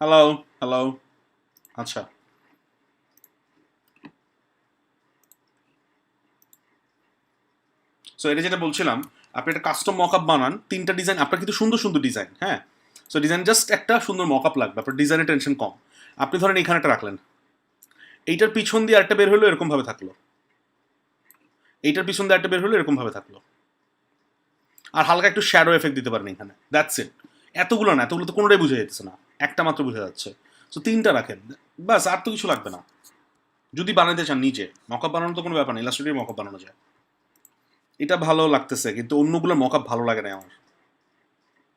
Hello, hello. আচ্ছা। So এটা যেটা বলছিলাম, আপনি একটা কাস্টম মকআপ বানান, ৩ টা ডিজাইন আপনার কিন্তু সুন্দর, সুন্দর ডিজাইন, হ্যাঁ? সো ডিজাইন জাস্ট একটা সুন্দর মকআপ লাগবে। আপনার ডিজাইনের টেনশন কম। আপনি ধরেন এখানে একটা রাখলেন। এইটার পিছন দিয়ে আরেকটা বের হলো এরকমভাবে থাকলো। এইটার পিছন দিয়ে আরেকটা বের হলো এরকমভাবে থাকলো। আর হালকা একটু শ্যাডো এফেক্ট দিতে পারেন এখানে। That's it. এতগুলো না, এতগুলো তো কোনোটাই বোঝা যাচ্ছে না। একটা মাত্র বোঝা যাচ্ছে। সো ৩ টা রাখেন। ব্যাস আর তো কিছু লাগবে না। যদি বানাইতে চান নিজে, মকআপ বানানো তো কোনো ব্যাপার না। ইলাস্ট্রেটরে মকআপ বানানো যায়। এটা ভালো লাগতেছে কিন্তু অন্যগুলোর মকআপ ভালো লাগে না আমার।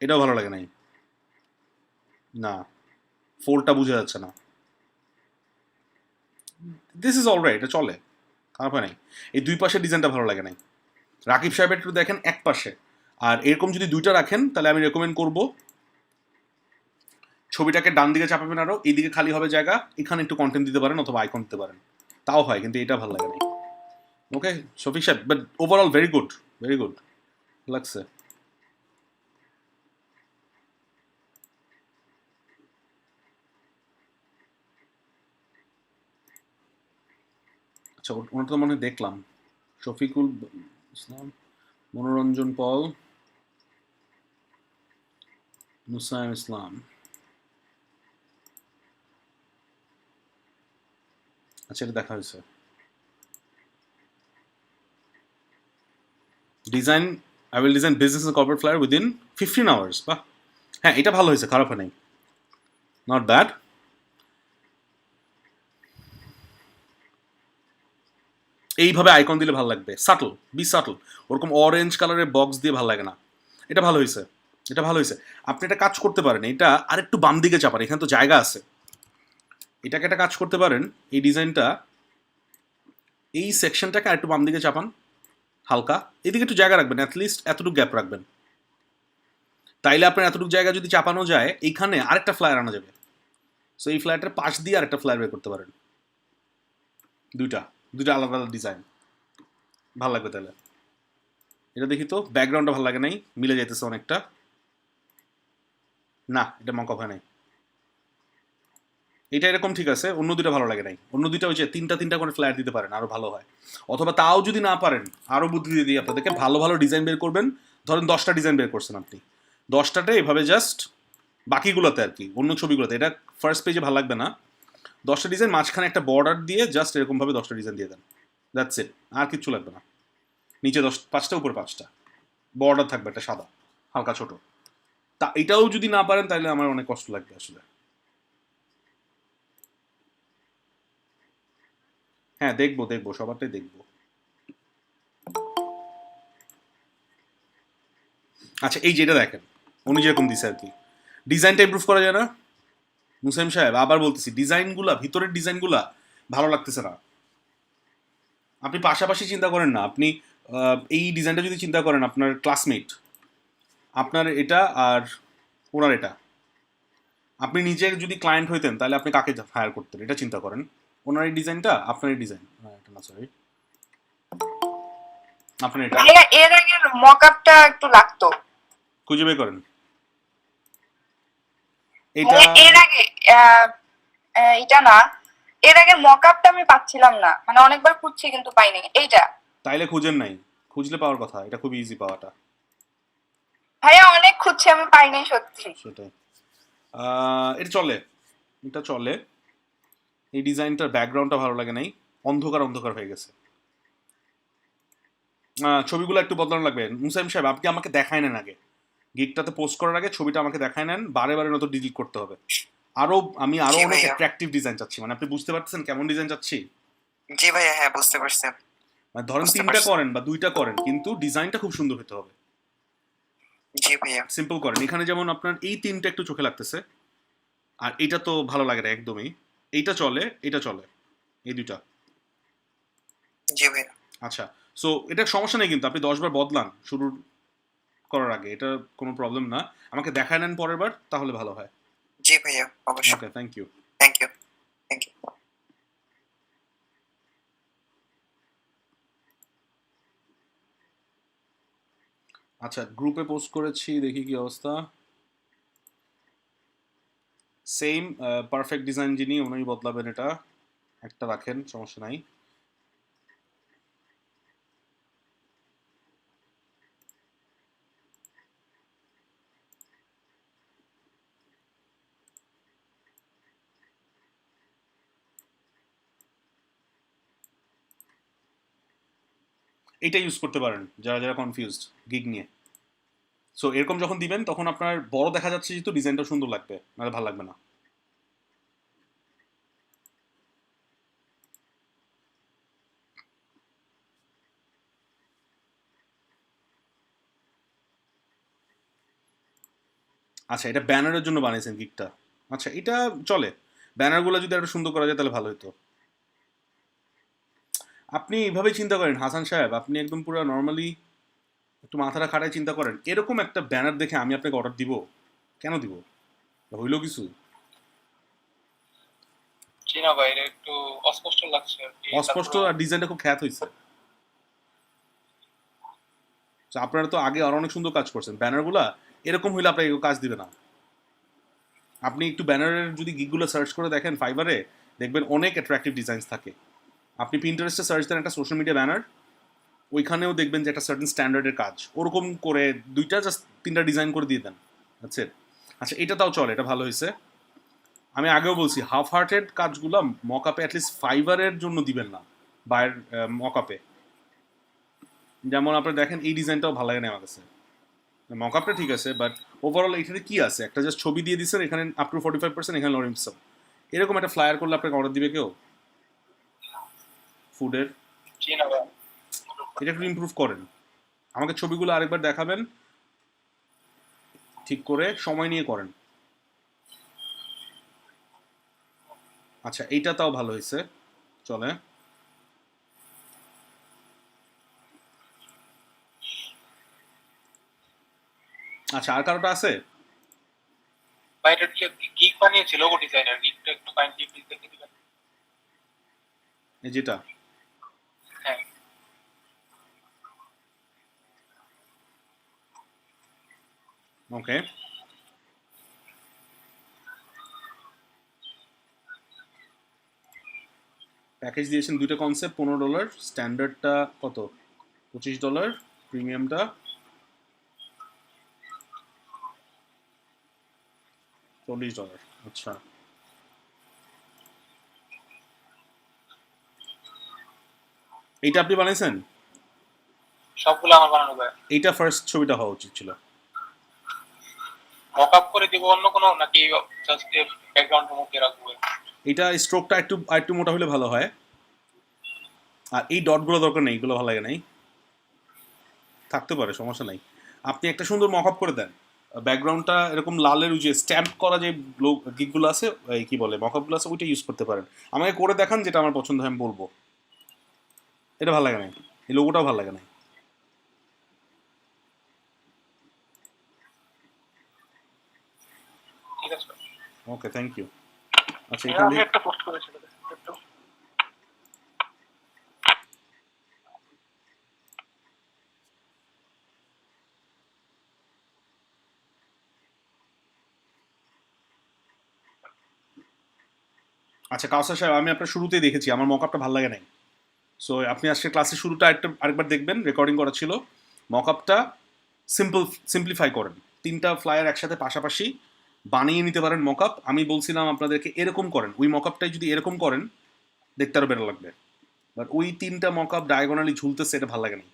এটাও ভালো লাগে নাই। না, ফোরটা বোঝা যাচ্ছে না। দিস ইজ অলরাইট, এটা চলে, খারাপ হয় নাই। এই দুই পাশের ডিজাইনটা ভালো লাগে নাই। রাকিব সাহেবের একটু দেখেন এক পাশে। আর এরকম যদি দুইটা রাখেন তাহলে আমি রেকমেন্ড করব ছবিটাকে ডান দিকে চাপাবেন, আরো এইদিকে খালি হবে জায়গা, এখানে একটু কন্টেন্ট দিতে পারেন অথবা আইকন দিতে পারেন, তাও হয়, কিন্তু এটা ভালো লাগে নাই। ওকে শফিক সাহেব, but overall very good, very good লাগছে। আচ্ছা, ওনার তো মনে হয় দেখলাম। শফিকুল ইসলাম, মনোরঞ্জন পল, মুসাইম ইসলাম। আচ্ছা, এটা দেখা হয়েছে। Design, I will design business and corporate flyer within 15 hours. বাহ, হ্যাঁ এটা ভালো হয়েছে, খারাপ হয় নাই, নট ব্যাড। এইভাবে আইকন দিলে ভালো লাগবে, সাটল, বি সাটল। ওরকম অরেঞ্জ কালারের বক্স দিয়ে ভালো লাগে না। এটা ভালো হয়েছে, এটা ভালো হয়েছে। আপনি একটা কাজ করতে পারেন, এটা আরেকটু বাম দিকে চাপান, এখানে তো জায়গা আছে। এটাকে একটা কাজ করতে পারেন, এই ডিজাইনটা, এই সেকশনটাকে আরেকটু বাম দিকে চাপান, হালকা। এদিকে একটু জায়গা রাখবেন, অ্যাটলিস্ট এতটুকু গ্যাপ রাখবেন। তাইলে আপনার এতটুকু জায়গা যদি চাপানো যায়, এইখানে আরেকটা ফ্লায়ার আনা যাবে। সো এই ফ্লায়ারটার পাশ দিয়ে আরেকটা ফ্লায়ার বের করতে পারেন। দুইটা, দুইটা আলাদা আলাদা ডিজাইন, ভালো লাগবে তাহলে। এটা দেখি তো, ব্যাকগ্রাউন্ডটা ভালো লাগে নাই, মিলে যাইতেছে অনেকটা। না, এটা মকআপ হয় নাই। এটা এরকম ঠিক আছে, অন্য দুইটা ভালো লাগে নাই। অন্য দুইটা ওই যে তিনটা তিনটা করে ফ্ল্যাট দিতে পারেন, আরো ভালো হয়। অথবা তাও যদি না পারেন, আরো বুদ্ধি দিয়ে দিই আপনাদেরকে, ভালো ভালো ডিজাইন বের করবেন। ধরেন 10টা ডিজাইন বের করছেন আপনি, 10টাতে এভাবে জাস্ট, বাকিগুলোতে আর কি অন্য ছবিগুলোতে, এটা ফার্স্ট পেজে ভালো লাগবে না। 10টা ডিজাইন মাঝখানে একটা বর্ডার দিয়ে জাস্ট এরকম ভাবে 10টা ডিজাইন দিয়ে দেন। দ্যাটস ইট, আর কিচ্ছু লাগবে না। নিচে 5টা, উপরে 5টা, বর্ডার থাকবে একটা সাদা, হালকা ছোট। তা এটাও যদি না পারেন তাহলে আমার অনেক কষ্ট লাগবে আসলে। হ্যাঁ দেখবো, দেখবো, সবারটাই দেখবো। আচ্ছা, এই যেটা দেখেন, উনি যেরকম দিছে আর কি, ডিজাইনটা ইমপ্রুভ করা যায় না? মুসাইম সাহেব আবার বলতেছি, ডিজাইনগুলা, ভিতরের ডিজাইনগুলা ভালো লাগতেছে না। আপনি পাশাপাশি চিন্তা করেন না, আপনি এই ডিজাইনটা যদি চিন্তা করেন, আপনার ক্লাসমেট, আপনার এটা আর ওনার এটা, আপনি নিজে যদি ক্লায়েন্ট হইতেন তাহলে আপনি কাকে হায়ার করতেন, এটা চিন্তা করেন। ওনার এই ডিজাইনটা, আপনার এই ডিজাইন, এটা না সরি, আপনার এটা, ভাইয়া এর আগের মকআপটা একটু লাগতো। খুঁজে বের করেন এটা। ভাইয়া এর আগে আহ, এটা না, এর আগের মকআপটা আমি পাচ্ছিলাম না, মানে অনেকবার খুঁজছি কিন্তু পাইনি এইটা। তাইলে খুঁজেন নাই, খুঁজলে পাওয়ার কথা, এটা খুব ইজি পাওয়াটা। ভাইয়া অনেক খুঁজছি, আমি পাইনি সত্যি। সেটাই। এটা চলে, এটা চলে। এই ডিজাইনটার ব্যাকগ্রাউন্ডটা ভালো লাগে নাই, অন্ধকার অন্ধকার হয়ে গেছে। ছবিগুলো একটু বদলানো লাগবে। মুসাইম সাহেব, আপনি আমাকে দেখায় নেন আগে, গিকটাতে পোস্ট করার আগে ছবিটা আমাকে দেখায় নেন, বারে বারে নতো ডিলিট করতে হবে। আরো, আমি আরো জি অনেক ভাইয়া। অ্যাট্রাকটিভ ডিজাইন চাচ্ছি, মানে আপনি বুঝতে পারছেন কেমন ডিজাইন চাচ্ছি। জি ভাইয়া, হ্যাঁ বুঝতে পারছেন। মানে ধরেন বুঝতে 3টা পারছি। করেন বা 2টা করেন, কিন্তু ডিজাইনটা খুব সুন্দর হতে হবে। জি ভাইয়া। সিম্পল করেন, এখানে যেমন আপনার এই 3টা একটু চোখে লাগতেছে, আর এটা তো ভালো লাগে না একদমই। এইটা চলে, এটা চলে, এই দুইটা। জি ভাইয়া। আচ্ছা, সো এটা সমস্যা নেই, কিন্তু আপনি 10বার বদলান শুরু করার আগে, এটা কোনো প্রবলেম না। আমাকে দেখায় নেন পরের বার, তাহলে ভালো হয়। জি ভাইয়া, অবশ্যই। Okay, thank you. Thank you. Thank you. আচ্ছা, গ্রুপে পোস্ট করেছি, দেখি কি অবস্থা। সেম পারফেক্ট ডিজাইন যিনি উনি বদলাবেন, এটা একটা রাখেন, সমস্যা নাই। এইটা ইউজ করতে পারেন যারা যারা কনফিউজড গিগ নিয়ে। সো এরকম যখন দিবেন তখন আপনার বড় দেখা যাচ্ছে, যেহেতু ডিজাইনটা সুন্দর লাগবে, নাহলে ভালো লাগবে না। আচ্ছা, এটা ব্যানারের জন্য বানিয়েছেন গিগটা। আচ্ছা, এটা চলে। ব্যানারগুলো যদি একটু সুন্দর করা যায় তাহলে ভালো হতো। আপনি এইভাবেই চিন্তা করেন হাসান সাহেব, আপনি একদম পুরো নর্মালি একটু মাথাটা খাটায় চিন্তা করেন, এরকম একটা ব্যানার দেখে আমি আপনাকে অর্ডার দিব? কেন দিব? হইলো কিছু? জি না ভাই, এটা একটু অস্পষ্ট লাগছে আর কি। অস্পষ্ট, তারপরে আর ডিজাইনটা খুব খ্যাত হয়েছে। তো আপনারা তো আগে আরো অনেক সুন্দর কাজ করছেন, ব্যানারগুলা এরকম হইলে আপনাকে কেউ কাজ দিবে না। আপনি একটু ব্যানারের যদি গিগগুলো সার্চ করে দেখেন ফাইবারে, দেখবেন অনেক অ্যাট্রাকটিভ ডিজাইনস থাকে। আপনি পিন্টারেস্টে সার্চ দেন একটা সোশ্যাল মিডিয়া ব্যানার, ওইখানেও দেখবেন যে একটা সার্টেন স্ট্যান্ডার্ডের কাজ, ওরকম করে দুইটা জাস্ট তিনটা ডিজাইন করে দিয়ে দেন। আচ্ছা, আচ্ছা, এটা তাও চলে, এটা ভালো হয়েছে। আমি আগেও বলছি হাফ হার্টেড কাজগুলো মক আপে অ্যাটলিস্ট ফাইবারের জন্য দিবেন না, বাইরের মক আপে। যেমন আপনি দেখেন এই ডিজাইনটাও ভালো লাগে না আমার কাছে। মক আপটা ঠিক আছে, বাট ওভারঅল এখানে কি আছে, একটা জাস্ট ছবি দিয়ে দিচ্ছেন, এখানে আপ টু 45%, এখানে লরিম সাব। এরকম একটা ফ্লায়ার করলে আপনাকে অর্ডার দিবে কেউ ফুডের? জি না ভাই। এটা একটু ইমপ্রুভ করেন, আমাকে ছবিগুলো আরেকবার দেখাবেন, ঠিক করে সময় নিয়ে করেন। আচ্ছা, এইটা তাও ভালো হয়েছে, চলে। আচ্ছা, আর কারোটা আছে? ভাই এটা গিগ বানিয়েছি, লোগো ডিজাইনার। গিগটা একটু কাইন্ডলি প্লিজ দেখে দিবেন। এই যেটা, হ্যাঁ, ওকে। প্যাকেজ দিয়েছেন দুইটা কনসেপ্ট, $15, স্ট্যান্ডার্ডটা কত, $25, প্রিমিয়ামটা $40। আচ্ছা, এইটা আপনি বানিয়েছেন? সবগুলো আমার বানানো ভাই। এইটা ফার্স্ট ছবিটা হওয়া উচিত ছিল। মক আপ করে দিব অন্য কোনো, নাকি জাস্ট ব্যাকগ্রাউন্ডের মধ্যে রাখবো ভাই? এটা স্ট্রোকটা একটু একটু মোটা হলে ভালো হয়, আর এই ডটগুলো দরকার নেই, এগুলো ভালো লাগে নাই, থাকতে পারে, সমস্যা নাই। আপনি একটা সুন্দর মক আপ করে দেন, ব্যাকগ্রাউন্ডটা এরকম লালের যে স্ট্যাম্প করা যে গিকগুলো আছে, এই কি বলে মক আপগুলো আছে, ওইটা ইউজ করতে পারেন। আমাকে করে দেখান, যেটা আমার পছন্দ হয় আমি বলবো। এটা ভালো লাগে নাই, এই লোগোটাও ভালো লাগে নাই। ঠিক আছে ভাই। ওকে, থ্যাংক ইউ। আচ্ছা, হ্যাঁ, এখান আমি দিয়ে একটা পোস্ট করেছিলাম একটু। আচ্ছা, কাউসার সাহেব, আমি আপনার শুরুতেই দেখেছি, আমার মক আপটা ভালো লাগে নাই। সো আপনি আজকে ক্লাসের শুরুটা আরেকবার দেখবেন, রেকর্ডিং করা ছিল। মক আপটা সিম্পলিফাই করেন, তিনটা ফ্লায়ার একসাথে পাশাপাশি বানিয়ে নিতে পারেন মক আপ। আমি বলছিলাম আপনাদেরকে এরকম করেন, ওই মক আপটাই যদি এরকম করেন দেখতে আরো বেটার লাগবে। বাট ওই তিনটা মক আপ ডায়াগোনালি ঝুলতেছে, এটা ভালো লাগে না।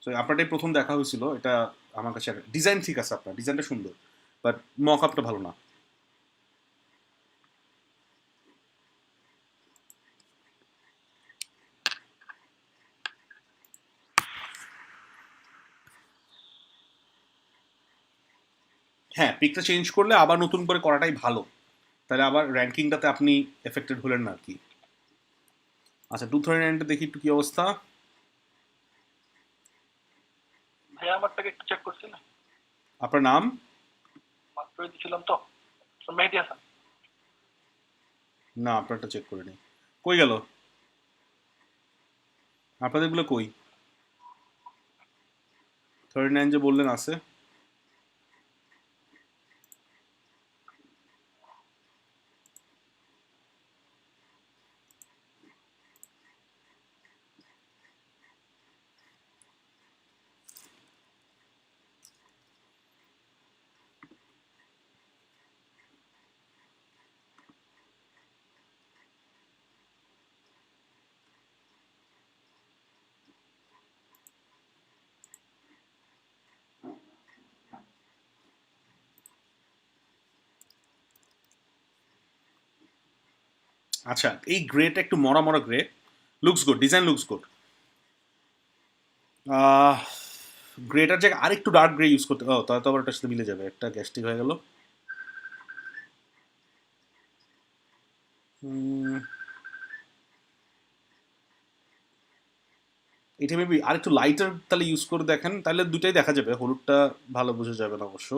সো আপনারটাই প্রথম দেখা হয়েছিল, এটা আমার কাছে ডিজাইন ঠিক আছে, আপনার ডিজাইনটা সুন্দর, বাট মক আপটা ভালো না। হ্যাঁ, পিকটা চেঞ্জ করলে আবার নতুন করে করাটাই ভালো, তাহলে আবার র্যাঙ্কিংটাতে আপনি এফেক্টেড হলেন না আর কি। আচ্ছা, 239টা দেখি একটু কি অবস্থা। ভাই আমারটাকে একটু চেক করছি না, আপনার নাম? মাত্রই দিছিলাম তো। মেহেদি হাসান। না, আপনারটা চেক করে নিই। কই গেল আপনাদেরগুলো, কই? 39 যে বললেন আছে। আচ্ছা, এই গ্রেটা একটু মরা মরা grey, looks good, design looks good. Greater জায়গায় আরেকটু ডার্ক গ্রে ইউজ করতে, তাহলে তো আবার এটার সাথে মিলে যাবে, একটা গ্যাস্ট্রিক হয়ে গেল। এটা মেবি আরেকটু লাইটার তাহলে ইউজ করে দেখেন, তাহলে দুটাই দেখা যাবে, হলুদটা ভালো বোঝা যাবে না অবশ্য।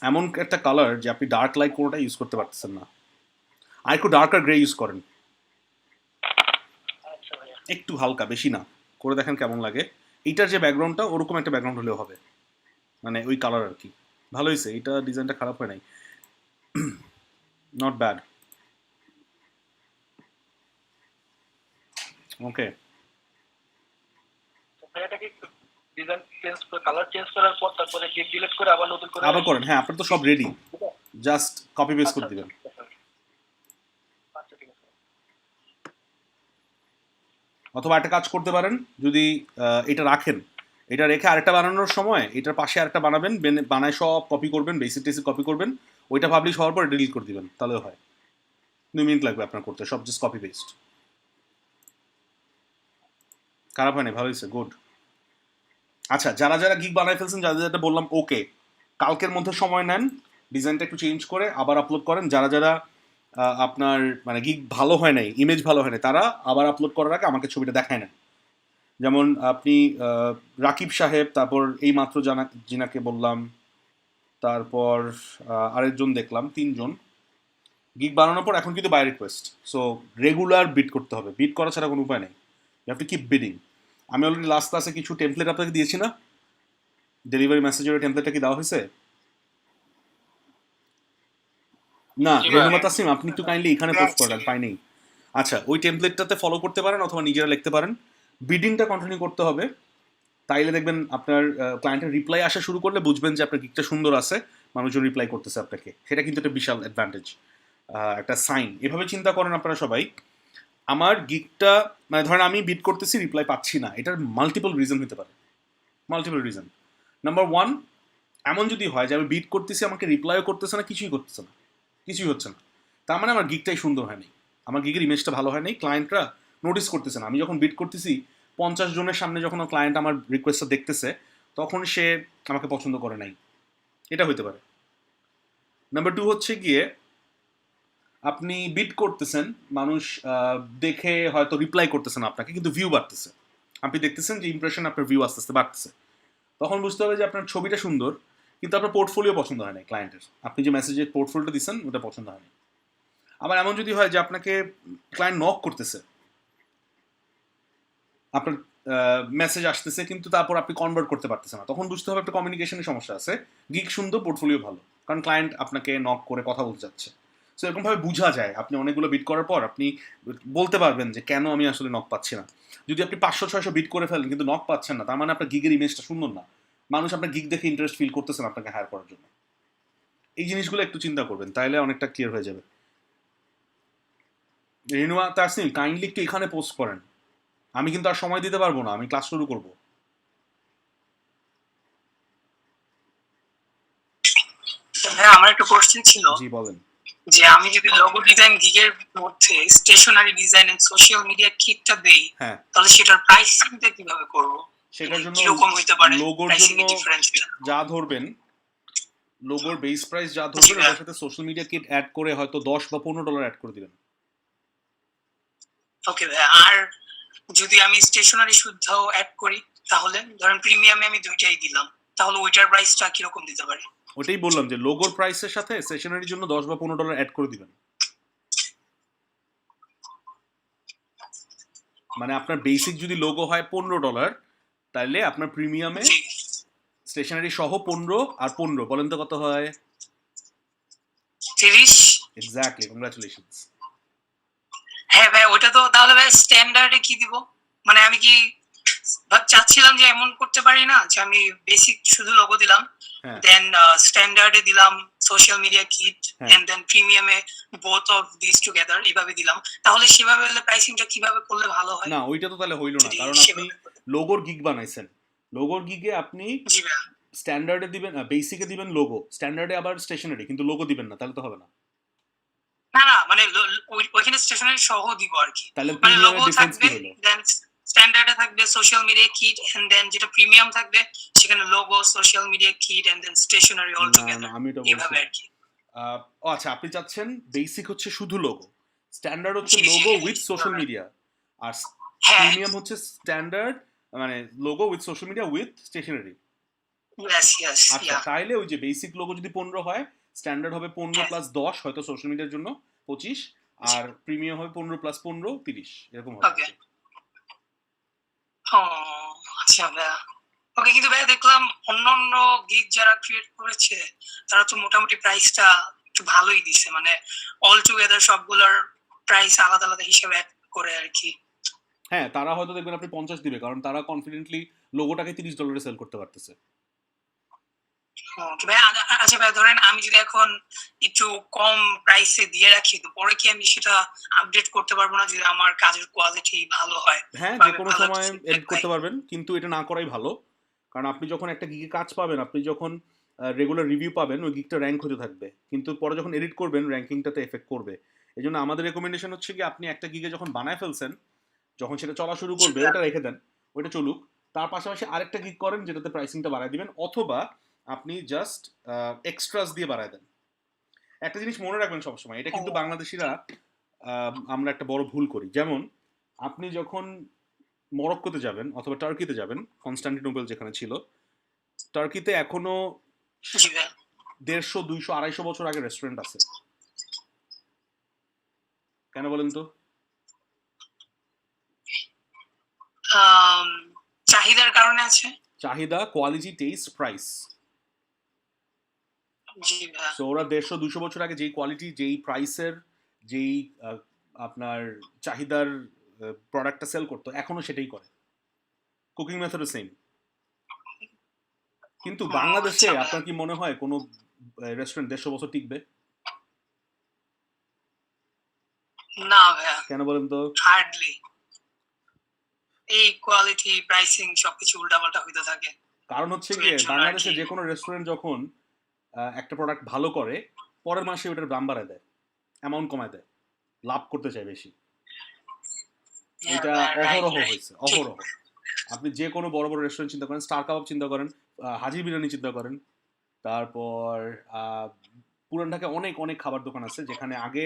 এমন একটা কালার যে আপনি ডার্ক লাইট কোনোটা ইউজ করতে পারতেছেন না, আর একটু ডার্কার গ্রে ইউজ করেন, আচ্ছা ভাইয়া। একটু হালকা, বেশি না, করে দেখেন কেমন লাগে। এইটার যে ব্যাকগ্রাউন্ডটা ওরকম একটা ব্যাকগ্রাউন্ড হলেও হবে, মানে ওই কালার আর কি। ভালো হয়েছে, এইটা ডিজাইনটা খারাপ হয় নাই, নট ব্যাড। ওকে, তো ভাইয়া এটাকে ডিজাইন চেঞ্জ করে কালার চেঞ্জ করার পর তারপরে গিগ ডিলিট করে আবার নতুন করে আবার করেন, হ্যাঁ আপনার তো সব রেডি, জাস্ট কপি পেস্ট করে দিবেন। আচ্ছা ঠিক আছে। অথবা একটা কাজ করতে পারেন, যদি এটা রাখেন, এটা রেখে আরেকটা বানানোর সময় এটার পাশে আরেকটা বানাবেন, বানায় সব কপি করবেন, বেসিক টেসিক কপি করবেন, ওইটা পাবলিশ হওয়ার পর ডিলিট করে দিবেন, তাহলে হয়। 2 মিনিট লাগবে আপনার করতে, সব জাস্ট কপি পেস্ট। খারাপ হয় না, ভালো হয়েছে, গুড। আচ্ছা, যারা যারা গিগ বানায় ফেলছেন, যাদের যাদের বললাম, ওকে, কালকের মধ্যে সময় নেন, ডিজাইনটা একটু চেঞ্জ করে আবার আপলোড করেন। যারা যারা আপনার মানে গিগ ভালো হয় নাই, ইমেজ ভালো হয় নাই, তারা আবার আপলোড করার আগে আমাকে ছবিটা দেখায় নেন। যেমন আপনি রাকিব সাহেব, তারপর এই মাত্র জিনাকে বললাম, তারপর আরেকজন দেখলাম, 3জন গিগ বানানোর পর এখন কিন্তু by request. So regular bid করতে হবে, বিট করা ছাড়া কোনো উপায় নেই, you have to keep bidding. আমি অলরেডি লাস্ট ক্লাসে কিছু টেমপ্লেট আপনাকে দিয়েছি না, ডেলিভারি মেসেজের টেমপ্লেটটা কি দেওয়া হয়েছে? না, জি ভাই। রেনুমা তাসলিম, আপনি একটু কাইন্ডলি এখানে পোস্ট করেন, পাই নেই। আচ্ছা, ওই টেমপ্লেটটাতে ফলো করতে পারেন অথবা নিজেরা লিখতে পারেন, বিডিংটা কন্টিনিউ করতে হবে। তাইলে দেখবেন আপনার ক্লায়েন্টের রিপ্লাই আসা শুরু করলে বুঝবেন যে আপনার গিকটা সুন্দর আছে, মানুষজন রিপ্লাই করতেছে আপনাকে, সেটা কিন্তু একটা বিশাল অ্যাডভান্টেজ, একটা সাইন। এভাবে চিন্তা করেন আপনারা সবাই। আমার গিকটা মানে ধরেন আমি বিট করতেছি, রিপ্লাই পাচ্ছি না, এটার মাল্টিপল রিজন হতে পারে, মাল্টিপল রিজন। নাম্বার 1, এমন যদি হয় যে আমি বিট করতেছি, আমাকে রিপ্লাইও করতেছে না, কিছুই করতেছে না, কিছুই হচ্ছে না, তার মানে আমার গিকটাই সুন্দর হয়নি, আমার গিগের ইমেজটা ভালো হয়নি, ক্লায়েন্টরা নোটিস করতেছে না। আমি যখন বিট করতেছি 50 জনের সামনে, যখন ক্লায়েন্ট আমার রিকোয়েস্টটা দেখতেছে, তখন সে আমাকে পছন্দ করে নাই, এটা হতে পারে। নাম্বার 2 হচ্ছে গিয়ে আপনি বিট করতেছেন, মানুষ দেখে হয়তো রিপ্লাই করতেছে না আপনাকে, কিন্তু ভিউ বাড়তেছে, আপনি দেখতেছেন যে ইমপ্রেশন, আপনার ভিউ আস্তে আস্তে বাড়তেছে, তখন বুঝতে হবে যে আপনার ছবিটা সুন্দর, কিন্তু আপনার পোর্টফোলিও পছন্দ হয় না ক্লায়েন্টের, আপনি যে মেসেজের পোর্টফোলিওটা দিচ্ছেন ওটা পছন্দ হয়নি। আবার এমন যদি হয় যে আপনাকে ক্লায়েন্ট নক করতেছে, আপনার মেসেজ আসতেছে, কিন্তু তারপর আপনি কনভার্ট করতে পারতেছেন না, তখন বুঝতে হবে একটা কমিউনিকেশনের সমস্যা আছে, গিগ সুন্দর, পোর্টফোলিও ভালো, কারণ ক্লায়েন্ট আপনাকে নক করে কথা বলতে যাচ্ছে। সো এরকমভাবে বোঝা যায়, আপনি অনেকগুলো বিট করার পর আপনি বলতে পারবেন যে কেন আমি আসলে নক পাচ্ছি না। যদি আপনি 500-600 বিট করে ফেলেন কিন্তু নক পাচ্ছেন না, তার মানে আপনার গিগের ইমেজটা সুন্দর না, মানুষ আপনার গিগ দেখে ইন্টারেস্ট ফিল করতেছেন আপনাকে হায়ার করার জন্য। এই জিনিসগুলো একটু চিন্তা করবেন, তাইলে অনেকটা ক্লিয়ার হয়ে যাবে। রেনুয়া তাসনিম, কাইন্ডলি একটু এখানে পোস্ট করেন, আমি কিন্তু আর সময় দিতে পারবো না, আমি ক্লাস শুরু করবো। হ্যাঁ, আমার একটা কোশ্চেন ছিল জি বলেন। যে আমি যদি লোগো ডিজাইন গিগের মধ্যে stationery design and social media কিটটা দেই, হ্যাঁ, তাহলে সেটার প্রাইসিংটা কিভাবে করব? সেটার জন্য কিরকম হইতে পারে লোগোর প্রাইসিং জন্য ডিফারেন্স? যা ধরবেন, লোগোর বেস প্রাইস যা ধরবেন, ওটার সাথে সোশ্যাল মিডিয়া কিট অ্যাড করে হয়তো $10 বা $15 অ্যাড করে দিবেন। ওকে ভাই, আর যদি আমি স্টেশনারি শুদ্ধও অ্যাড করি, তাহলে ধরেন প্রিমিয়ামে আমি দুইটাই দিলাম, তাহলে ওইটার প্রাইসটা কিরকম দিতে পারে? ওটাই বললাম যে লোগোর প্রাইসের সাথে সেশনারির জন্য $10 বা $15 অ্যাড করে দিবেন। মানে আপনার বেসিক যদি লোগো হয় $15, তাহলে আপনার প্রিমিয়ামে জি, স্টেশনারি সহ 15 আর 15 বলেন তো কত হয়? 30। Exactly, congratulations. হ্যাঁ ভাই, ওটা তো তাহলে ভাই স্ট্যান্ডার্ডে কি দিব? মানে আমি কি চাচ্ছিলাম যে এমন করতে পারি না যে আমি বেসিক শুধু লোগো দিলাম, হ্যাঁ, দেন স্ট্যান্ডার্ডে দিলাম সোশ্যাল মিডিয়া কিট, হ্যাঁ। এন্ড দেন প্রিমিয়ামে বোথ অফ দিস টুগেদার, এইভাবে দিলাম, তাহলে সেভাবে হলে প্রাইসিংটা কিভাবে করলে ভালো হয়? না, ওইটা তো তাহলে হইলো না, যদি কারণ আপনি সেভাবে করতে- লোগোর গিগ বানাইছেন, লোগোর গিগে আপনি জি ভাই, স্ট্যান্ডার্ডে দিবেন, বেসিকে দিবেন লোগো, স্ট্যান্ডার্ডে আবার স্টেশনারি, কিন্তু লোগো দিবেন না, তাহলে তো হবে না। না না মানে ওইখানে স্টেশনারি সহ দিব আর কি, তাহলে মানে প্রিমিয়ামের লোগো ডিফারেন্স থাকবে, কি হলো? দেন স্ট্যান্ডার্ডে থাকবে social media kit, and then যেটা প্রিমিয়াম থাকবে সেখানে logo, social media kit, and then stationery all না টুগেদার, আমি এটা বলছি এইভাবে না। আর কি। ও আচ্ছা, আপনি চাচ্ছেন বেসিক হচ্ছে শুধু লোগো, স্ট্যান্ডার্ড হচ্ছে জি, জি, লোগো জি, উইথ সোশ্যাল মিডিয়া, আর হ্যাঁ প্রিমিয়াম হচ্ছে স্ট্যান্ডার্ড মানে logo with social media with stationery. Yes yes আচ্ছা ইয়া তাইলে ওই যে বেসিক লোগো যদি 15 হয়, স্ট্যান্ডার্ড হবে 15 হ্যাঁ প্লাস 10 হয়তো সোশ্যাল মিডিয়ার জন্য 25, আর প্রিমিয়াম হবে 15 প্লাস 15 30 এরকম হবে। ওকে। ও আচ্ছা ভাইয়া, ওকে। কিন্তু ভাইয়া দেখলাম অন্যান্য গিগ যারা ক্রিয়েট করেছে তারা তো মোটামুটি প্রাইসটা একটু ভালোই দিছে, মানে অল টুগেদার সবগুলোর প্রাইস আলাদা আলাদা হিসেবে অ্যাড করে আর কি। হ্যাঁ তারা হয়তো দেখবেন আপনি 50 দিবে, কারণ তারা কনফিডেন্টলি লোগোটাকে $30 সেল করতে পারতেছে। ওকে ভাইয়া, আচ্ছা ভাইয়া ধরেন আমি যদি এখন একটু কম প্রাইসে দিয়ে রাখি, তো পরে কি আমি সেটা আপডেট করতে পারবো না যদি আমার কাজের কোয়ালিটি ভালো হয়? হ্যাঁ বা যে আমি কোনো ভালো একটা সময় feedback এডিট পাই? করতে পারবেন, কিন্তু এটা না করাই ভালো। কারণ আপনি যখন একটা গিগে কাজ পাবেন, আপনি যখন রেগুলার রিভিউ পাবেন, ওই গিগটা র্যাঙ্ক হতে থাকবে, কিন্তু পরে যখন এডিট করবেন র্যাঙ্কিংটাতে এফেক্ট করবে। এই জন্য আমাদের রেকমেন্ডেশন হচ্ছে কি, আপনি একটা গিগে যখন বানায় ফেলছেন, যখন সেটা চলা শুরু করবে ওটা রেখে দেন, ওইটা চলুক, তার পাশাপাশি আরেকটা গিগ করেন যেটাতে প্রাইসিংটা বাড়ায় দিবেন, অথবা আপনি জাস্ট এক্সট্রাস দিয়ে বাড়ায় দেন। একটা জিনিস মনে রাখবেন সবসময়, এটা কিন্তু বাংলাদেশিরা আমরা একটা বড় ভুল করি। যেমন আপনি যখন মরক্কোতে যাবেন অথবা টার্কিতে যাবেন, কনস্টান্টিনোপল যেখানে ছিল, টার্কিতে এখনো জি ভাইয়া। 150, 200, 250 বছর আগে রেস্টুরেন্ট আছে। কেন বলেন তো? চাহিদার কারণে আছে। চাহিদা, কোয়ালিটি, টেস্ট, প্রাইস। জি ভাইয়া। সো ওরা 150, 200 বছর আগে যেই কোয়ালিটি, যেই প্রাইসের, যেই আপনার চাহিদার প্রোডাক্টটা সেল করতো, এখনো সেটাই করে। কুকিং মেথডও সেম। কিন্তু বাংলাদেশে আচ্ছা আপনার কি মনে হয় কোনো রেস্টুরেন্ট 150 বছর টিকবে? না ভাইয়া, কেন বলেন তো? হার্ডলি। এই কোয়ালিটি, প্রাইসিং সবকিছু উল্টাপাল্টা হইতে থাকে। কারণ হচ্ছে তো গিয়ে এর জন্য আর বাংলাদেশে কি। যে কোনো রেস্টুরেন্ট যখন একটা প্রোডাক্ট ভালো করে, পরের মাসে ওটার দাম বাড়ায় দেয়, অ্যামাউন্ট কমায় দেয়, লাভ করতে চায় বেশি। হ্যাঁ এটা ভাইয়া, রাইট অহরহ রাইট। হয়েছে, অহরহ। আপনি যে কোনো বড় বড় রেস্টুরেন্ট চিন্তা করেন, স্টার কাবাব চিন্তা করেন, হাজি বিরিয়ানি চিন্তা করেন, তারপর পুরান ঢাকায় অনেক অনেক খাবার দোকান আছে যেখানে আগে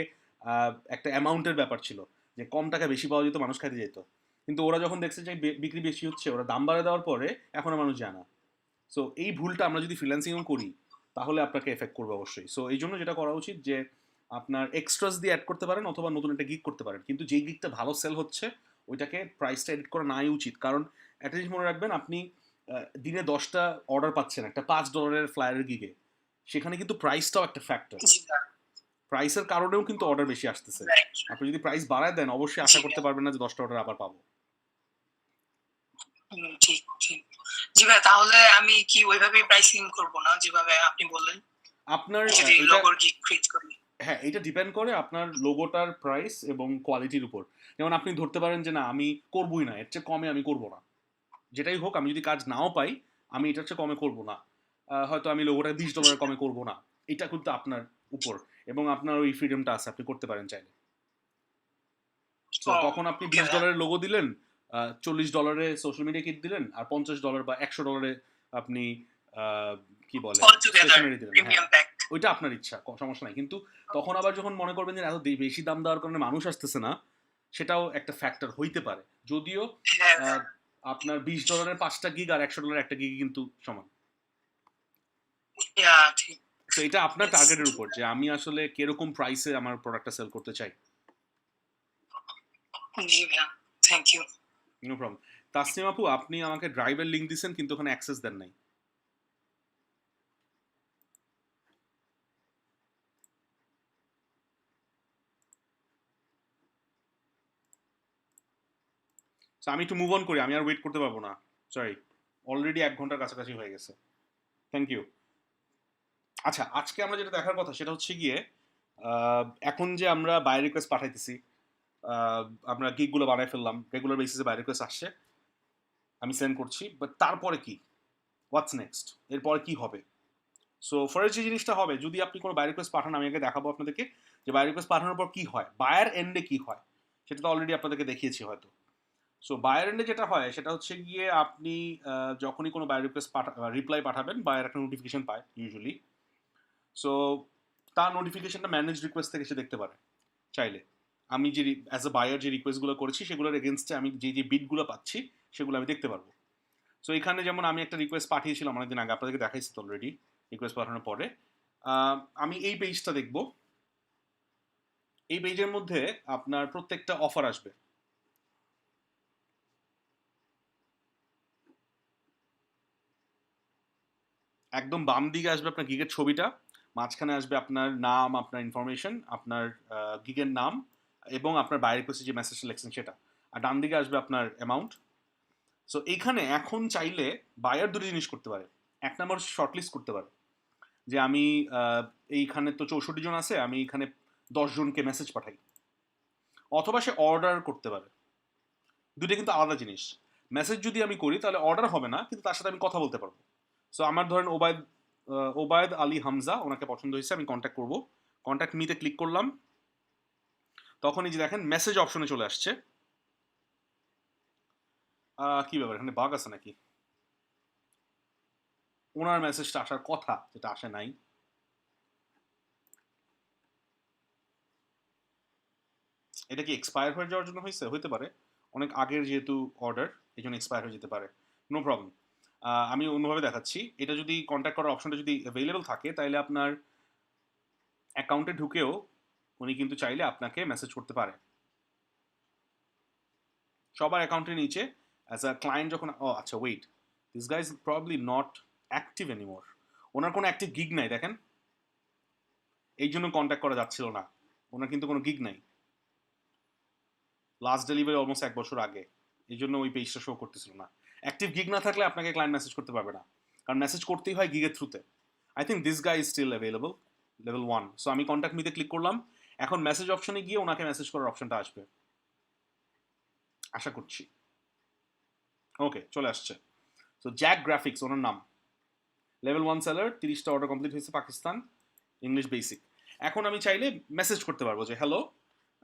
একটা অ্যামাউন্টের ব্যাপার ছিল, যে কম টাকা বেশি পাওয়া যেত, মানুষ খাইতে যেত। কিন্তু ওরা যখন দেখছে যে বিক্রি বেশি হচ্ছে, ওরা দাম বাড়িয়ে দেওয়ার পরে এখন আর মানুষ যায় না। সো এই ভুলটা আমরা যদি ফ্রিল্যান্সিংও করি, তাহলে আপনাকে এফেক্ট করবে অবশ্যই। সো এই জন্য যেটা করা উচিত, যে আপনার এক্সট্রাস দিয়ে অ্যাড করতে পারেন অথবা নতুন একটা গিগ করতে পারেন, কিন্তু যেই গিগটা ভালো সেল হচ্ছে ওইটাকে প্রাইসটা এডিট করা নাই উচিত। কারণ একটা জিনিস মনে রাখবেন, আপনি দিনে 10টা অর্ডার পাচ্ছেন একটা $5 ফ্লায়ারের গিগে, সেখানে কিন্তু প্রাইসটাও একটা ফ্যাক্টর। জি ভাইয়া, প্রাইসের কারণেও কিন্তু অর্ডার বেশি আসতেছে। রাইট। আপনি যদি প্রাইস বাড়ায় দেন, অবশ্যই আশা করতে পারবেন না যে 10টা অর্ডার আবার পাবো। ঠিক ঠিক। জি ভাই, তাহলে আমি কি ওইভাবেই প্রাইসিং করব না যেভাবে আপনি বললেন, আপনার যদি এটা, লোগোর গিগ ক্রিয়েট করি? হ্যাঁ এটা ডিপেন্ড করে আপনার লোগোটার প্রাইস এবং কোয়ালিটির উপর। যেমন আপনি ধরতে পারেন যে না, আমি করবই না, এর চেয়ে কমে আমি করবো না, যেটাই হোক, আমি যদি কাজ নাও পাই, আমি এটার চেয়ে কমে করবো না। হয়তো আমি লোগোটা $20 কমে করবো না। এটা কিন্তু আপনার উপর, এবং আপনার ওই ফ্রিডমটা আছে, আপনি করতে পারেন চাইলে। তো তখন আপনি $20 লোগো দিলেন, $40 সোশ্যাল মিডিয়া কিট দিলেন, আর $50 বা $100 আপনি কি বলে অল টুগেদার স্টেশনারি দিলেন। হ্যাঁ প্রিমিয়াম প্যাক। ওইটা আপনার ইচ্ছা, সমস্যা নাই। কিন্তু তখন আবার যখন মনে করবেন যে এত বেশি দাম দেওয়ার কারণে মানুষ আসতেছে না, সেটাও একটা ফ্যাক্টর হইতে পারে। যদিও হ্যাঁ আপনার $20 5টা গিগ আর $100 একটা গিগ কিন্তু সমান। ঠিক। তো এটা আপনার টার্গেটের উপর, যে আমি আসলে কিরকম প্রাইসে আমার প্রোডাক্টটা সেল করতে চাই। জি ভাইয়া, thank you. No problem. Tasnim আপু, আপনি আমাকে ড্রাইভের লিংক দিয়েছেন কিন্তু ওখানে অ্যাক্সেস দেন নাই। So, আমি একটু মুভ অন করি, আমি আর ওয়েট করতে পারবো না, সরি, অলরেডি 1 ঘন্টার কাছাকাছি হয়ে গেছে। Thank you. আচ্ছা, আজকে আমরা যেটা দেখার কথা সেটা হচ্ছে গিয়ে, এখন যে আমরা বাই রিকোয়েস্ট পাঠাইতেছি, আমরা গিগগুলো বানাই ফেললাম, রেগুলার বেসিসে বাই রিকোয়েস্ট আসছে, আমি সেন্ড করছি, বাট তারপরে কি, হোয়াটস নেক্সট, এরপরে কি হবে? সো ফার্স্ট যে জিনিসটা হবে, যদি আপনি কোনো বাই রিকোয়েস্ট পাঠান, আমি আগে দেখাবো আপনাদেরকে যে বাই রিকোয়েস্ট পাঠানোর পর কি হয়, বায়ার এন্ডে কি হয়, সেটা তো অলরেডি আপনাদেরকে দেখিয়েছি হয়তো। সো বায়ার এন্ডে যেটা হয় সেটা হচ্ছে গিয়ে আপনি যখনই কোনো বাই রিকোয়েস্ট রিপ্লাই পাঠাবেন, বায়ার একটা নোটিফিকেশন পায় ইউজুয়ালি। সো তার নোটিফিকেশনটা ম্যানেজ রিকোয়েস্ট থেকে সে দেখতে পারে চাইলে। আমি যে অ্যাজ এ বায়ার যে রিকোয়েস্টগুলো করেছি সেগুলোর এগেনস্টে আমি যে বিটগুলো পাচ্ছি সেগুলো আমি দেখতে পারবো। সো এখানে যেমন আমি একটা রিকোয়েস্ট পাঠিয়েছিলাম অনেকদিন আগে, আপনাদেরকে দেখাইছি তো অলরেডি রিকোয়েস্ট পাঠানোর পরে। আমি এই পেজটা দেখব। এই পেজের মধ্যে আপনার প্রত্যেকটা অফার আসবে। একদম বাম দিকে আসবে আপনার গিগের ছবিটা, মাঝখানে আসবে আপনার নাম, আপনার ইনফরমেশন, আপনার গিগের নাম এবং আপনার বাই রিকোয়েস্টে যে মেসেজটা লিখছেন সেটা, আর ডান দিকে আসবে আপনার অ্যামাউন্ট। সো এইখানে এখন চাইলে বায়ার দুটো জিনিস করতে পারে। এক নম্বর শর্টলিস্ট করতে পারে যে আমি এইখানে তো 64 জন আছে, আমি এখানে 10 জনকে মেসেজ পাঠাই, অথবা সে অর্ডার করতে পারে। দুটো কিন্তু আলাদা জিনিস। মেসেজ যদি আমি করি তাহলে অর্ডার হবে না, কিন্তু তার সাথে আমি কথা বলতে পারবো। সো আমার ধরেন ওবায়দ আলী হামজা, ওনাকে পছন্দ হয়েছে, আমি কন্ট্যাক্ট করবো। কন্ট্যাক্ট মিতে ক্লিক করলাম, তখন এই যে দেখেন মেসেজ অপশনে চলে আসছে। কি ব্যাপার, এখানে বাগ আছে নাকি? ওনার মেসেজটা আসার কথা, যেটা আসে নাই। এটা কি এক্সপায়ার হয়ে যাওয়ার জন্য হয়েছে? হতে পারে, অনেক আগের যেহেতু অর্ডার, এই জন্য এক্সপায়ার হয়ে যেতে পারে। No problem. আমি অন্যভাবে দেখাচ্ছি। এটা যদি কন্ট্যাক্ট করার অপশনটা যদি অ্যাভেলেবল থাকে, তাহলে আপনার অ্যাকাউন্টে ঢুকেও উনি কিন্তু চাইলে আপনাকে মেসেজ করতে পারে। সবার অ্যাকাউন্টের নিচে অ্যাজ আ ক্লায়েন্ট যখন, ও আচ্ছা wait, this guy is probably not active anymore. ওনার কোনো অ্যাক্টিভ গিগ নাই দেখেন, এই জন্য কন্ট্যাক্ট করা যাচ্ছিল না। ওনার কিন্তু কোনো গিগ নাই, লাস্ট ডেলিভারি অলমোস্ট 1 বছর আগে, এই জন্য ওই পেজটা শো করতেছিল না। অ্যাক্টিভ গিগ না থাকলে আপনাকে ক্লায়েন্ট মেসেজ করতে পারবে না, কারণ মেসেজ করতেই হয় গিগের থ্রুতে। I think this guy is still available, level 1। So আমি কন্ট্যাক্ট মিতে ক্লিক করলাম, এখন মেসেজ অপশনে গিয়ে ওনাকে মেসেজ করার অপশনটা আসবে আশা করছি। ওকে, চলে আসছে। সো জ্যাক গ্রাফিক্স ওনার নাম, লেভেল 1 সেলার, 30টা অর্ডার কমপ্লিট হয়েছে, পাকিস্তান, ইংলিশ বেসিক। এখন আমি চাইলে মেসেজ করতে পারবো যে হ্যালো,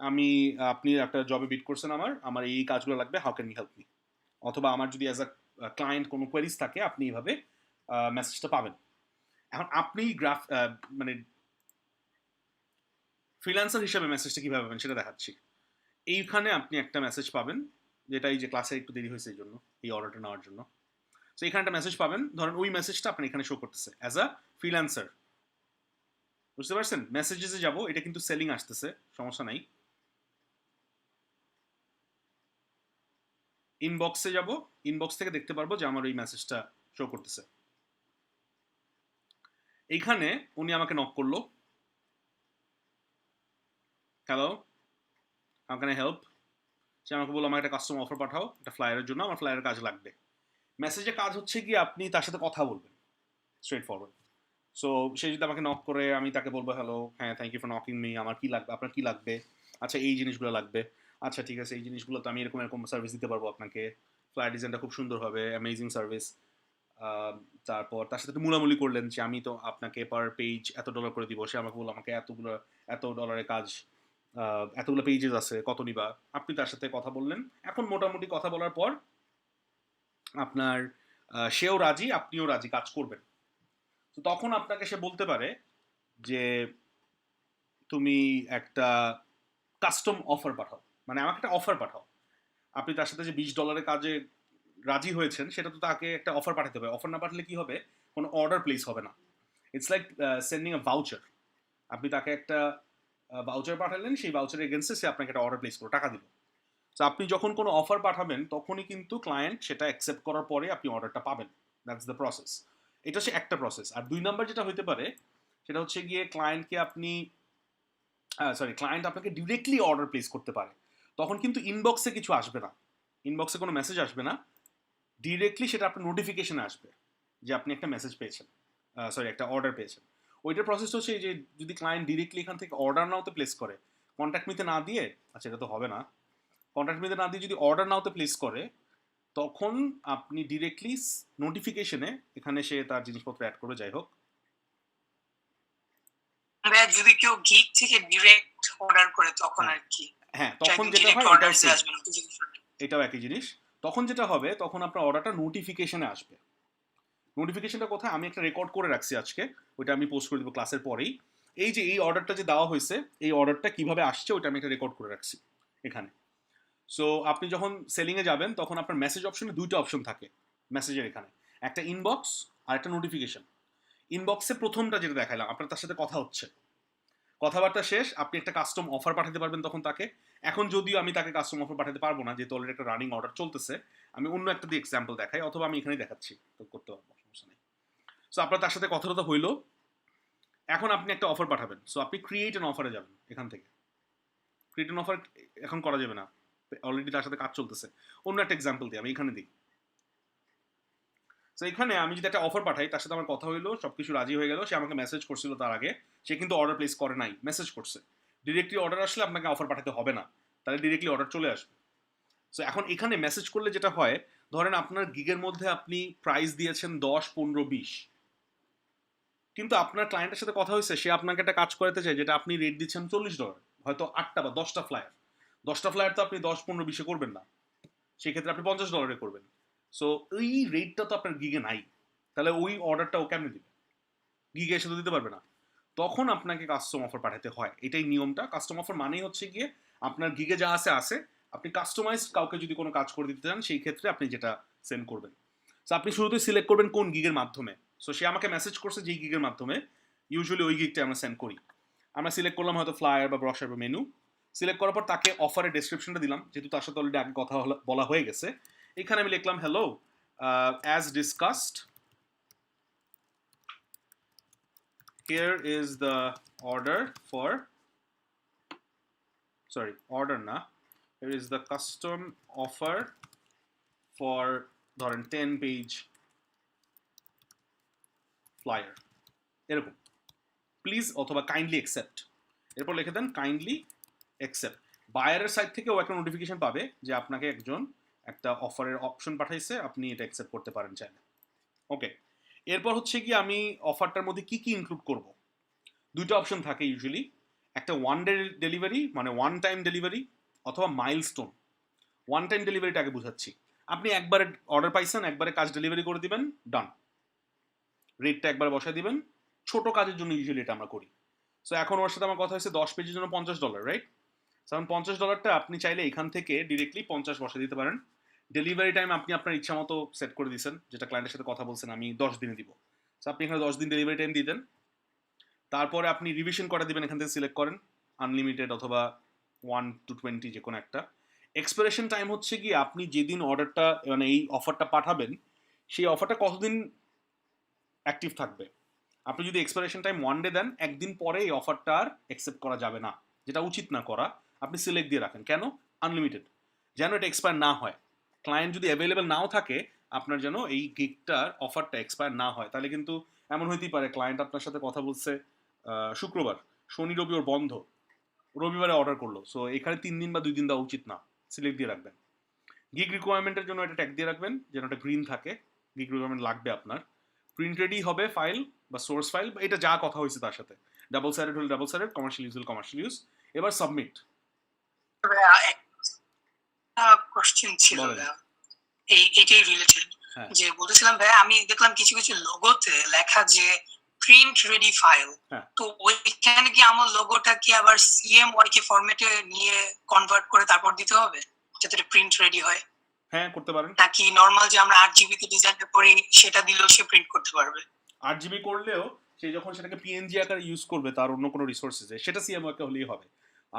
আমি আপনি একটা জবে বিট করছেন, আমার এই কাজগুলো লাগবে, how can you help me. অথবা আমার যদি অ্যাজ আ ক্লায়েন্ট কোনো কোয়ারিজ থাকে, আপনি এইভাবে মেসেজটা পাবেন। এখন আপনি মানে ফ্রিল্যান্সার হিসেবে মেসেজটা কীভাবে পাবেন সেটা দেখাচ্ছি। এইখানে আপনি একটা মেসেজ পাবেন, যেটা এই যে ক্লাসে একটু দেরি হয়েছে এই জন্য, এই অর্ডারটা নেওয়ার জন্য। সো এখানে একটা মেসেজ পাবেন, ধরেন ওই মেসেজটা আপনি এখানে শো করতেছে অ্যাজ আ ফ্রিল্যান্সার। বুঝতে পারছেন? মেসেজেসে যাব, এটা কিন্তু সেলিং আসতেছে, সমস্যা নাই। ইনবক্সে যাব, ইনবক্স থেকে দেখতে পারবো যে আমার এই মেসেজটা শো করতেছে। এইখানে উনি আমাকে নক করলো, hello, how can I help. সে আমাকে বললো আমার একটা কাস্টমার অফার পাঠাও, একটা ফ্লায়ারের জন্য, আমার ফ্লায়ারের কাজ লাগবে। মেসেজে কাজ হচ্ছে কি আপনি তার সাথে কথা বলবেন, স্ট্রেট ফরওয়ার্ড। সো সে যদি আমাকে নক করে, আমি তাকে বলবো হ্যালো, হ্যাঁ thank you for knocking me, আমার কি লাগবে, আপনার কি লাগবে, আচ্ছা এই জিনিসগুলো লাগবে, আচ্ছা ঠিক আছে এই জিনিসগুলো তো আমি এরকম এরকম সার্ভিস দিতে পারবো আপনাকে, ফ্লায়ার ডিজাইনটা খুব সুন্দর হবে, অ্যামেজিং সার্ভিস। তারপর তার সাথে একটু মূলামূলি করলেন যে আমি তো আপনাকে পার পেজ এত ডলার করে দিব, সে আমাকে বললো আমাকে এত ডলারের কাজ, এতগুলো পেজেস আছে, কত নিবা। আপনি তার সাথে কথা বললেন, এখন মোটামুটি কথা বলার পর আপনার সেও রাজি, আপনিও রাজি, কাজ করবেন। তো তখন আপনাকে সে বলতে পারে যে তুমি একটা কাস্টম অফার পাঠাও, মানে আমাকে একটা অফার পাঠাও। আপনি তার সাথে যে $20 কাজে রাজি হয়েছেন, সেটা তো তাকে একটা অফার পাঠাতে হবে। অফার না পাঠালে কি হবে, কোনো অর্ডার প্লেস হবে না। It's like sending a voucher. আপনি তাকে একটা ভাউচার পাঠালেন, সেই ভাউচারের এগেনস্টে সে আপনাকে একটা অর্ডার প্লেস করে টাকা দিল। তো আপনি যখন কোনো অফার পাঠাবেন, তখনই কিন্তু ক্লায়েন্ট সেটা অ্যাকসেপ্ট করার পরে আপনি অর্ডারটা পাবেন। That's the process. এটা হচ্ছে একটা প্রসেস। আর 2 নাম্বার যেটা হতে পারে, সেটা হচ্ছে গিয়ে ক্লায়েন্টকে আপনি ক্লায়েন্ট আপনাকে ডিরেক্টলি অর্ডার প্লেস করতে পারে। তখন কিন্তু ইনবক্সে কিছু আসবে না, ইনবক্সে কোনো মেসেজ আসবে না, ডিরেক্টলি সেটা আপনার নোটিফিকেশনে আসবে যে আপনি একটা মেসেজ পেয়েছেন, একটা অর্ডার পেয়েছেন। ওইটার প্রসেস হচ্ছে যে যদি ক্লায়েন্ট ডিরেক্টলি এখান থেকে অর্ডার নাওতে প্লেস করে, কন্ট্যাক্ট মিতে না দিয়ে, আচ্ছা এটা তো হবে না, কন্ট্যাক্ট মিতে না দিয়ে যদি অর্ডার নাওতে প্লেস করে, তখন আপনি ডিরেক্টলি নোটিফিকেশনে এখানে সে তার জিনিসপত্র অ্যাড করে, যাই হোক ভাইয়া যদি কেউ গিগ থেকে ডিরেক্ট অর্ডার করে তখন আর কি হ্যাঁ, তখন যেটা ডিরেক্ট হয় অর্ডার এটাও দিয়ে same। আসবে না এটাও একই জিনিস। তখন যেটা হবে, তখন আপনার অর্ডারটা নোটিফিকেশনে আসবে। নোটিফিকেশনটা কোথায়, আমি একটা রেকর্ড করে রাখছি আজকে, ওইটা আমি পোস্ট করে দেবো ক্লাসের পরেই। এই যে এই অর্ডারটা যে দেওয়া হয়েছে, এই অর্ডারটা কিভাবে আসছে ওইটা আমি একটা রেকর্ড করে রাখছি এখানে। সো আপনি যখন সেলিংয়ে যাবেন তখন আপনার মেসেজ অপশনে দুইটা অপশন থাকে মেসেজের এখানে, একটা ইনবক্স আর একটা নোটিফিকেশন। ইনবক্সে প্রথমটা যেটা দেখালাম, আপনার তার সাথে কথা হচ্ছে, কথাবার্তা শেষ, আপনি একটা কাস্টম অফার পাঠাতে পারবেন তখন তাকে। এখন যদিও আমি তাকে কাস্টম অফার পাঠাতে পারবো না, যেহেতু অলরেডি একটা রানিং অর্ডার চলতেছে, আমি অন্য একটা দিয়ে এক্সাম্পল দেখাই, অথবা আমি এখানেই দেখাচ্ছি, তো করতে পারবো, সমস্যা নেই। সো আপনার তার সাথে কথা হইলো, এখন আপনি একটা অফার পাঠাবেন। সো আপনি ক্রিয়েট অ্যান অফারে যাবেন, এখান থেকে ক্রিয়েট অ্যান অফার এখন করা যাবে না, অলরেডি তার সাথে কাজ চলতেছে। অন্য একটা এক্সাম্পল দিই, আমি এখানে দিই। সো এখানে আমি যদি একটা অফার পাঠাই, তার সাথে আমার কথা হইলো, সবকিছু রাজি হয়ে গেল, সে আমাকে মেসেজ করছিল তার আগে, সে কিন্তু অর্ডার প্লেস করে নাই, মেসেজ করছে। ডিরেক্টলি অর্ডার আসলে আপনাকে অফার পাঠাতে হবে না, তাহলে ডিরেক্টলি অর্ডার চলে আসবে। সো এখন এখানে মেসেজ করলে যেটা হয়, ধরেন আপনার গিগের মধ্যে আপনি প্রাইস দিয়েছেন 10, 15, 20, কিন্তু আপনার ক্লায়েন্টের সাথে কথা হয়েছে, সে আপনাকে একটা কাজ করাতে চায় যেটা আপনি রেট দিচ্ছেন $40, হয়তো 8টা বা 10টা ফ্লায়ার। 10টা ফ্লায়ার তো আপনি 10, 15, 20 করবেন না, সেক্ষেত্রে আপনি $50 করবেন। সো ওই রেটটা তো আপনার গিগে নাই, তাহলে ওই অর্ডারটা ও কেমনে দিবে? গিগে এসে তো দিতে পারবে না। তখন আপনাকে কাস্টম অফার পাঠাতে হয়, এটাই নিয়মটা। কাস্টম অফার মানেই হচ্ছে গিয়ে আপনার গিগে যা আছে, আপনি কাস্টমাইজ কাউকে যদি কোনো কাজ করে দিতে চান, সেই ক্ষেত্রে আপনি যেটা সেন্ড করবেন। সো আপনি শুরুতেই সিলেক্ট করবেন কোন গিগের মাধ্যমে। সো সে আমাকে মেসেজ করছে যেই গিগের মাধ্যমে, ইউজুয়ালি ওই গিগটা আমরা সেন্ড করি। আমরা সিলেক্ট করলাম হয়তো ফ্লায়ার বা ব্রশার বা মেনু। সিলেক্ট করার পর তাকে অফারের ডেসক্রিপশনটা দিলাম, যেহেতু তার সাথে অলরেডি আগে কথা বলা হয়ে গেছে। এখানে আমি লিখলাম hello, as discussed, here is the order for, sorry, order na, here is the custom offer for ধরেন 10 page flyer, এরকম, প্লিজ অথবা কাইন্ডলি অ্যাকসেপ্ট, এরপর লিখে দেন কাইন্ডলি অ্যাকসেপ্ট। বায়ারের সাইড থেকে ও একটা নোটিফিকেশন পাবে যে আপনাকে একজন একটা অফারের অপশন পাঠাইছে, আপনি এটা অ্যাকসেপ্ট করতে পারেন চাইলে। ওকে, এরপর হচ্ছে কি আমি অফারটার মধ্যে কি কি ইনক্লুড করব। দুইটা অপশন থাকে ইউজুয়ালি, একটা ওয়ান ডে ডেলিভারি মানে ওয়ান টাইম ডেলিভারি, অথবা মাইলস্টোন। ওয়ান টাইম ডেলিভারিটা আগে বুঝাচ্ছি, আপনি একবারে অর্ডার পাইছেন, একবারে কাজ ডেলিভারি করে দিবেন, ডান, রেটটা একবার বসায় দিবেন। ছোট কাজের জন্য ইউজুয়ালি এটা আমরা করি। সো এখন ওর সাথে আমার কথা হয়েছে 10 পেজের জন্য $50, রাইট? কারণ $50টা আপনি চাইলে এখান থেকে ডিরেক্টলি 50 বসে দিতে পারেন। ডেলিভারি টাইম আপনি আপনার ইচ্ছা মতো সেট করে দিয়েছেন, যেটা ক্লায়েন্টের সাথে কথা বলছেন আমি 10 দিনে দিব, সো আপনি এখানে 10 দিন ডেলিভারি টাইম দিয়ে দেন। তারপরে আপনি রিভিশন করে দিবেন, এখান থেকে সিলেক্ট করেন আনলিমিটেড অথবা 1 to 20 যে কোনো একটা। এক্সপায়ারেশন টাইম হচ্ছে কি আপনি যেদিন অর্ডারটা মানে এই অফারটা পাঠাবেন, সেই অফারটা কতদিন অ্যাক্টিভ থাকবে। আপনি যদি এক্সপায়ারেশন টাইম 1 ডে দেন, একদিন পরে এই অফারটা আর অ্যাকসেপ্ট করা যাবে না, যেটা উচিত না করা। আপনি সিলেক্ট দিয়ে রাখেন, কেন? আনলিমিটেড, যেন এটা এক্সপায়ার না হয়। ক্লায়েন্ট যদি অ্যাভেলেবেল নাও থাকে, আপনার যেন এই গিগটার অফারটা এক্সপায়ার না হয়। তাহলে কিন্তু এমন হইতেই পারে ক্লায়েন্ট আপনার সাথে কথা বলছে শুক্রবার, শনি রবি ওর বন্ধ, রবিবারে অর্ডার করলো, সো এখানে 3 দিন বা 2 দিন দেওয়া উচিত না, সিলেক্ট দিয়ে রাখবেন। গিগ রিকোয়ারমেন্টের জন্য এটা ট্যাগ দিয়ে রাখবেন, যেন এটা গ্রিন থাকে, গিগ রিকোয়ারমেন্ট লাগবে আপনার। প্রিন্ট রেডি হবে ফাইল বা সোর্স ফাইল, এটা যা কথা হয়েছে তার সাথে, ডাবল সাইডেড হলে ডাবল সাইডেড, কমার্শিয়াল ইউজ হলে কমার্শিয়াল ইউজ। এবার সাবমিট। কোশ্চেন ছিল বলেন। ভাইয়া, এইটাই রিলেটেড, হ্যাঁ। যে বলতেছিলাম ভাইয়া আমি দেখলাম কিছু কিছু লোগোতে লেখা যে প্রিন্ট রেডি ফাইল, হ্যাঁ। তো ওইখানে কি আমার লোগোটা কি আবার CMYK ফরম্যাটে নিয়ে কনভার্ট করে তারপর দিতে হবে যাতে প্রিন্ট রেডি হয়, হ্যাঁ করতে পারেন। নাকি নরমাল যে আমরা 8GB তে ডিজাইন করি সেটা দিলেও সে প্রিন্ট করতে পারবে? 8GB করলেও সে যখন সেটাকে PNG আকারে ইউজ করবে তার অন্য কোনো রিসোর্সেসে, সেটা CMYK হলেই হবে।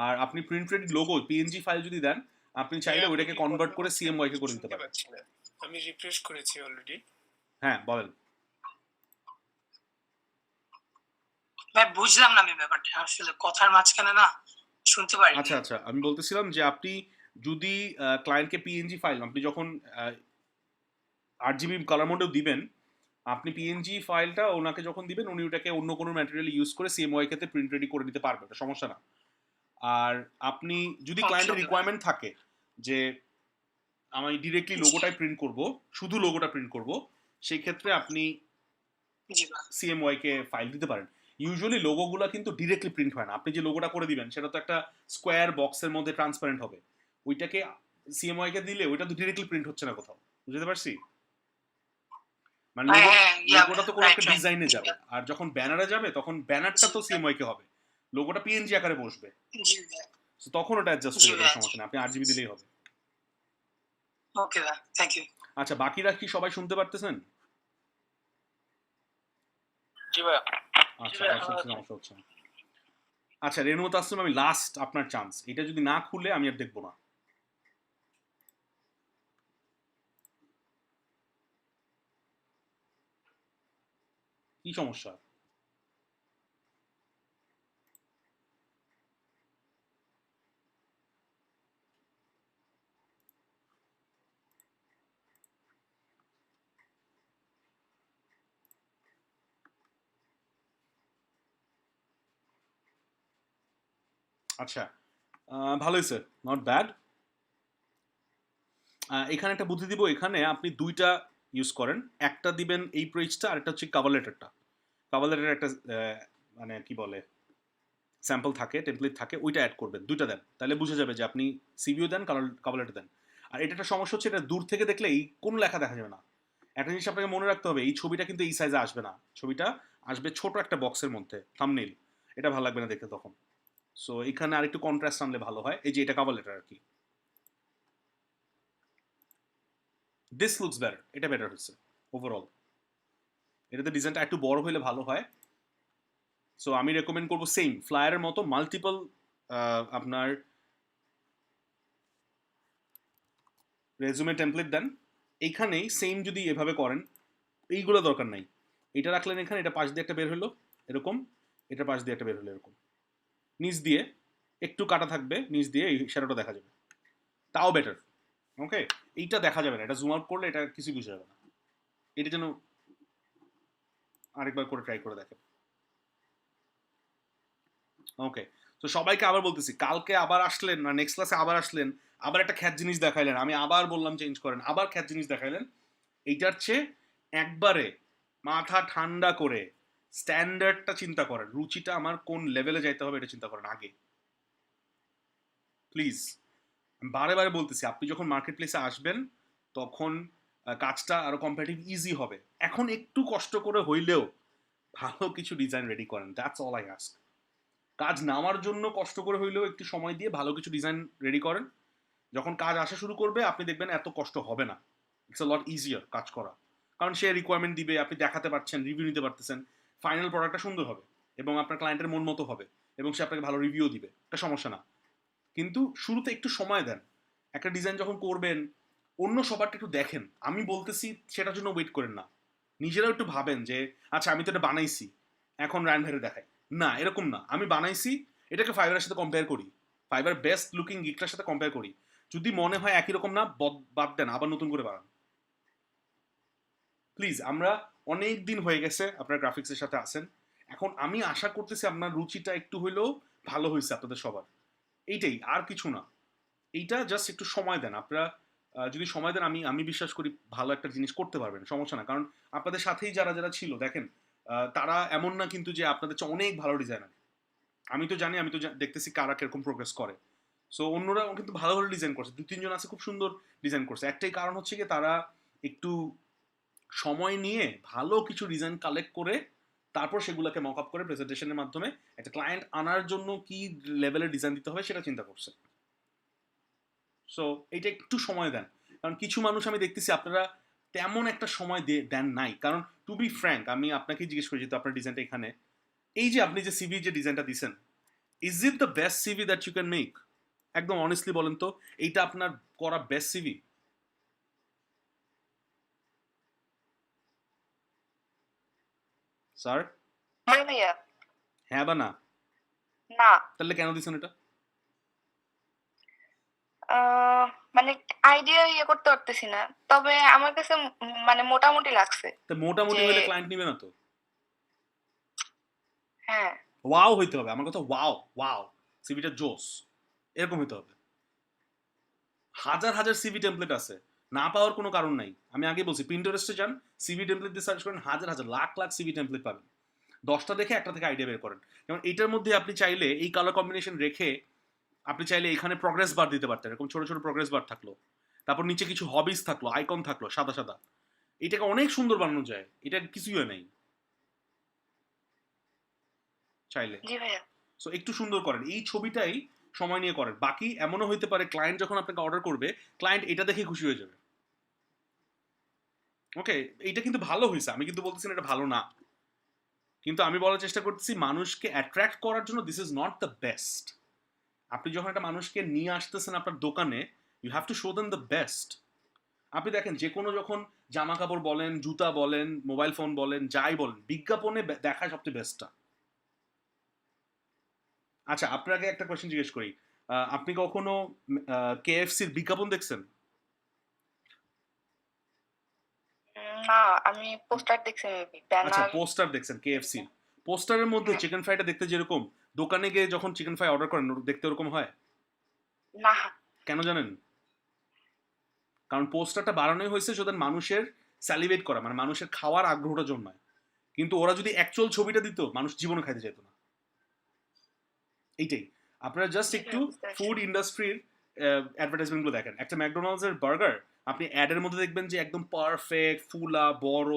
আর আপনি print ready logo PNG file যদি দেন, আপনি চাইলে ওইটাকে কনভার্ট করে CMYK করে দিতে পারেন। আমি রিফ্রেশ করেছি অলরেডি। হ্যাঁ বলেন। ভাই বুঝলাম না আমি ব্যাপারটা, আসলে কথার মাঝখানে না শুনতে পারি। আচ্ছা, আমি বলতেছিলাম যে আপনি যদি ক্লায়েন্টকে PNG ফাইল, আপনি যখন 8GB কালার মোডেও দিবেন, আপনি PNG ফাইলটা ওনাকে যখন দিবেন, উনি ওটাকে অন্য কোনো ম্যাটেরিয়াল ইউজ করে CMYK তে প্রিন্ট রেডি করে দিতে পারবে, এটা সমস্যা না। আর আপনি যদি ক্লায়েন্টের রিকোয়ারমেন্ট থাকে যে আমি ডিরেক্টলি লোগোটাই প্রিন্ট করব, শুধু লোগোটা প্রিন্ট করব, সেই ক্ষেত্রে আপনি CMYK ফাইল দিতে পারেন। ইউজুয়ালি লোগোগুলো কিন্তু ডিরেক্টলি প্রিন্ট হয় না। আপনি যে লোগোটা করে দিবেন সেটা তো একটা স্কোয়ার বক্সের মধ্যে ট্রান্সপারেন্ট হবে, ওইটাকে সিএমওয়াই কে দিলে ওইটা তো ডিরেক্টলি প্রিন্ট হচ্ছে না কোথাও, বুঝতে পারছি? মানে লোগোটা তো কোনো একটা ডিজাইনে যাবে, আর যখন ব্যানারে যাবে তখন ব্যানারটা তো সিএমওয়াই কে হবে, লোগোটা পিএনজি আকারে বসবে, জি ভাইয়া। তো তখন ওটা অ্যাডজাস্ট জি করে ভাইয়া, দেওয়ার সমস্যা নেই, আপনি আরজিবি দিলেই হবে। ওকে ভাইয়া, থ্যাংক ইউ। আচ্ছা, বাকিরা কি সবাই শুনতে পারতেছেন? জি ভাইয়া। আচ্ছা, সমস্যা হচ্ছে না। আচ্ছা রেণু তাসলিম, আমি লাস্ট আপনার চান্স, এটা যদি না খুলে আমি আর দেখবো না। কি সমস্যা? আচ্ছা, ভালোই স্যার, নট ব্যাড। এখানে একটা বুদ্ধি দিব, এখানে আপনি দুইটা ইউজ করেন, একটা দিবেন এই পেজটা, আর একটা হচ্ছে কভার লেটারটা। কভার লেটার একটা মানে কি বলে স্যাম্পল থাকে, টেমপ্লেট থাকে, ওইটা অ্যাড করবেন, দুইটা দেন, তাহলে বুঝে যাবে যে আপনি সিভিও দেন, কভার লেটার দেন। আর এটা একটা সমস্যা হচ্ছে, এটা দূর থেকে দেখলে এই কোনো লেখা দেখা যাবে না। একটা জিনিস আপনাকে মনে রাখতে হবে, এই ছবিটা কিন্তু এই সাইজে আসবে না, ছবিটা আসবে ছোট একটা বক্সের মধ্যে, থাম্বনেইল, এটা ভালো লাগবে না দেখতে তখন। সো এখানে আরেকটু কন্ট্রাস্ট আনলে ভালো হয়, এই যে এটা কভার লেটার আর কি। দিস লুকস বেটার, এটা বেটার হচ্ছে ওভারঅল। এটাতে ডিজাইনটা একটু বড় হলে ভালো হয়। সো আমি রেকমেন্ড করবো সেম ফ্লায়ারের মতো মাল্টিপল আপনার রেজুমে টেমপ্লেট দেন, এইখানেই সেম যদি এভাবে করেন, এইগুলো দরকার নাই, এটা রাখলেন এখানে, এটা পাশ দিয়ে একটা বের হলো এরকম, এটা পাশ দিয়ে একটা বের হলো এরকম, নিচ দিয়ে একটু কাটা থাকবে, নিচ দিয়ে এই শ্যাডোটা দেখা যাবে, তাও বেটার। ওকে, এইটা দেখা যাবে না, এটা জুম আউট করলে এটা কিছু বুঝা যাবে না, এটা যেন আরেকবার করে ট্রাই করে দেখেন। ওকে, তো সবাইকে আবার বলতেছি, কালকে আবার আসলেন না, নেক্সট ক্লাসে আবার আসলেন, আবার একটা খ্যাত জিনিস দেখাইলেন, আমি আবার বললাম চেঞ্জ করেন, আবার খ্যাত জিনিস দেখাইলেন, এইটার চেয়ে একবারে মাথা ঠান্ডা করে স্ট্যান্ডার্ডটা চিন্তা করেন, রুচিটা আমার কোন লেভেলে যাইতে হবে এটা চিন্তা করেন আগে, প্লিজ। বারে বারে বলতেছি, আপনি যখন মার্কেট প্লেসে আসবেন তখন কাজটা আরো কম্পারেটিভ ইজি হবে, এখন একটু কষ্ট করে হইলেও ভালো কিছু ডিজাইন রেডি করেন, দ্যাটস অল আই আস্ক। কাজ নামার জন্য কষ্ট করে হইলেও একটু সময় দিয়ে ভালো কিছু ডিজাইন রেডি করেন, যখন কাজ আসা শুরু করবে আপনি দেখবেন এত কষ্ট হবে না, ইটস আ লট ইজিয়ার কাজ করা, কারণ সে রিকোয়ারমেন্ট দিবে, আপনি দেখাতে পারছেন, রিভিউ নিতে পারতেছেন, ফাইনাল প্রোডাক্টটা সুন্দর হবে এবং আপনার ক্লায়েন্টের মন মতো হবে এবং সে আপনাকে ভালো রিভিউ দিবে, এটা সমস্যা না। কিন্তু শুরুতে একটু সময় দেন, একটা ডিজাইন যখন করবেন অন্য সবারটা একটু দেখেন, আমি বলতেছি সেটার জন্য ওয়েট করেন না, নিজেরাও একটু ভাবেন যে আচ্ছা আমি তো এটা বানাইছি, এখন রায়ন ভাইরে দেখাই না, এরকম না, আমি বানাইছি এটাকে ফাইবারের সাথে কম্পেয়ার করি, ফাইবার বেস্ট লুকিং গিকটার সাথে কম্পেয়ার করি, যদি মনে হয় একই রকম না, বাদ দেন, আবার নতুন করে বানান প্লিজ। আমরা অনেক দিন হয়ে গেছে আপনার গ্রাফিক্সের সাথে আসেন, এখন আমি আশা করতেছি আপনার রুচিটা একটু হইলেও ভালো হয়েছে আপনাদের সবার, এইটাই, আর কিছু না। এইটা জাস্ট একটু সময় দেন, আপনারা যদি সময় দেন আমি বিশ্বাস করি ভালো একটা জিনিস করতে পারবেন, সমস্যা না। কারণ আপনাদের সাথেই যারা যারা ছিল দেখেন, তারা এমন না কিন্তু যে আপনাদের চেয়ে অনেক ভালো ডিজাইনার, আমি তো জানি, আমি তো দেখতেছি কারা কিরকম প্রোগ্রেস করে। সো অন্যরা কিন্তু ভালো ভালো ডিজাইন করছে, দু তিনজন আছে খুব সুন্দর ডিজাইন করছে, একটাই কারণ হচ্ছে কি তারা একটু সময় নিয়ে ভালো কিছু ডিজাইন কালেক্ট করে তারপর সেগুলোকে মক আপ করে প্রেজেন্টেশনের মাধ্যমে একটা ক্লায়েন্ট আনার জন্য কি লেভেলের ডিজাইন দিতে হবে সেটা চিন্তা করছে। সো এইটা একটু সময় দেন, কারণ কিছু মানুষ আমি দেখতেছি আপনারা তেমন একটা সময় দেন নাই, কারণ টু বি ফ্র্যাঙ্ক আমি আপনাকেই জিজ্ঞেস করি, যেহেতু আপনার ডিজাইনটা এখানে, এই যে আপনি যে সিভি যে ডিজাইনটা দিচ্ছেন, is it the best CV that you can make? একদম অনেস্টলি বলেন তো, এইটা আপনার করা বেস্ট সিভি? স্যার? হ্যাঁ ভাইয়া। হ্যাঁ বা না? না, তাহলে কেন দিচ্ছেন এটা? মানে আইডিয়া করতে পারতেছি না, তবে আমার কাছে মানে মোটামুটি লাগছে। তো মোটামুটি যে হলে ক্লায়েন্ট নিবে না তো? হ্যাঁ, ওয়াও হইতে হবে, আমার কথা ওয়াও, ওয়াও, সিভিটা জোস, এরকম হইতে হবে। হাজার হাজার সিভি টেমপ্লেট আছে, না পাওয়ার কোনো কারণ নাই, আমি আগে বলছি পিন্টারেস্টে যান, সিভি টেমপ্লেট দিয়ে সার্চ করেন, হাজার হাজার লাখ লাখ সিভি টেমপ্লেট পাবেন। 10টা দেখে একটা থেকে আইডিয়া বের করেন। যেমন এইটার মধ্যে আপনি চাইলে এই কালার কম্বিনেশন রেখে আপনি চাইলে এখানে প্রগ্রেস বার দিতে পারতেন, এরকম ছোট ছোট প্রগ্রেস বার থাকলো, তারপর নিচে কিছু হবিস থাকলো, আইকন থাকলো সাদা সাদা, এটাকে অনেক সুন্দর বানানো যায়, এটা কিছুই নেই চাইলে। জি ভাইয়া। সো একটু সুন্দর করেন, এই ছবিটাই সময় নিয়ে করেন। বাকি এমনও হইতে পারে ক্লায়েন্ট যখন আপনাকে অর্ডার করবে, ক্লায়েন্ট এটা দেখে খুশি হয়ে যাবে। ওকে, এইটা কিন্তু ভালো হয়েছে, আমি কিন্তু বলতেছি না এটা ভালো না, কিন্তু আমি বলার চেষ্টা করতেছি মানুষকে অ্যাট্রাক্ট করার জন্য this is not the best. আপনি যখন একটা মানুষকে নিয়ে আসতেছেন আপনার দোকানে, you have to show them the best. আপনি দেখেন যে কোনো যখন জামা কাপড় বলেন, জুতা বলেন, মোবাইল ফোন বলেন, যাই বলেন, বিজ্ঞাপনে দেখায় সবচেয়ে বেস্টটা। আচ্ছা, আপনাকে একটা কোয়েশ্চেন জিজ্ঞেস করি, আপনি কখনো কেএফসির বিজ্ঞাপন দেখছেন? না, আমি পোস্টার দেখছি মেবি, আচ্ছা, ব্যানার। পোস্টার দেখছেন কেএফসি, পোস্টারের মধ্যে চিকেন ফ্রাইটা দেখতে যেরকম, দোকানে গিয়ে যখন চিকেন ফ্রাই অর্ডার করেন দেখতে ওরকম হয়? না। কেন জানেন? কারণ পোস্টারটা বানানোই হয়েছে সো দ্যাট মানুষের স্যালিভেট করা, মানে মানুষের খাওয়ার আগ্রহটা জন্মায়। কিন্তু ওরা যদি অ্যাকচুয়াল ছবিটা দিত, মানুষ জীবনে খাইতে যেত না। এইটাই, আপনারা জাস্ট একটু ফুড ইন্ডাস্ট্রির অ্যাডভার্টাইজমেন্টগুলো দেখেন। একটা ম্যাকডোনাল্ডসের বার্গার আপনি অ্যাডের মধ্যে দেখবেন যে একদম পারফেক্ট, ফুলা, বড়,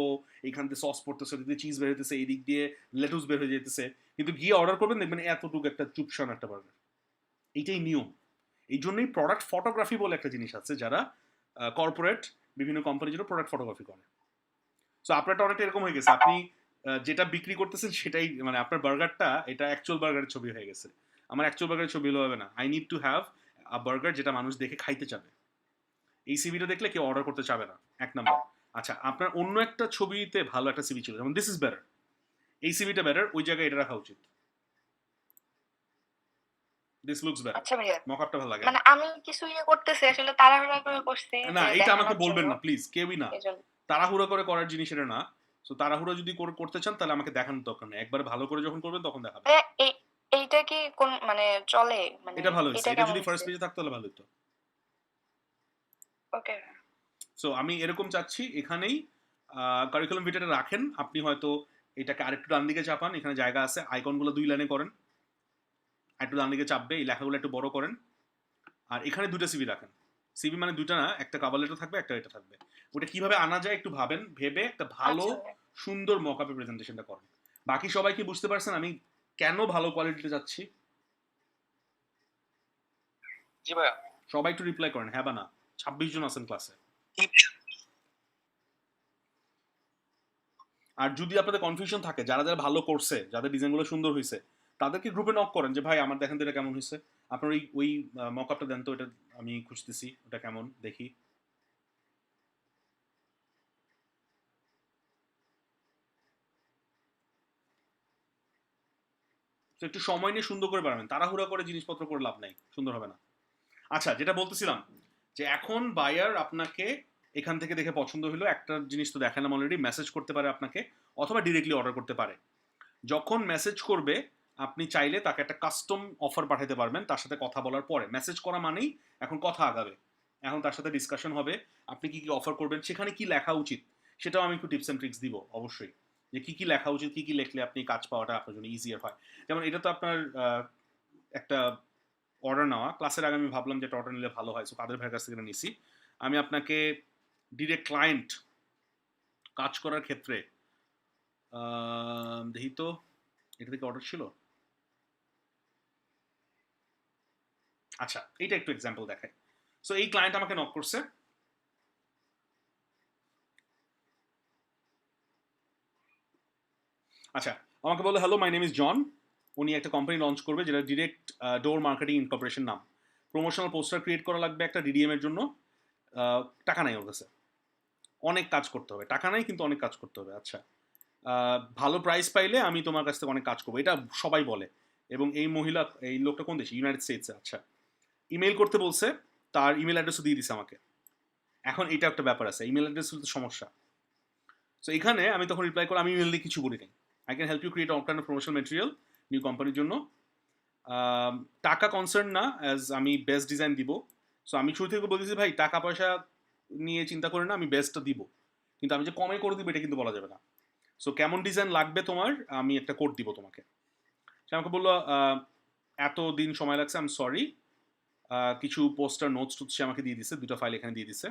এইখান থেকে সস পড়তেছে, ওদিক দিয়ে চিজ বের হইতেছে, এই দিক দিয়ে লেটুস বের হয়ে যেতেছে, কিন্তু গিয়ে অর্ডার করবেন দেখবেন এতটুকু একটা চুপসান একটা বার্গার। এইটাই নিয়ম। এই জন্যই প্রোডাক্ট ফটোগ্রাফি বলে একটা জিনিস আছে, যারা কর্পোরেট বিভিন্ন কোম্পানির জন্য প্রোডাক্ট ফটোগ্রাফি করে। সো আপনারটা অনেকটা এরকম হয়ে গেছে, আপনি যেটা বিক্রি করতেছেন সেটাই, মানে আপনার বার্গারটা এটা অ্যাকচুয়াল বার্গারের ছবি হয়ে গেছে। আমার অ্যাকচুয়াল বার্গারের ছবি হলে হবে না, I need to have a burger যেটা মানুষ দেখে খাইতে চাবে। এই সিভিটা দেখলে কেউ অর্ডার করতে চাবে না, এক নাম্বার। আচ্ছা, আপনার অন্য একটা ছবিতে ভালো একটা সিভি ছিল, যেমন দিস ইজ বেটার, এই সিভিটা বেটার, ওই জায়গায় এটা রাখা উচিত। This looks better. আচ্ছা ভাইয়া, মকআপটা ভালো লাগে মানে আমি কিছু ইয়ে করতেছি আসলে, তাড়াহুড়া করে করছি না, যে এটা আমাকে দেখানোর বলবেন জন্য, না প্লিজ, কেউই না। এজন্য। তাড়াহুড়ো করে করার জিনিস এটা না। সো তাড়াহুড়ো যদি করতে চান তাহলে আমাকে দেখানোর দরকার নেই, একবার ভালো করে যখন করবেন তখন দেখাবেন। ভাইয়া, এইটা কি কোন মানে চলে, মানে এটা ভালো হয়েছে, এটা এটা কেমন যদি ফার্স্ট হয়েছে? পেজে থাকতো তাহলে ভালো হতো। ওকে। সো আমি এরকম চাচ্ছি এখানেই কারিকুলাম ভিটাটা রাখেন, আপনি হয়তো এটাকে আরেকটু ডান দিকে চাপান, এখানে জায়গা আছে, আইকনগুলো 2 লাইনে করেন, একটু ডান দিকে চাপবে, এই লেখাগুলো একটু বড় করেন, আর এখানে 2টা সিভি রাখেন। সিভি মানে 2টা না, একটা কভার লেটার থাকবে, একটা এটা থাকবে। ওটা কিভাবে আনা যায় একটু ভাবেন, ভেবে একটা ভালো আচ্ছা ভাইয়া। সুন্দর মকআপে প্রেজেন্টেশনটা করেন। বাকি সবাই কি বুঝতে পারছেন আমি কেন ভালো কোয়ালিটিতে যাচ্ছি? জি ভাইয়া। সবাই একটু রিপ্লাই করেন হ্যাঁ বা না, 26 জন আছেন ক্লাসে। আর যদি আপনাদের কনফিউশন থাকে, যারা যারা ভালো করছে, যাদের ডিজাইনগুলো সুন্দর হয়েছে, তাদেরকে গ্রুপে নক করেন যে ভাই আমার দেখেন তো এটা কেমন হয়েছে, আপনার ওই মকআপটা দেন তো, এটা আমি খুঁজতেছি ওটা কেমন দেখি। তো একটু সময় নিয়ে সুন্দর করে বানাবেন, তাড়াহুড়া করে জিনিসপত্র করে লাভ নাই, সুন্দর হবে না। আচ্ছা, যেটা বলতেছিলাম যে এখন বায়ার আপনাকে এখান থেকে দেখে পছন্দ হলো, একটা জিনিস তো দেখালাম অলরেডি, মেসেজ করতে পারে আপনাকে অথবা ডিরেক্টলি অর্ডার করতে পারে। যখন মেসেজ করবে আপনি চাইলে তাকে একটা কাস্টম অফার পাঠাতে পারবেন তার সাথে কথা বলার পরে। মেসেজ করা মানেই এখন কথা আগাবে, এখন তার সাথে ডিসকাশন হবে, আপনি কি কি অফার করবেন, সেখানে কি লেখা উচিত সেটাও আমি একটু টিপস অ্যান্ড ট্রিক্স দিব অবশ্যই, যে কি কি লেখা উচিত, কি কি লিখলে আপনি কাজ পাওয়াটা আপনার জন্য ইজিয়ার হয়। যেমন এটা তো আপনার একটা অর্ডার নেওয়া, ক্লাসের আগে আমি ভাবলাম যে একটা অর্ডার নিলে ভালো হয়, সো কাদের ভাইয়ের কাছ থেকে নিছি। আমি আপনাকে ডিরেক্ট ক্লায়েন্ট কাজ করার ক্ষেত্রে দেখি তো এটা থেকে অর্ডার ছিল। আচ্ছা, এইটা একটু এক্সাম্পল দেখায়। সো এই ক্লায়েন্ট আমাকে নক করছে, আচ্ছা আমাকে বললো hello my name is John, উনি একটা কোম্পানি লঞ্চ করবে যেটা ডিরেক্ট ডোর মার্কেটিং ইনকর্পোরেশন নাম, প্রমোশনাল পোস্টার ক্রিয়েট করা লাগবে একটা ডিডিএম এর জন্য, টাকা নাই ওর কাছে, অনেক কাজ করতে হবে, টাকা নাই কিন্তু অনেক কাজ করতে হবে। আচ্ছা, ভালো প্রাইস পাইলে আমি তোমার কাছ থেকে অনেক কাজ করবো, এটা সবাই বলে। এবং এই লোকটা কোন দেশে? ইউনাইটেড স্টেটসে। আচ্ছা, ইমেল করতে বলছে, তার ইমেল অ্যাড্রেসও দিয়ে দিছে আমাকে। এখন এটা একটা ব্যাপার আছে, ইমেল অ্যাড্রেস হলে তো সমস্যা। সো এখানে আমি তখন রিপ্লাই করে আমি ইমেল দিয়ে কিছু বলি নাই, I can help you create all kind of promotional material new কোম্পানির জন্য। টাকা কনসার্ন না, অ্যাজ আমি বেস্ট ডিজাইন দিব। সো আমি শুরু থেকে বলতেছি ভাই টাকা পয়সা নিয়ে চিন্তা করি না, আমি বেস্টটা দিব, কিন্তু আমি যে কমে করে দিব এটা কিন্তু বলা যাবে না। সো কেমন ডিজাইন লাগবে তোমার, আমি একটা কোড দিব তোমাকে। সে আমাকে বললো এত দিন সময় লাগছে, আই এম সরি। কিছু পোস্টার নোটস টুটস সে আমাকে দিয়ে দিছে, 2টা ফাইল এখানে দিয়ে দিছে।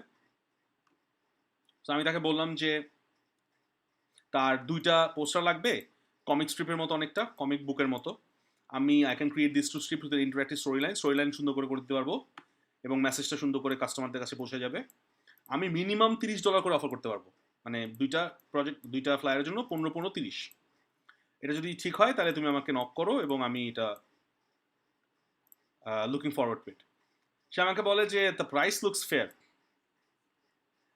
তো আমি তাকে বললাম যে তার 2টা পোস্টার লাগবে, কমিক স্ট্রিপের মতো, অনেকটা কমিক বুকের মতো। I can create this to strip with interactive story line সুন্দর করে দিতে পারবো, এবং মেসেজটা সুন্দর করে কাস্টমারদের কাছে পৌঁছে যাবে। আমি মিনিমাম $30 করে অফার করতে পারবো, মানে 2টা ফ্লায়ারের জন্য 15-15-30। এটা যদি ঠিক হয় তাহলে তুমি আমাকে নক করো, এবং আমি এটা লুকিং ফরওয়ার্ড টু ইট। সে আমাকে বলে যে দ্য প্রাইস লুকস ফেয়ার।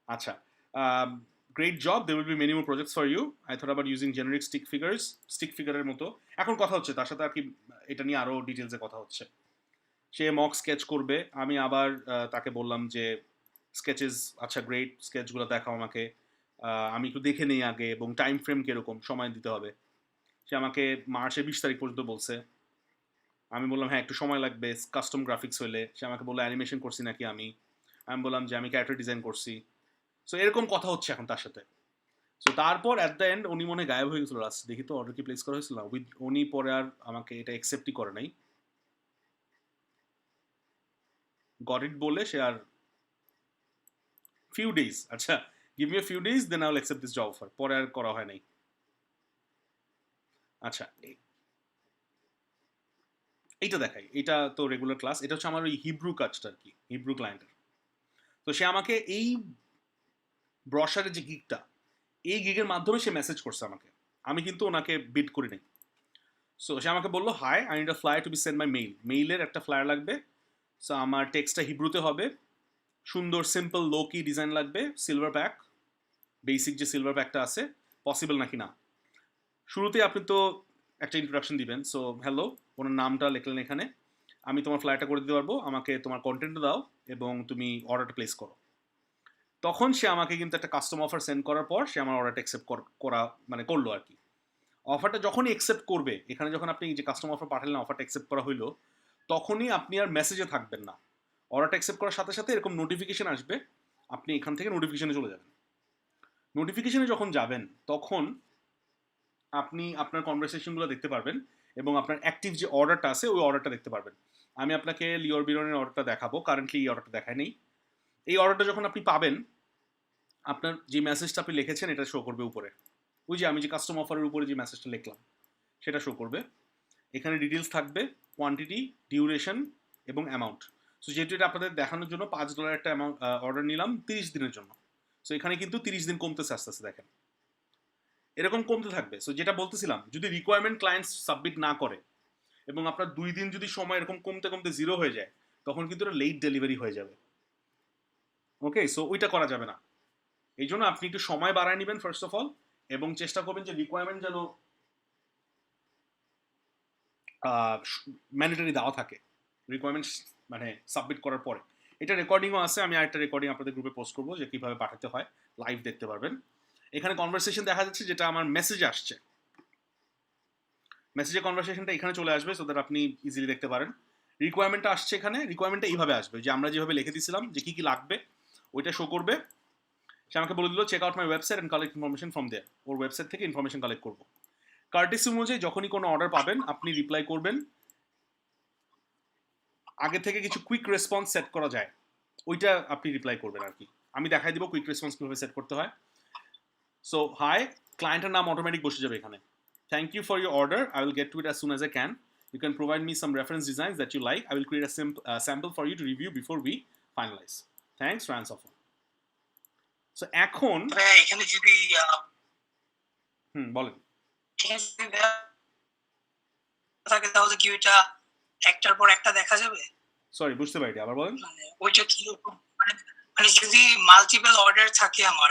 আচ্ছা, great job, there will be many more projects for you. I thought about using generic stick figure-এর মতো। এখন কথা হচ্ছে তার সাথে আর কি, এটা নিয়ে আরো ডিটেলসে কথা হচ্ছে। সে মক স্কেচ করবে, আমি আবার তাকে বললাম যে স্কেচেস, আচ্ছা গ্রেট, স্কেচগুলো দেখাও আমাকে, আমি একটু দেখে নিই আগে, এবং টাইম ফ্রেম কিরকম, সময় দিতে হবে। সে আমাকে মার্চের 20 তারিখ পর্যন্ত বলছে। আমি বললাম হ্যাঁ একটু সময় লাগবে কাস্টম গ্রাফিক্স হলে। সে আমাকে বললো অ্যানিমেশন করছি নাকি আমি বললাম যে আমি ক্যারেক্টার ডিজাইন করছি। সো এরকম কথা হচ্ছে এখন তার সাথে। সো তারপর অ্যাট দ্য এন্ড উনি মনে গায়েব হয়ে গেছিল লাস্ট, দেখি তো অর্ডার কি প্লেস করা হয়েছিল না। উনি পরে আর আমাকে এটা অ্যাকসেপ্টই করে নাই, গট ইট বলে সে আর ফিউ ডেজ, আচ্ছা give me a few days then I will accept this job offer, পরে আর করা হয় নাই। আচ্ছা এইটা দেখাই, এটা তো রেগুলার ক্লাস, এটা হচ্ছে আমার ওই হিব্রু কাজটা আর কি, হিব্রু ক্লায়েন্টের। তো সে আমাকে এই ব্রশারের যে গিগটা, এই গিগের মাধ্যমে সে মেসেজ করছে আমাকে, আমি কিন্তু ওনাকে বিট করি নাই। সো সে আমাকে বললো hi, I need a flyer to be send my মেইলের একটা ফ্লায়ার লাগবে। সো আমার টেক্সটটা হিব্রুতে হবে, সুন্দর সিম্পল লো কি ডিজাইন লাগবে, সিলভার প্যাক, বেসিক যে সিলভার প্যাকটা আছে, পসিবল নাকি না। শুরুতে আপনি তো একটা ইন্ট্রোডাকশন দিবেন, সো হ্যালো, ওনার নামটা লিখলেন এখানে, আমি তোমার ফ্লায়ারটা করে দিতে পারবো, আমাকে তোমার কন্টেন্টটা দাও এবং তুমি অর্ডারটা প্লেস করো। তখন সে আমাকে কিন্তু একটা কাস্টম অফার সেন্ড করার পর সে আমার অর্ডারটা অ্যাকসেপ্ট করা মানে করলো আর কি। অফারটা যখনই অ্যাকসেপ্ট করবে, এখানে যখন আপনি যে কাস্টম অফার পাঠালেন, অফারটা অ্যাকসেপ্ট করা হইলো, তখনই আপনি আর মেসেজে থাকবেন না। অর্ডারটা অ্যাকসেপ্ট করার সাথে সাথে এরকম নোটিফিকেশন আসবে, আপনি এখান থেকে নোটিফিকেশনে চলে যাবেন। নোটিফিকেশনে যখন যাবেন তখন আপনি আপনার কনভারসেশনগুলো দেখতে পারবেন, এবং আপনার অ্যাক্টিভ যে অর্ডারটা আছে ওই অর্ডারটা দেখতে পারবেন। আমি আপনাকে লিওর বিরনের অর্ডারটা দেখাবো, কারেন্টলি এই অর্ডারটা দেখায় নেই। এই অর্ডারটা যখন আপনি পাবেন, আপনার যে মেসেজটা আপনি লিখেছেন এটা শো করবে উপরে, ওই যে আমি যে কাস্টম অফারের উপরে যে মেসেজটা লিখলাম সেটা শো করবে। এখানে ডিটেলস থাকবে, কোয়ান্টিটি, ডিউরেশন এবং অ্যামাউন্ট। সো যেহেতু এটা আপনাদের দেখানোর জন্য $5 একটা অ্যামাউন্ট অর্ডার নিলাম 30 দিনের জন্য। সো এখানে কিন্তু 30 দিন কমতেছে আস্তে আস্তে, দেখেন এরকম কমতে থাকবে। সো যেটা বলতেছিলাম, যদি রিকোয়ারমেন্ট ক্লায়েন্টস সাবমিট না করে এবং আপনার 2 দিন যদি সময় এরকম কমতে কমতে 0 হয়ে যায়, তখন কিন্তু এটা লেট ডেলিভারি হয়ে যাবে। ওকে, সো ওইটা করা যাবে না। এই জন্য আপনি একটু সময় বাড়ায় নেবেন ফার্স্ট অফ অল, এবং চেষ্টা করবেন যে রিকোয়ারমেন্ট যেন ম্যান্ডেটরি দেওয়া থাকে রিকোয়ারমেন্টস মানে সাবমিট করার পরে। এটা রেকর্ডিংও আছে, আমি আরেকটা রেকর্ডিং আপনাদের গ্রুপে পোস্ট করবো যে কীভাবে পাঠাতে হয়, লাইভ দেখতে পারবেন। এখানে কনভারসেশন দেখা যাচ্ছে, যেটা আমার মেসেজে আসছে, মেসেজে কনভারসেশনটা এখানে চলে আসবে, সো দ্যাট আপনি ইজিলি দেখতে পারেন। রিকোয়ারমেন্টটা আসছে এখানে, রিকোয়ারমেন্টটা এইভাবে আসবে যে আমরা যেভাবে লিখে দিয়েছিলাম যে কী কী লাগবে ওইটা শো করবে। সে আমাকে বলে দিল check out my website and collect information from there. ওর ওয়েবসাইট থেকে ইনফরমেশন কালেক্ট করবো। কার্টিসি অনুযায়ী যখনই কোনো অর্ডার পাবেন আপনি রিপ্লাই করবেন, আগে থেকে কিছু কুইক রেসপন্স সেট করা যায় ওইটা আপনি রিপ্লাই করবেন আর কি। আমি দেখাই দিব কুইক রেসপন্স কীভাবে সেট করতে হয়। সো হাই, ক্লায়েন্টের নাম অটোমেটিক বসে যাবে এখানে। Thank you for your order, I will get to it as soon as I can. You can provide me some reference designs that you like. I will create a sample for you to review before we finalize. Thanks, Ryan Safwan. So এখন এখানে যদি বলেন থাকে তাহলে কি ওইটা একটার পর একটা দেখা যাবে? সরি বুঝতে পারিনি, আবার বলেন। মানে ওইটা কি মানে যদি মাল্টিপল অর্ডার থাকে আমার,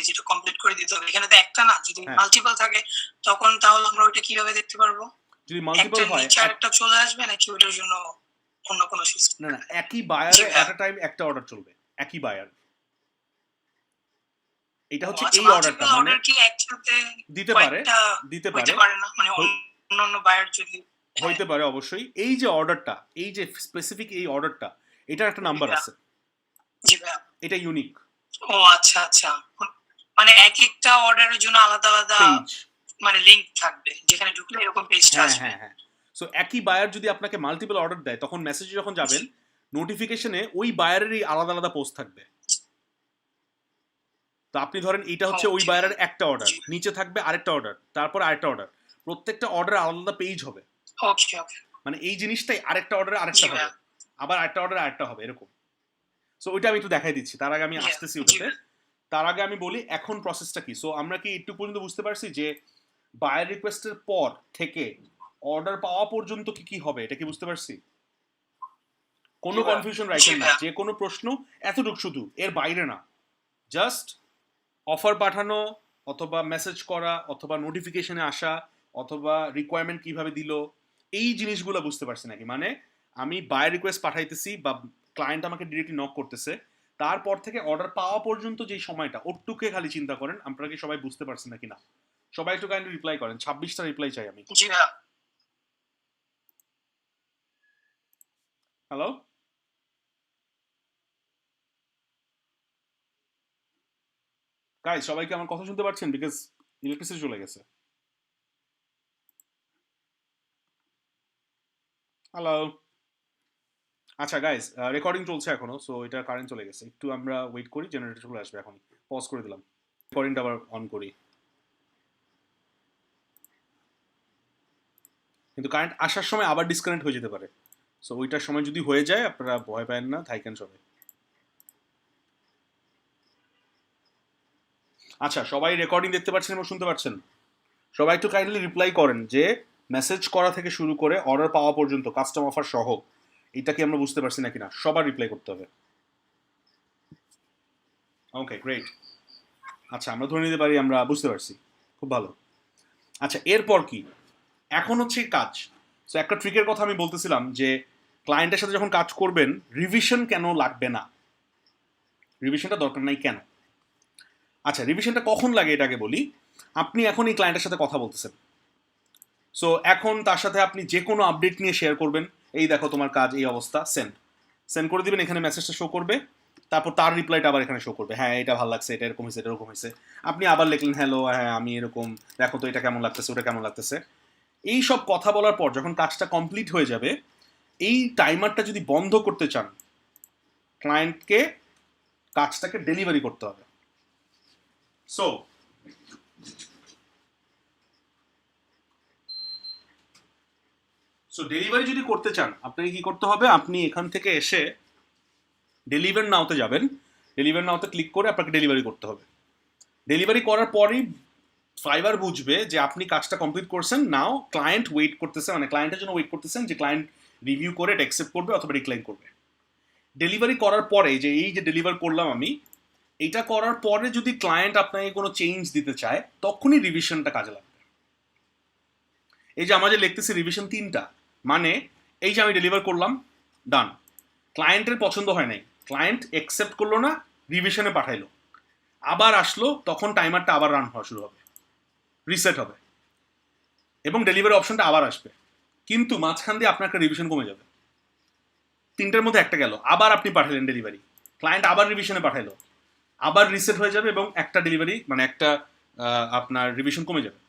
যেটা কমপ্লিট করে দিতে হবে, এখানে তো একটা না, যদি মাল্টিপল থাকে তখন তাহলে আমরা ওইটা কিভাবে দেখতে পারবো? যদি মাল্টিপল হয় একটা চলে আসবে নাকি ওইটার জন্য অন্য কোনো সিস্টেম? না, একই বায়ারে এট আ টাইম একটা অর্ডার চলবে, একই বায়ার। এটা হচ্ছে এই অর্ডারটা, মানে কি একসাথে দিতে পারে না, মানে অন্য বায়ার যদি হইতে পারে অবশ্যই। এই যে অর্ডারটা, এই যে স্পেসিফিক এই অর্ডারটা, এটার একটা নাম্বার আছে, জি ভাই, এটা ইউনিক। ও আচ্ছা আচ্ছা, মানে এক একটা অর্ডারের জন্য আলাদা আলাদা পেজ। মানে লিংক থাকবে, যেখানে ঢুকলে এরকম পেজটা হ্যাঁ আসবে। হ্যাঁ হ্যাঁ। সো একই বায়ার যদি আপনাকে মাল্টিপল অর্ডার দেয়, তখন মেসেজে যখন যাবেন নোটিফিকেশনে ওই বায়ারেরই আলাদা আলাদা পোস্ট থাকবে। তো আপনি ধরেন এইটা হচ্ছে ওই Okay. বায়ারের একটা অর্ডার, জি। নিচে থাকবে আরেকটা অর্ডার, তারপর আরেকটা অর্ডার, প্রত্যেকটা অর্ডার আলাদা পেজ হবে। ওকে ওকে। মানে এই জিনিসটাই আরেকটা অর্ডারে আরেকটা জি হবে, ভাইয়া। আবার আরেকটা অর্ডারে আরেকটা হবে, এরকম। সো ওইটা আমি একটু দেখাই দিচ্ছি, তার আগে আমি Yeah, আসতেছি জি ওটাতে। ভাইয়া। তার আগে আমি বলি এখন প্রসেসটা কি। সো আমরা কি একটু পর্যন্ত বুঝতে পারছি যে বায়ার রিকোয়েস্টের পর থেকে অর্ডার পাওয়া পর্যন্ত কি কি হবে, এটা কি বুঝতে পারছি? কোনো জি ভাইয়া। কনফিউশন রাখেন জি না, ভাইয়া। যে কোনো প্রশ্ন এতটুকু শুধু, এর বাইরে না। জাস্ট অফার পাঠানো অথবা মেসেজ করা অথবা নোটিফিকেশনে আসা অথবা রিকোয়ারমেন্ট কিভাবে দিল, এই জিনিসগুলো বুঝতে পারছি নাকি। মানে আমি বায়ার রিকোয়েস্ট পাঠাইতেছি বা ক্লায়েন্ট আমাকে ডিরেক্টলি নক করতেছে, তারপর থেকে অর্ডার পাওয়া পর্যন্ত যেই সময়টা, ওটুকে খালি চিন্তা করেন। আপনারা কি সবাই বুঝতে পারছেন নাকি না? সবাই একটু কাইন্ডলি রিপ্লাই করেন, 26টা রিপ্লাই চাই আমি। জি ভাইয়া। হ্যালো, গাইস সবাই কি আমার কথা শুনতে পাচ্ছেন? বিকজ ইলেকট্রিসিটি চলে গেছে। হ্যালো। আচ্ছা গাইস, রেকর্ডিং চলছে এখনো, সো এটা কারেন্ট চলে গেছে, একটু আমরা ওয়েট করি, জেনারেটর চলে আসবে এখন। পজ করে দিলাম, রেকর্ডিংটা আবার অন করি। কিন্তু কারেন্ট আসার সময় আবার ডিসকানেক্ট হয়ে যেতে পারে, সো ওইটার সময় যদি হয়ে যায় আপনারা ভয় পাবেন না, থাইকেন সবাই। আচ্ছা, সবাই রেকর্ডিং দেখতে পাচ্ছেন এবং শুনতে পাচ্ছেন? সবাই একটু কাইন্ডলি রিপ্লাই করেন যে মেসেজ করা থেকে শুরু করে অর্ডার পাওয়া পর্যন্ত কাস্টম অফার সহ এটা কি আমরা বুঝতে পারছি নাকি না, সবার রিপ্লাই করতে হবে। Okay great. আচ্ছা, আমরা ধরে নিতে পারি আমরা বুঝতে পারছি, খুব ভালো। আচ্ছা, এরপর কি? এখন হচ্ছে কাজ। সো একটা ট্রিকের কথা আমি বলতেছিলাম যে ক্লায়েন্টের সাথে যখন কাজ করবেন রিভিশন কেন লাগবে না, রিভিশনটা দরকার নাই কেন? আচ্ছা, রিভিশনটা কখন লাগে এটা আগে বলি। আপনি এখন এই ক্লায়েন্টের সাথে কথা বলতেছেন, সো এখন তার সাথে আপনি যে কোনো আপডেট নিয়ে শেয়ার করবেন। এই দেখো তোমার কাজ এই অবস্থা, সেন্ড সেন্ড করে দিবেন, এখানে মেসেজটা শো করবে, তারপর তার রিপ্লাইটা আবার এখানে শো করবে, হ্যাঁ এটা ভালো লাগছে, এটা এরকম হয়েছে, এটা এরকম হয়েছে। আপনি আবার লিখলেন হ্যালো, হ্যাঁ আমি এরকম, দেখো তো এটা কেমন লাগতেছে, ওটা কেমন লাগতেছে। এই সব কথা বলার পর যখন কাজটা কমপ্লিট হয়ে যাবে, এই টাইমারটা যদি বন্ধ করতে চান, ক্লায়েন্টকে কাজটাকে ডেলিভারি করতে হবে। সো ডেলিভারি যদি করতে চান আপনাকে কি করতে হবে, আপনি এখান থেকে এসে ডেলিভার নাওতে যাবেন, ডেলিভার নাওতে ক্লিক করে আপনাকে ডেলিভারি করতে হবে। ডেলিভারি করার পরেই ফাইবার বুঝবে যে আপনি কাজটা কমপ্লিট করছেন। নাও ক্লায়েন্ট ওয়েট করতেছে, মানে ক্লায়েন্টের জন্য ওয়েট করতেছেন যে ক্লায়েন্ট রিভিউ করে এটা অ্যাকসেপ্ট করবে অথবা ডিক্লাইন করবে। ডেলিভারি করার পরে যে এই যে ডেলিভার করলাম আমি, এইটা করার পরে যদি ক্লায়েন্ট আপনাকে কোনো চেঞ্জ দিতে চায় তখনই রিভিশনটা কাজে লাগবে। এই যে আমাদের লিখতেছি রিভিশন 3টা, মানে এই যে আমি ডেলিভার করলাম, ডান, ক্লায়েন্টের পছন্দ হয় নাই, ক্লায়েন্ট অ্যাকসেপ্ট করলো না, রিভিশনে পাঠাইলো, আবার আসলো, তখন টাইমারটা আবার রান হওয়া শুরু হবে, রিসেট হবে এবং ডেলিভারি অপশনটা আবার আসবে। কিন্তু মাঝখান দিয়ে আপনার একটা রিভিশন কমে যাবে, 3টার মধ্যে একটা গেল, আবার আপনি পাঠালেন ডেলিভারি, ক্লায়েন্ট আবার রিভিশনে পাঠাইলো, আবার রিসেট হয়ে যাবে এবং একটা ডেলিভারি মানে একটা আপনার রিভিশন কমে যাবে।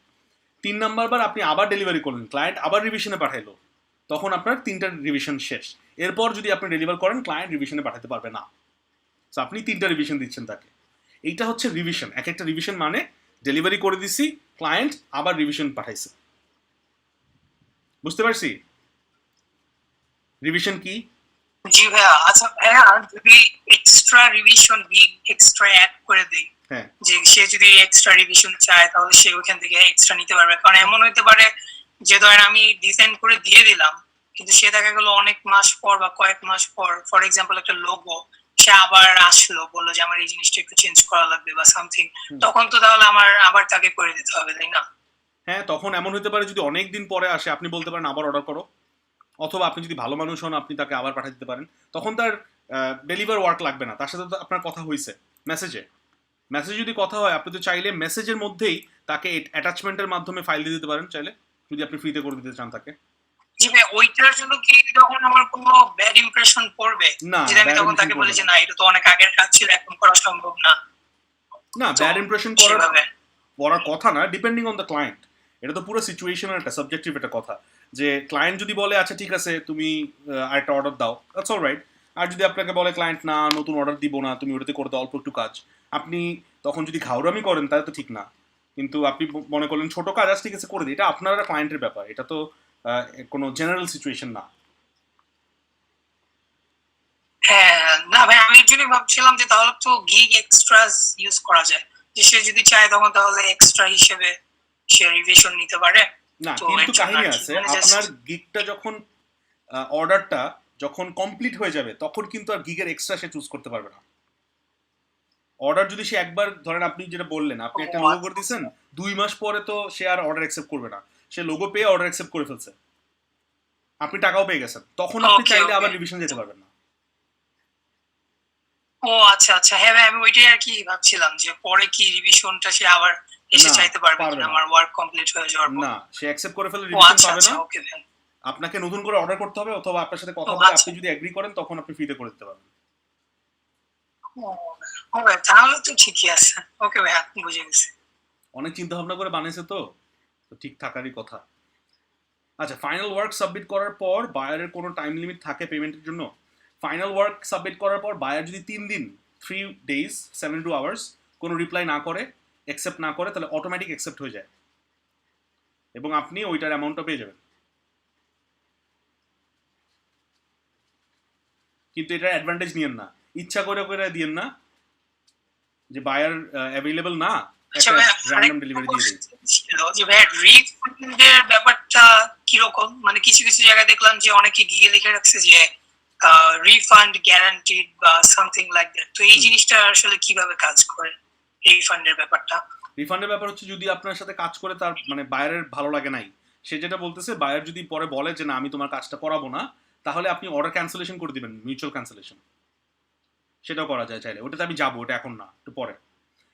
3 নাম্বার বার আপনি আবার ডেলিভারি করলেন, ক্লায়েন্ট আবার রিভিশনে পাঠাইলো, তখন আপনার 3টা রিভিশন শেষ। এরপর যদি আপনি ডেলিভার করেন ক্লায়েন্ট রিভিশনে পাঠাতে পারবে না, সো আপনি 3টা রিভিশন দিচ্ছেন তাকে। এইটা হচ্ছে রিভিশন। এক একটা রিভিশন মানে ডেলিভারি করে দিছি, ক্লায়েন্ট আবার রিভিশন পাঠাইছে। বুঝতে পারছি রিভিশন কি? জি ভাইয়া। আচ্ছা ভাইয়া, যদি এক্সট্রা রিভিশন এক্সট্রা অ্যাড করে দেই, হ্যাঁ যে সে যদি এক্সট্রা রিভিশন চায় তাহলে সে ওখান থেকে এক্সট্রা নিতে পারবে। কারণ এমন হইতে পারে যে ধরেন আমি ডিজাইন করে দিয়ে দিলাম, কিন্তু সে দেখা গেল অনেক মাস পর বা কয়েক মাস পর, ফর এক্সাম্পল একটা লোগো, সে আবার আসলো বললো যে আমার এই জিনিসটা একটু চেঞ্জ করা লাগবে বা সামথিং, তখন তো তাহলে আমার আবার তাকে করে দিতে হবে, তাই না? হ্যাঁ, তখন এমন হতে পারে যদি অনেক দিন পরে আসে আপনি বলতে পারেন আবার অর্ডার করো, অথবা আপনি যদি ভালো মানুষ হন আপনি তাকে আবার পাঠিয়ে দিতে পারেন, তখন তার ডেলিভার ওয়ার্ক লাগবে না, তার সাথে তো আপনার কথা হয়েছে মেসেজে। মেসেজে যদি কথা হয় আপনি তো চাইলে মেসেজের মধ্যেই তাকে অ্যাটাচমেন্টের মাধ্যমে ফাইল দিয়ে দিতে পারেন চাইলে, যদি আপনি ফ্রিতে করে দিতে চান তাকে। জি ভাই, ওইটার জন্য কি তখন আমার কোনো ব্যাড ইমপ্রেশন পড়বে? না, যদি আমি bad তখন impression তাকে বলি পড়বে যে না। না এটা তো অনেক আগের কাজ ছিল, এখন করা সম্ভব না। না তো ব্যাড ইমপ্রেশন করার সেভাবে করার কথা না, ডিপেন্ডিং অন দ্য ক্লায়েন্ট। এটা তো পুরো সিচুয়েশনের একটা সাবজেক্টিভ একটা কথা, যে ক্লায়েন্ট যদি বলে আচ্ছা ঠিক আছে তুমি আরেকটা অর্ডার দাও, দ্যাটস অল রাইট। আর যদি আপনাকে বলে ক্লায়েন্ট না নতুন অর্ডার দিব না, তুমি ওটাতে করে দাও অল্প একটু কাজ, আপনি তখন যদি ঘাউরামি করেন তাহলে তো ঠিক না। কিন্তু আপনি মনে করলেন ছোট কাজ আজ ঠিক আছে করে দিই, এটা আপনার ক্লায়েন্টের ব্যাপার, এটা তো কোনো জেনারেল সিচুয়েশন না। হ্যাঁ, না ভাই আমি এর জন্যই ভাবছিলাম যে তাহলে তো গিগ এক্সট্রাস ইউজ করা যায়, যে সে যদি চায় তখন তাহলে এক্সট্রা হিসেবে সে রিভিশন নিতে পারে। না তো কিন্তু এর জন্য কাহিনী আর কি, আছে, মানে just- আপনার গিগটা যখন অর্ডারটা যখন কমপ্লিট হয়ে যাবে তখন কিন্তু আর গিগের এক্সট্রা সে চুজ করতে পারবে না। অর্ডার যদি সে একবার ধরেন, আপনি যেটা বললেন আপনি একটা লোগো করে দিয়েছেন, 2 মাস পরে তো সে আর অর্ডার অ্যাকসেপ্ট করবে না, সে লোগো পেয়ে অর্ডার অ্যাকসেপ্ট করে ফেলছে, আপনি টাকাও পেয়ে গেছেন, তখন আপনি Okay, চাইলে okay. আবার রিভিশন যেতে পারবেন না। ও আচ্ছা আচ্ছা, হ্যাঁ ভাই আমি ওইটাই আর কি ভাবছিলাম যে পরে কি রিভিশনটা সে আবার এসে না, চাইতে পারবে পারবে কিনা না। আমার ওয়ার্ক কমপ্লিট হয়ে যাওয়ার পর। না, সে অ্যাকসেপ্ট করে ফেলে ও রিভিশন আচ্ছা পাবে আচ্ছা, না, ওকে ভাই। আপনাকে নতুন করে অর্ডার করতে হবে, অথবা আপনার সাথে কথা ও, বলে আচ্ছা। আপনি যদি এগ্রি করেন তখন আপনি ফ্রিতে করে দিতে পারবেন। ও ভাই তাহলে তো ঠিকই আছে। ওকে ভাই বুঝে গেছি। অনেক চিন্তা ভাবনা করে বানিয়েছে তো তো ঠিক থাকারই কথা। আচ্ছা, ফাইনাল ওয়ার্ক সাবমিট করার পর বায়ারের কোনো টাইম লিমিট থাকে পেমেন্টের জন্য? ফাইনাল ওয়ার্ক সাবমিট করার পর বায়ার যদি 3 days 72 আওয়ার্স কোনো রিপ্লাই না করে, অ্যাকসেপ্ট না করে, তাহলে অটোমেটিক অ্যাকসেপ্ট হয়ে যায় এবং আপনি ওইটার অ্যামাউন্টটা পেয়ে যাবেন। কিন্তু এটার অ্যাডভান্টেজ নিয়েন না, ইচ্ছা করে করে দিয়েন না যে বায়ার অ্যাভেলেবল না, আচ্ছা একটা ভাই র্যান্ডম ডেলিভারি দিয়ে দিই। ছিল যে ভাই রিফান্ডের ব্যাপারটা কিরকম, মানে কিছু কিছু জায়গায় দেখলাম যে অনেকে গিয়ে লিখে রাখছে যে রিফান্ড গ্যারান্টিড বা সামথিং লাইক দ্যাট। তো এই জিনিসটা আসলে কিভাবে কাজ করে রিফান্ডের ব্যাপারটা? রিফান্ডের ব্যাপার হচ্ছে যদি আপনার সাথে কাজ করে তার মানে বায়ারের ভালো লাগে নাই, সে যেটা বলতেছে, বায়ার যদি পরে বলে যে না আমি তোমার কাজটা করাবো না, তাহলে আপনি অর্ডার ক্যান্সেলেশন করে দিবেন, মিউচুয়াল ক্যান্সেলেশন, সেটাও করা যায় চাইলে। ওটাতে আমি যাবো, ওটা এখন না, একটু পরে।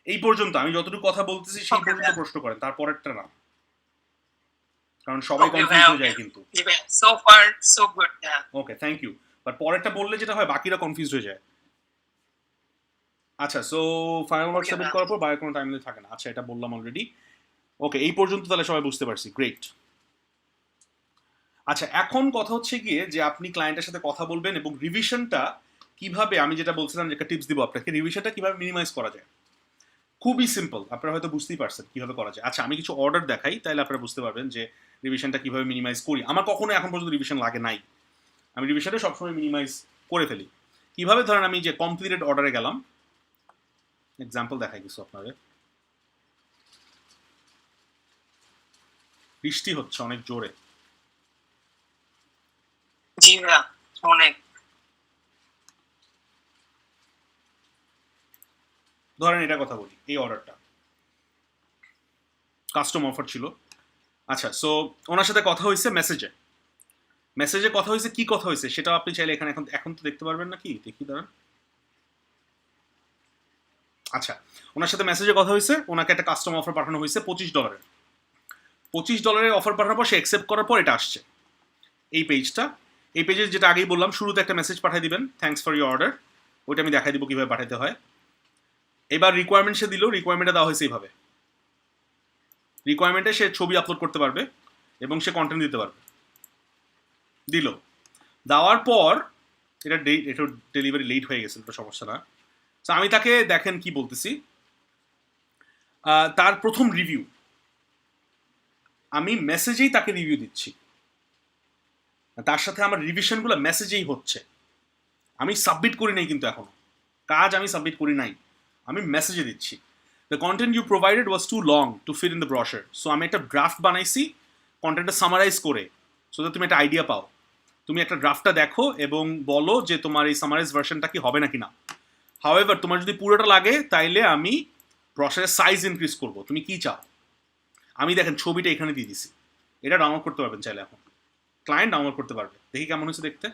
এই পর্যন্ত আমি যতটুকু কথা বলতেছি সেই Okay, পর্যন্ত yeah. প্রশ্ন করেন, তারপরেরটা না, কারণ সবাই Okay, কনফিউজ yeah, হয়ে যায় okay. কিন্তু। জি ভাই so far so good. Okay, thank you. But পরেরটা বললে যেটা হয় বাকিরা কনফিউজ হয়ে যায়। আচ্ছা, so final work Okay, submit ma'am. করার পর বায়ার কোনো টাইম লিমিট থাকে না। আচ্ছা, এটা বললাম অলরেডি। ওকে, এই পর্যন্ত তাহলে সবাই বুঝতে পারছি, গ্রেট। আচ্ছা, এখন কথা হচ্ছে গিয়ে যে আপনি ক্লায়েন্টের সাথে কথা বলবেন এবং রিভিশনটা কিভাবে, আমি যেটা বলছিলাম যে একটা টিপস দিব আপনাকে, রিভিশনটা কিভাবে মিনিমাইজ করা যায়। খুবই সিম্পল, আপনারা হয়তো বুঝতেই পারছেন কিভাবে করা যায়। আচ্ছা, আমি কিছু অর্ডার দেখাই, তাহলে আপনারা বুঝতে পারবেন যে রিভিশনটা কিভাবে মিনিমাইজ করি। আমার কখনো এখন পর্যন্ত রিভিশন লাগে নাই, আমি রিভিশনটা সবসময় মিনিমাইজ করে ফেলি। কিভাবে, ধরেন আমি যে কমপ্লিটেড অর্ডারে গেলাম, এক্সাম্পল দেখাই কিছু আপনাদের। বৃষ্টি হচ্ছে অনেক জোরে, জি ভাই অনেক। ধরেন এটা কথা বলি, এই অর্ডারটা কাস্টম অফার ছিল। আচ্ছা, সো ওনার সাথে কথা হয়েছে মেসেজে কথা হয়েছে, কি কথা হয়েছে সেটা আপনি চাইলে এখানে এখন তো দেখতে পারবেন না, কি দেখি দাঁড়ান। আচ্ছা, ওনার সাথে মেসেজে কথা হয়েছে, ওনাকে একটা কাস্টম অফার পাঠানো হয়েছে $25। $25 অফার পাঠানোর পর সে অ্যাকসেপ্ট করার পর এটা আসছে এই পেজটা। এই পেজে যেটা আগেই বললাম, শুরুতে একটা মেসেজ পাঠিয়ে দিবেন, থ্যাঙ্কস ফর ইউর অর্ডার, ওইটা আমি দেখাই দিব কিভাবে পাঠাতে হয়। এবার রিকোয়ারমেন্ট সে দিল, রিকোয়ারমেন্টটা দেওয়া হয়েছে এইভাবে। রিকোয়ারমেন্টে সে ছবি আপলোড করতে পারবে এবং সে কন্টেন্ট দিতে পারবে। দিল, দেওয়ার পর এটা ডেলিভারি লেট হয়ে গেছে, এটা সমস্যা না। তো আমি তাকে দেখেন কি বলতেছি, তার প্রথম রিভিউ আমি মেসেজেই তাকে রিভিউ দিচ্ছি, তার সাথে আমার রিভিশনগুলো মেসেজেই হচ্ছে। আমি সাবমিট করি নাই, কিন্তু এখনো কাজ আমি সাবমিট করি নাই, আমি মেসেজে দিচ্ছি। The content you provided was too long to fit in the brochure. So আমি একটা ড্রাফট বানাইছি কন্টেন্টটা সামারাইজ করে, সো দ্যাট তুমি একটা আইডিয়া পাও। তুমি একটা ড্রাফটটা দেখো এবং বলো যে তোমার এই সামারাইজ ভার্সনটা কি হবে নাকি না। হাউএভার তোমার যদি পুরোটা লাগে তাইলে আমি ব্রশারের সাইজ ইনক্রিজ করবো, তুমি কি চাও। আমি দেখেন ছবিটা এখানে দিয়ে দিছি, এটা ডাউনলোড করতে পারবেন চাইলে, এখন ক্লায়েন্ট ডাউনলোড করতে পারবে। দেখি কেমন হয়েছে দেখতে,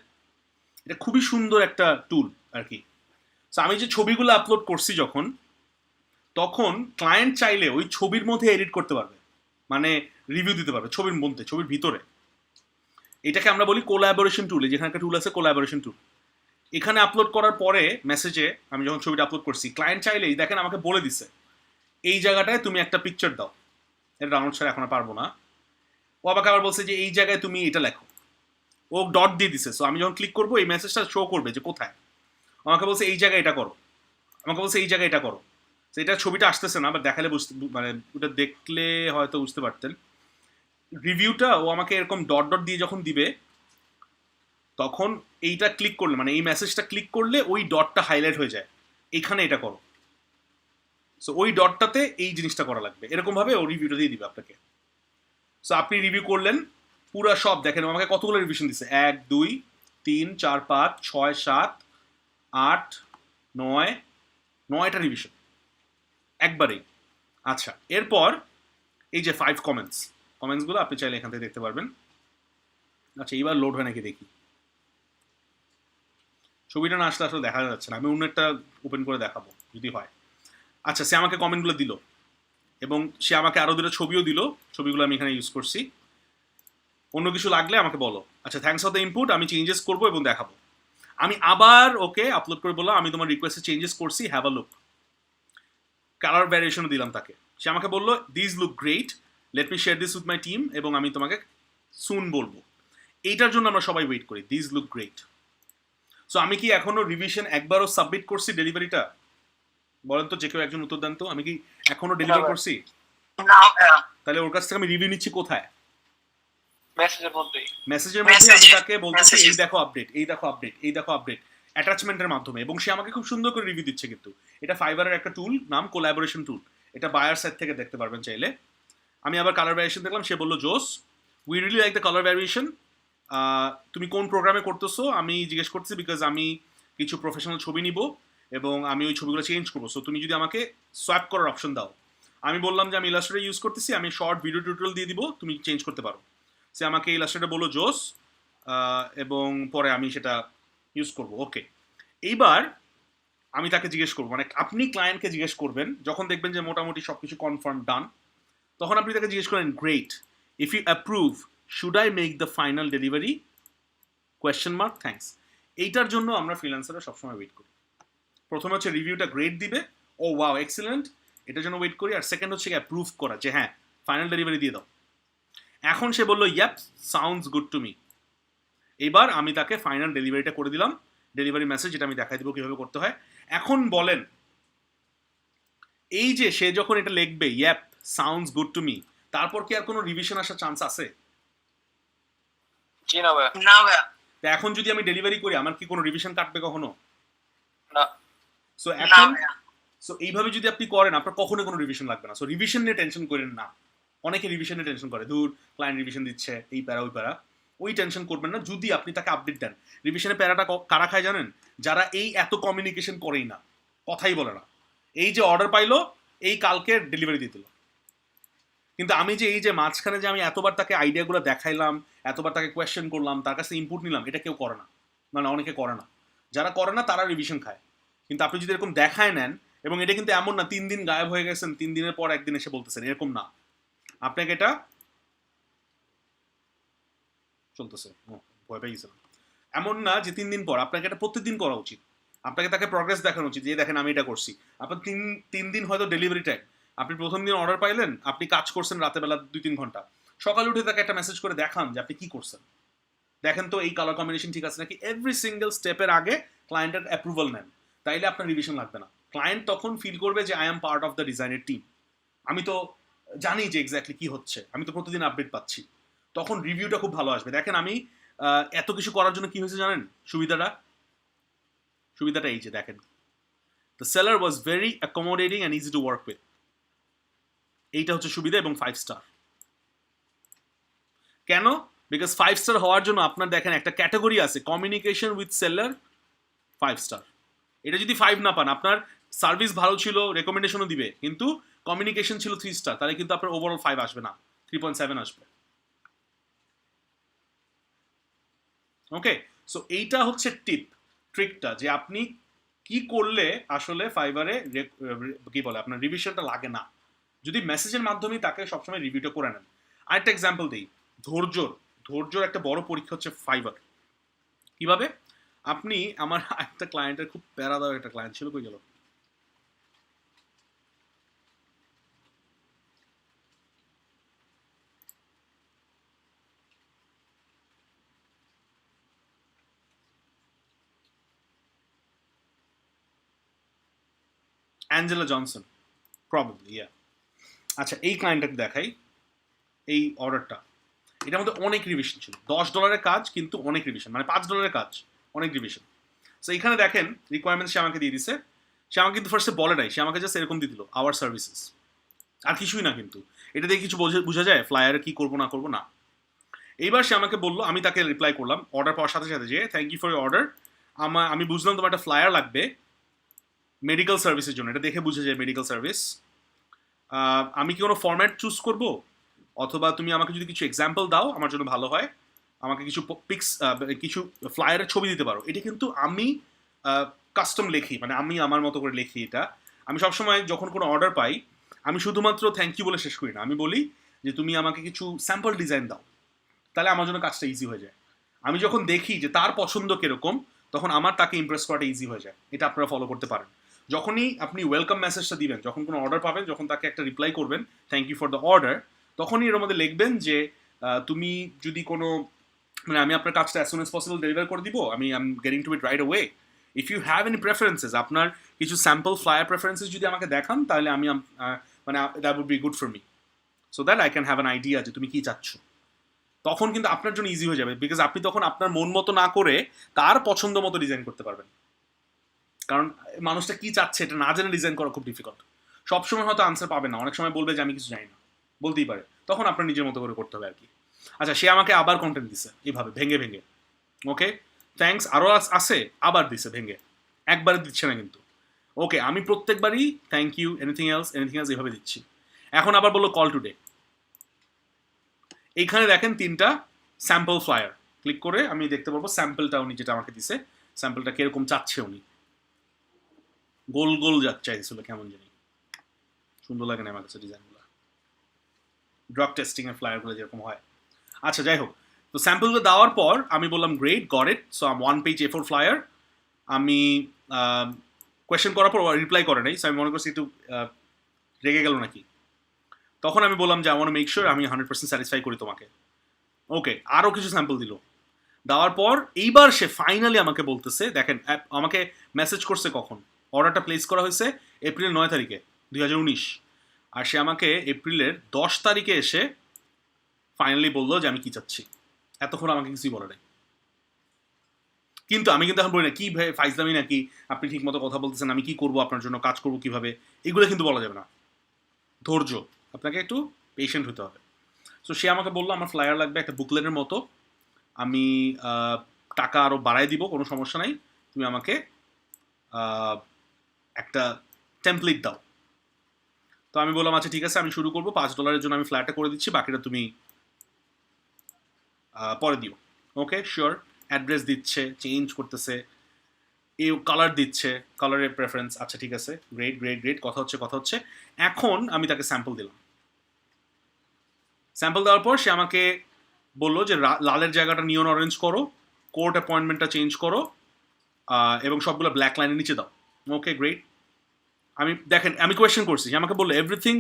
এটা খুবই সুন্দর একটা টুল আর কি। সো আমি যে ছবিগুলো আপলোড করছি তখন ক্লায়েন্ট চাইলে ওই ছবির মধ্যে এডিট করতে পারবে, মানে রিভিউ দিতে পারবে ছবির মধ্যে, ছবির ভিতরে। এটাকে আমরা বলি কোলাবোরেশন টুল। যেখানে একটা টুল আছে কোলাবোরেশন টুল, এখানে আপলোড করার পরে মেসেজে আমি যখন ছবিটা আপলোড করছি, ক্লায়েন্ট চাইলেই দেখেন আমাকে বলে দিছে এই জায়গাটায় তুমি একটা পিকচার দাও, এটা রাউন্ড ছাড়া এখন আর পারবো না। ও আমাকে আবার বলছে যে এই জায়গায় তুমি এটা লেখো, ও ডট দিয়ে দিছে। সো আমি যখন ক্লিক করবো এই মেসেজটা শো করবে যে কোথায়। আমাকে বলছে এই জায়গায় এটা করো, আমাকে বলছে এই জায়গায় এটা করো। তো এটা ছবিটা আসতেছে না, বাট দেখালে বুঝতে, মানে ওটা দেখলে হয়তো বুঝতে পারতেন। রিভিউটা ও আমাকে এরকম ডট ডট দিয়ে যখন দিবে, তখন এইটা ক্লিক করলে, মানে এই মেসেজটা ক্লিক করলে ওই ডটটা হাইলাইট হয়ে যায়, এইখানে এটা করো। সো ওই ডটটাতে এই জিনিসটা করা লাগবে, এরকম ভাবে ও রিভিউটা দিয়ে দিবে আপনাকে। সো আপনি রিভিউ করলেন পুরো সব, দেখেন ও আমাকে কতগুলো রিভিশন দিচ্ছে, 1 2 3 4 5 6 7 8 9, 9টা রিভিশন একবারেই। আচ্ছা, এরপর এই যে 5 কমেন্টসগুলো আপনি চাইলে এখান থেকে দেখতে পারবেন। আচ্ছা, এইবার লোড হয় নাকি দেখি। ছবিটা না আসলে আসলে দেখা যাচ্ছে না, আমি অন্য একটা ওপেন করে দেখাবো যদি হয়। আচ্ছা, সে আমাকে কমেন্টগুলো দিল এবং সে আমাকে আরও দুটো ছবিও দিল, ছবিগুলো আমি এখানে ইউজ করছি। অন্য কিছু লাগলে আমাকে বলো। আচ্ছা, থ্যাঙ্কস ফর দ্য ইনপুট, আমি চেঞ্জেস করবো এবং দেখাবো। আমি আবার ওকে আপলোড করে বললাম আমি তোমার রিকোয়েস্টে চেঞ্জেস করছি, হ্যাভ আ লুক। কালার ভ্যারিয়েশনও দিলাম তাকে। সে আমাকে বললো this look great, let me share this with my team, এবং আমি তোমাকে সুন বলবো। এইটার জন্য আমরা সবাই ওয়েট করি, দিস লুক গ্রেট। সো আমি কি এখনো রিভিশন একবারও সাবমিট করছি ডেলিভারিটা? বলেন তো, যে কেউ একজন উত্তর দেন তো, আমি কি এখনো ডেলিভার করছি? না ভাইয়া, তাহলে ওর কাছ থেকে আমি রিভিউ নিচ্ছি কোথায়? মেসেজের মধ্যেই। মেসেজের মধ্যে আমি Message- তাকে বলতেছি এই messages। দেখো আপডেট, এই দেখো আপডেট, এই দেখো আপডেট, অ্যাটাচমেন্টের মাধ্যমে। এবং সে আমাকে খুব সুন্দর করে রিভিউ দিচ্ছে। কিন্তু এটা ফাইবারের একটা টুল, নাম কোলাবোরেশন টুল। এটা বায়ার সাইড থেকে দেখতে পারবেন চাইলে। আমি আবার কালার ভ্যারিয়েশন দেখলাম, সে বললো জোস, we really like the colour variation. তুমি কোন প্রোগ্রামে করতেছো আমি জিজ্ঞেস করছি, বিকজ আমি কিছু প্রফেশনাল ছবি নিব এবং আমি ওই ছবিগুলো চেঞ্জ করবো। সো তুমি যদি আমাকে সোয়াপ করার অপশন দাও। আমি বললাম যে আমি ইলাস্ট্রেটর ইউজ করতেছি, আমি শর্ট ভিডিও টিউটোরিয়াল দিয়ে দিব, তুমি চেঞ্জ করতে পারো। সে আমাকে ইলাস্ট্রেটর বললো জোস, এবং পরে আমি সেটা ইউজ করব। ওকে, এইবার আমি তাকে জিজ্ঞেস করবো, মানে আপনি ক্লায়েন্টকে জিজ্ঞেস করবেন যখন দেখবেন যে মোটামুটি সব কিছু কনফার্ম ডান, তখন আপনি তাকে জিজ্ঞেস করেন great, if you approve should I make the final delivery, question mark, thanks. এইটার জন্য আমরা ফ্রিল্যান্সাররা সবসময় ওয়েট করি। প্রথমে হচ্ছে রিভিউটা গ্রেট দিবে, ও ওয়াও এক্সিলেন্ট, এটার জন্য ওয়েট করি। আর সেকেন্ড হচ্ছে অ্যাপ্রুভ করা, যে হ্যাঁ ফাইনাল ডেলিভারি দিয়ে দাও। এখন সে বললো yup, sounds good to me. এবার আমি তাকে ফাইনাল ডেলিভারিটা করে দিলাম, ডেলিভারি মেসেজ, যেটা আমি দেখাই দেবো কিভাবে করতে হয়। এখন বলেন, এই যে সে যখন এটা লিখবে yup sounds good to me, তারপর কি আর কোনো রিভিশন আসার চান্স আছে? জি না ভাইয়া। না ভাইয়া, তা এখন যদি আমি ডেলিভারি করি, আমার কি কোনো রিভিশন কাটবে কখনো? না। সো না এখন ভাইয়া। সো এইভাবে যদি আপনি করেন, আপনার কখনো কোনো রিভিশন লাগবে না। সো রিভিশন নিয়ে টেনশন করেন না। অনেকে রিভিশন নিয়ে টেনশন করে, দূর ক্লায়েন্ট রিভিশন দিচ্ছে, এই প্যারা ওই প্যারা, ওই টেনশন করবেন না যদি আপনি তাকে আপডেট দেন। রিভিশনের প্যারাটা কারা খায় জানেন? যারা এই এত কমিউনিকেশন করেই না, কথাই বলে না। এই যে অর্ডার পাইলো, এই কালকে ডেলিভারি দিয়ে দিল। কিন্তু আমি যে এই যে মাঝখানে যে আমি এতবার তাকে আইডিয়াগুলো দেখাইলাম, এতবার তাকে কোয়েশ্চেন করলাম, তার কাছে ইনপুট নিলাম, এটা কেউ করে না। মানে অনেকে করে না। যারা করে না তারা রিভিশন খায়। কিন্তু আপনি যদি এরকম দেখায় নেন, এবং এটা কিন্তু এমন না 3 দিন গায়েব হয়ে গেছেন, 3 দিনের পর একদিন এসে বলতেছেন, এরকম না। আপনাকে এটা চলতেছে, ভয় পেয়ে গেছিলাম, এমন না যে 3 দিন পর, আপনাকে এটা প্রত্যেকদিন করা উচিত। আপনাকে তাকে প্রগ্রেস দেখানো উচিত, যে দেখেন আমি এটা করছি। আপনার 3 দিন হয়তো ডেলিভারি টাইম, আপনি প্রথম দিন অর্ডার পাইলেন, আপনি কাজ করছেন রাতে বেলা 2-3 ঘন্টা, সকালে উঠে তাকে একটা মেসেজ করে দেখান যে আপনি কি করছেন, দেখেন তো এই কালার কম্বিনেশন ঠিক আছে নাকি। এভরি সিঙ্গেল স্টেপের আগে ক্লায়েন্টের অ্যাপ্রুভাল নেন, তাইলে আপনার রিভিশন লাগবে না। ক্লায়েন্ট তখন ফিল করবে যে I am part of the ডিজাইনের টিম, আমি তো জানি যে এক্স্যাক্টলি কি হচ্ছে, আমি তো প্রতিদিন আপডেট পাচ্ছি। তখন রিভিউটা খুব ভালো আসবে। দেখেন আমি এত কিছু করার জন্য কি হয়েছে জানেন? সুবিধাটা এই যে দেখেন, the seller was very accommodating and easy to work with. এইটা হচ্ছে সুবিধা, এবং 5 স্টার। কেন? বিকজ 5 স্টার হওয়ার জন্য আপনার দেখেন একটা ক্যাটাগরি আছে, কমিউনিকেশন উইথ সেলার 5 স্টার। এটা যদি 5 না পান, আপনার সার্ভিস ভালো ছিল, রেকমেন্ডেশনও দিবে, কিন্তু কমিউনিকেশন ছিল 3 স্টার, তাহলে কিন্তু আপনার ওভারঅল 5 আসবে না, 3.7 আসবে। ওকে, সো এইটা হচ্ছে ট্রিকটা, যে আপনি কি করলে আসলে ফাইবারে কি বলে আপনার রিভিশনটা লাগে না, যদি মেসেজের মাধ্যমে তাকে সবসময় রিভিউটা করে নেন। আরেকটা এক্সাম্পল দিই, ধৈর্যর একটা বড় পরীক্ষা হচ্ছে ফাইবার। কিভাবে? আপনি আমার একটা ক্লায়েন্টের খুব প্যারা দেওয়া একটা ক্লায়েন্ট ছিল, কই গেল? অ্যাঞ্জেলা জনসন প্রবাবলি, ইয়া। আচ্ছা, এই ক্লায়েন্টটাকে দেখাই, এই অর্ডারটা, এটার মধ্যে অনেক রিভিশন ছিল। $10 কাজ, কিন্তু অনেক রিভিশন, মানে $5 কাজ, অনেক রিভিশন। সো এখানে দেখেন রিকোয়ারমেন্ট সে আমাকে দিয়ে দিছে। সে আমাকে কিন্তু ফার্স্টে বলে নাই, সে আমাকে জাস্ট এরকম দিয়ে দিল, আওয়ার সার্ভিসেস, আর কিছুই না। কিন্তু এটা দিয়ে কিছু বোঝা যায় ফ্লায়ারে কি করবো না করবো না। এইবার সে আমাকে বললো, আমি তাকে রিপ্লাই করলাম অর্ডার পাওয়ার সাথে সাথে যে thank you for your order. আমি বুঝলাম তোমার একটা ফ্লায়ার লাগবে মেডিকেল সার্ভিসের জন্য, এটা দেখে বুঝে যায় মেডিকেল সার্ভিস। আমি কি কোনো ফরম্যাট চুজ করব, অথবা তুমি আমাকে যদি কিছু এক্সাম্পল দাও আমার জন্য ভালো হয়, আমাকে কিছু পিক্স, কিছু ফ্লায়ারের ছবি দিতে পারো। এটা কিন্তু আমি কাস্টম লিখি, মানে আমি আমার মতো করে লিখি এটা। আমি সবসময় যখন কোনো অর্ডার পাই, আমি শুধুমাত্র থ্যাংক ইউ বলে শেষ করি না, আমি বলি যে তুমি আমাকে কিছু স্যাম্পল ডিজাইন দাও, তাহলে আমার জন্য কাজটা ইজি হয়ে যায়। আমি যখন দেখি যে তার পছন্দ কিরকম, তখন আমার তাকে ইমপ্রেস করাটা ইজি হয়ে যায়। এটা আপনারা ফলো করতে পারেন। যখনই আপনি ওয়েলকাম মেসেজটা দিবেন, যখন কোনো অর্ডার পাবেন, যখন তাকে একটা রিপ্লাই করবেন thank you for the order, তখনই এর মধ্যে লিখবেন যে তুমি যদি কোনো, মানে আমি আপনার কাজটা as soon as possible deliver করে দিব, আমি I am getting to it right away. If you have any preferences, আপনার কিছু স্যাম্পল ফ্লায়ার প্রেফারেন্সেস যদি আমাকে দেখান, তাহলে আমি মানে that would be good for me, so that I can have an idea যে তুমি কি চাচ্ছ। তখন কিন্তু আপনার জন্য ইজি হয়ে যাবে, বিকজ আপনি তখন আপনার মন মতো না করে তার পছন্দ মতো ডিজাইন করতে পারবেন। কারণ মানুষটা কি চাচ্ছে এটা না জেনে ডিজাইন করা খুব ডিফিকাল্ট। সবসময় হয়তো আনসার পাবে না, অনেক সময় বলবে যে আমি কিছু জানি না, বলতেই পারে, তখন আপনার নিজের মতো করে করতে হবে আর কি। আচ্ছা, সে আমাকে আবার কন্টেন্ট দিছে এইভাবে ভেঙে ভেঙে, ওকে থ্যাঙ্কস আরও আছে, আবার দিছে ভেঙে, একবারে দিচ্ছে না কিন্তু। ওকে, আমি প্রত্যেকবারই থ্যাংক ইউ, এনিথিং এলস এভাবে দিচ্ছি। এখন আবার বললো কল টুডে। এইখানে দেখেন 3টা স্যাম্পল ফ্লায়ার, ক্লিক করে আমি দেখতে পারবো স্যাম্পলটা উনি যেটা আমাকে দিছে, স্যাম্পলটা কিরকম চাচ্ছে উনি। গোল গোল চাইছিল, কেমন জানি সুন্দর লাগে না আমার কাছে ডিজাইনগুলো, ড্রাগ টেস্টিং এর ফ্লায়ারগুলো যেরকম হয়। আচ্ছা, যাই হোক, তো স্যাম্পলগুলো দেওয়ার পর আমি বললাম great, got it. So um 1 page A4 flyer. আমি কোয়েশ্চেন করার পর রিপ্লাই করে নাই, সো আমি মনে করছি একটু রেগে গেল নাকি। তখন আমি বললাম যে I want to make sure আমি 100% স্যাটিসফাই করি তোমাকে। ওকে, আরও কিছু স্যাম্পল দিল। দেওয়ার পর এইবার সে ফাইনালি আমাকে বলতেছে, দেখেন আমাকে মেসেজ করছে কখন, অর্ডারটা প্লেস করা হয়েছে এপ্রিল 9 তারিখে 2019, আর সে আমাকে এপ্রিলের 10 তারিখে এসে ফাইনালি বললো যে আমি কি চাচ্ছি। এতক্ষণ আমাকে কিছুই বলে নাই। কিন্তু আমি কিন্তু এখন বলি না কি ভাই ফাইজলামি নাকি, আপনি ঠিক মতো কথা বলতেছেন, আমি কি করবো আপনার জন্য, কাজ করবো কিভাবে, এগুলো কিন্তু বলা যাবে না। ধৈর্য, আপনাকে একটু পেশেন্ট হতে হবে। সো সে আমাকে বললো আমার ফ্লায়ার লাগবে একটা বুকলেটের মতো, আমি টাকা আরও বাড়াই দিব, কোনো সমস্যা নাই, তুমি আমাকে একটা টেমপ্লেট দাও। তো আমি বললাম আচ্ছা ঠিক আছে, আমি শুরু করবো, $5 জন্য আমি ফ্ল্যাটটা করে দিচ্ছি, বাকিটা তুমি পরে দিও। Okay sure. অ্যাড্রেস দিচ্ছে, চেঞ্জ করতেছে, এই কালার দিচ্ছে, কালারের প্রেফারেন্স, আচ্ছা ঠিক আছে, গ্রেট গ্রেট গ্রেট, কথা হচ্ছে। এখন আমি তাকে স্যাম্পল দিলাম। স্যাম্পল দেওয়ার পর সে আমাকে বললো যে লালের জায়গাটা নিয়ন অরেঞ্জ করো, কোর্ট অ্যাপয়েন্টমেন্টটা চেঞ্জ করো, এবং সবগুলো ব্ল্যাক লাইনের নিচে দাও। Okay great. আমি দেখেন আমি কোয়েশ্চেন করছি, আমাকে বললো everything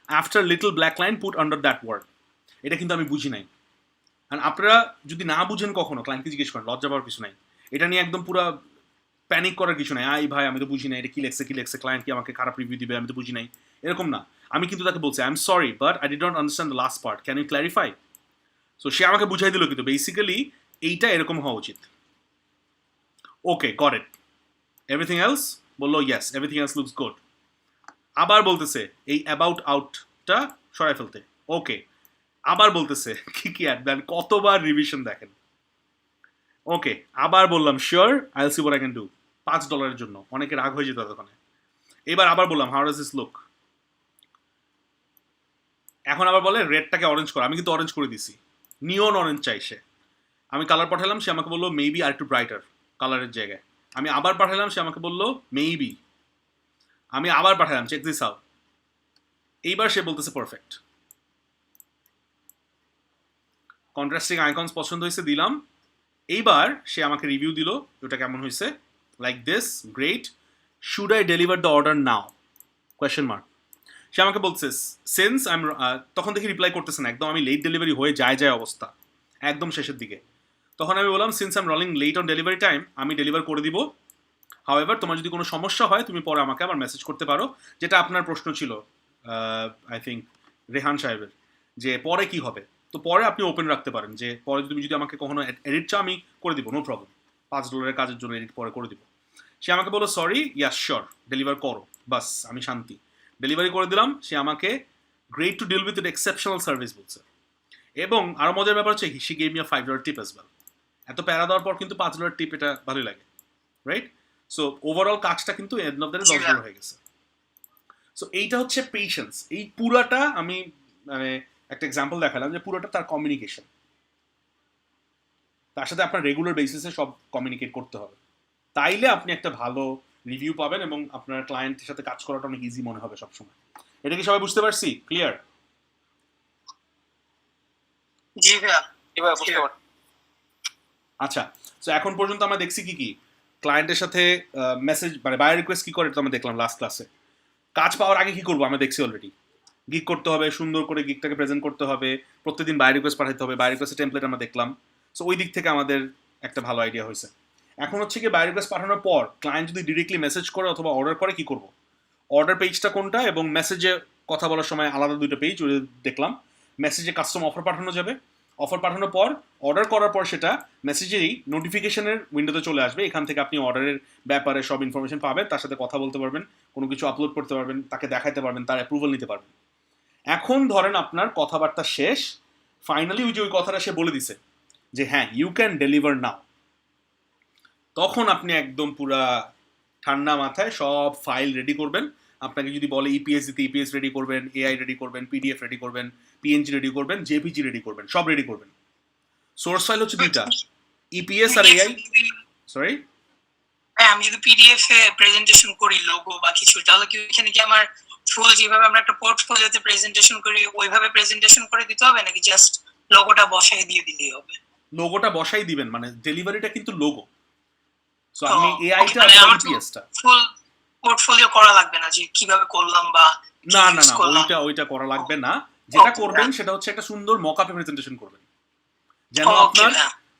after little black line put under that word. এটা কিন্তু আমি বুঝি নাই। আর আপনারা যদি না বুঝেন কখনো ক্লায়েন্টকে জিজ্ঞেস করেন, লজ্জা পাওয়ার কিছু নাই। এটা নিয়ে একদম পুরো প্যানিক করার কিছু নাই, আই ভাই আমি তো বুঝি নাই এটা কি লেখছে, ক্লায়েন্ট কি আমাকে খারাপ রিভিউ দিবে, আমি তো বুঝি নাই, এরকম না। আমি কিন্তু তাকে বলছি I am sorry but I did not understand the last part, can you clarify. So সে আমাকে বুঝাই দিল কিন্তু বেসিক্যালি এইটা এরকম হওয়া উচিত। Okay got it. Everything else বললো yes, everything else looks good. আবার বলতেছে এই অ্যাবাউট আউটটা সরাই ফেলতে। ওকে, আবার বলতেছে কি দেন, কতবার রিভিশন দেখেন। ওকে, আবার বললাম sure, I will see what I can do. $5 জন্য অনেকে রাগ হয়ে যেত ততক্ষণে। এবার আবার বললাম হাউ ডাজ দিস লুক। এখন আবার বলে রেডটাকে অরেঞ্জ করো, আমি কিন্তু অরেঞ্জ করে দিছি, নিয়ন অরেঞ্জ চাই সে। আমি কালার পাঠালাম, সে আমাকে বললো মেবি আর একটু ব্রাইটার কালারের জায়গায়। আমি আবার পাঠালাম, সে আমাকে বললো মেবি। আমি আবার পাঠালাম চেক দিস আউট। এইবার সে বলতেছে পারফেক্ট। কন্ট্রাস্টিং আইকনস পছন্দ হয়েছে, দিলাম। এইবার সে আমাকে রিভিউ দিল ওটা কেমন হয়েছে, like this great, should I deliver the order now question mark. সে আমাকে বলছে সিন্স আই এম, তখন দেখি রিপ্লাই করতেছে না, একদম আমি লেট ডেলিভারি হয়ে যায় অবস্থা একদম শেষের দিকে। তখন আমি বললাম since I am running late on delivery time, আমি ডেলিভার করে দিব, হাউএভার তোমার যদি কোনো সমস্যা হয় তুমি পরে আমাকে আবার মেসেজ করতে পারো, যেটা আপনার প্রশ্ন ছিল আই থিঙ্ক রেহান সাহেবের, যে পরে কি হবে। তো পরে আপনি ওপেন রাখতে পারেন যে পরে তুমি যদি আমাকে কখনো এডিট চাও আমি করে দিব, নো প্রবলেম, $5 কাজের জন্য এডিট পরে করে দিব। সে আমাকে বললো সরি, ইয়াস শিওর, ডেলিভার করো, বাস আমি শান্তি, ডেলিভারি করে দিলাম। সে আমাকে great to deal with exceptional service বলছে। এবং আরো মজার ব্যাপার হচ্ছে she gave me a $5 tip as well. এত প্যারা দেওয়ার পর কিন্তু $5 টিপ, এটা ভালোই লাগে, রাইট? সো ওভারঅল কাজটা কিন্তু এন্ড অফ দ্য ডে $10 হয়ে গেছে। সো এইটা হচ্ছে পেশেন্স। এই পুরাটা আমি মানে একটা এক্সাম্পল দেখালাম যে পুরোটা তার কমিউনিকেশন, তার সাথে আপনার রেগুলার বেসিসে সব কমিউনিকেট করতে হবে, তাইলে আপনি একটা ভালো রিভিউ পাবেন এবং আপনার ক্লায়েন্টের সাথে কাজ করাটা অনেক ইজি মনে হবে সবসময়। এটা কি সবাই বুঝতে পারছি? ক্লিয়ার? জি ভাইয়া। এবার বুঝতে পারছি। আচ্ছা, তো এখন পর্যন্ত আমরা দেখছি কি কি ক্লায়েন্টের সাথে মেসেজ মানে বাই রিকোয়েস্ট কি করে, এটা আমরা দেখলাম লাস্ট ক্লাসে। কাজ পাওয়ার আগে কি করবো আমরা দেখছি অলরেডি, গিগ করতে হবে, সুন্দর করে গিগটাকে প্রেজেন্ট করতে হবে, প্রত্যেকদিন বাই রিকোয়েস্ট পাঠাতে হবে, বাই রিকোয়েস্টের টেমপ্লেট আমরা দেখলাম। সো ওই দিক থেকে আমাদের একটা ভালো আইডিয়া হয়েছে। এখন হচ্ছে কি বাই রিকোয়েস্ট পাঠানোর পর ক্লায়েন্ট যদি ডিরেক্টলি মেসেজ করে অথবা অর্ডার করে কি করব, অর্ডার পেজটা কোনটা এবং মেসেজে কথা বলার সময় আলাদা দুটো পেজ দেখলাম। মেসেজে কাস্টম অফার পাঠানো যাবে, অফার পাঠানোর পর অর্ডার করার পর সেটা মেসেজেই নোটিফিকেশনের উইন্ডোতে চলে আসবে। এখান থেকে আপনি অর্ডারের ব্যাপারে সব ইনফরমেশন পাবেন, তার সাথে কথা বলতে পারবেন, কোনো কিছু আপলোড করতে পারবেন, তাকে দেখাতে পারবেন, তার অ্যাপ্রুভাল নিতে পারবেন। এখন ধরেন আপনার কথাবার্তা শেষ, ফাইনালি ওই কথাটা সে বলে দিছে যে হ্যাঁ ইউ ক্যান ডেলিভার নাও, তখন আপনি একদম পুরা ঠান্ডা মাথায় সব ফাইল রেডি করবেন। আপনাকে যদি বলে ইপিএস দিতে ইপিএস রেডি করবেন, এআই রেডি করবেন, পিডিএফ রেডি করবেন, পিএনজি রেডি করবেন, জেপিজি রেডি করবেন, সব রেডি করবেন। সোর্স ফাইল হচ্ছে দুইটা, ইপিএস আর এআই। সরি হ্যাঁ, আমি যদি পিডিএফ এ প্রেজেন্টেশন করি লোগো বা কিছু, তাহলে কি এখানে কি আমার ফুল যেভাবে আমরা একটা পোর্টফোলিওতে প্রেজেন্টেশন করি ওইভাবে প্রেজেন্টেশন করে দিতে হবে, নাকি জাস্ট লোগোটা বসাই দিয়ে দিলেই হবে? লোগোটা বসাই দিবেন, মানে ডেলিভারিটা কিন্তু লোগো। সো আপনি এআইটা মানে আর আমার ইপিএসটা ফুল পোর্টফোলিও করা লাগবে না, যে কিভাবে করলাম বা না না না, ওইটা করা লাগবে না। যেটা করবেন সেটা হচ্ছে একটা সুন্দর মকআপে প্রেজেন্টেশন করবেন,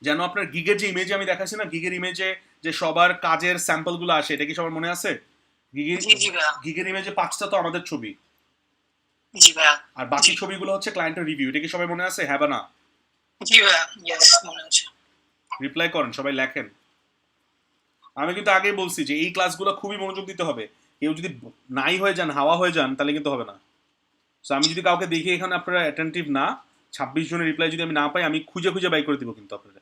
যেন আপনার গিগের যে ইমেজে আমি দেখাচ্ছি না, গিগের ইমেজে যে সবার কাজের স্যাম্পল গুলো আসে, এটা কি সবার মনে আছে? গিগের ইমেজে 5টা তো আমাদের ছবি, জি ভাইয়া, আর বাকি ছবিগুলো হচ্ছে ক্লায়েন্টের রিভিউ। এটা কি সবাই মনে আছে? হ্যাঁ বা না? জি ভাইয়া, ইয়েস মনে আছে। রিপ্লাই করেন, সবাই লেখেন। আমি কিন্তু আগেই বলছি যে এই ক্লাসগুলো খুবই মনোযোগ দিতে হবে। কেউ যদি নাই হয়ে যান, হাওয়া হয়ে যান, তাহলে কিন্তু হবে না। সো আমি যদি কাউকে দেখি এখানে আপনারা অ্যাটেন্টিভ না, 26 জনের রিপ্লাই যদি আমি না পাই, আমি খুঁজে খুঁজে বাই করে দিব কিন্তু আপনারা।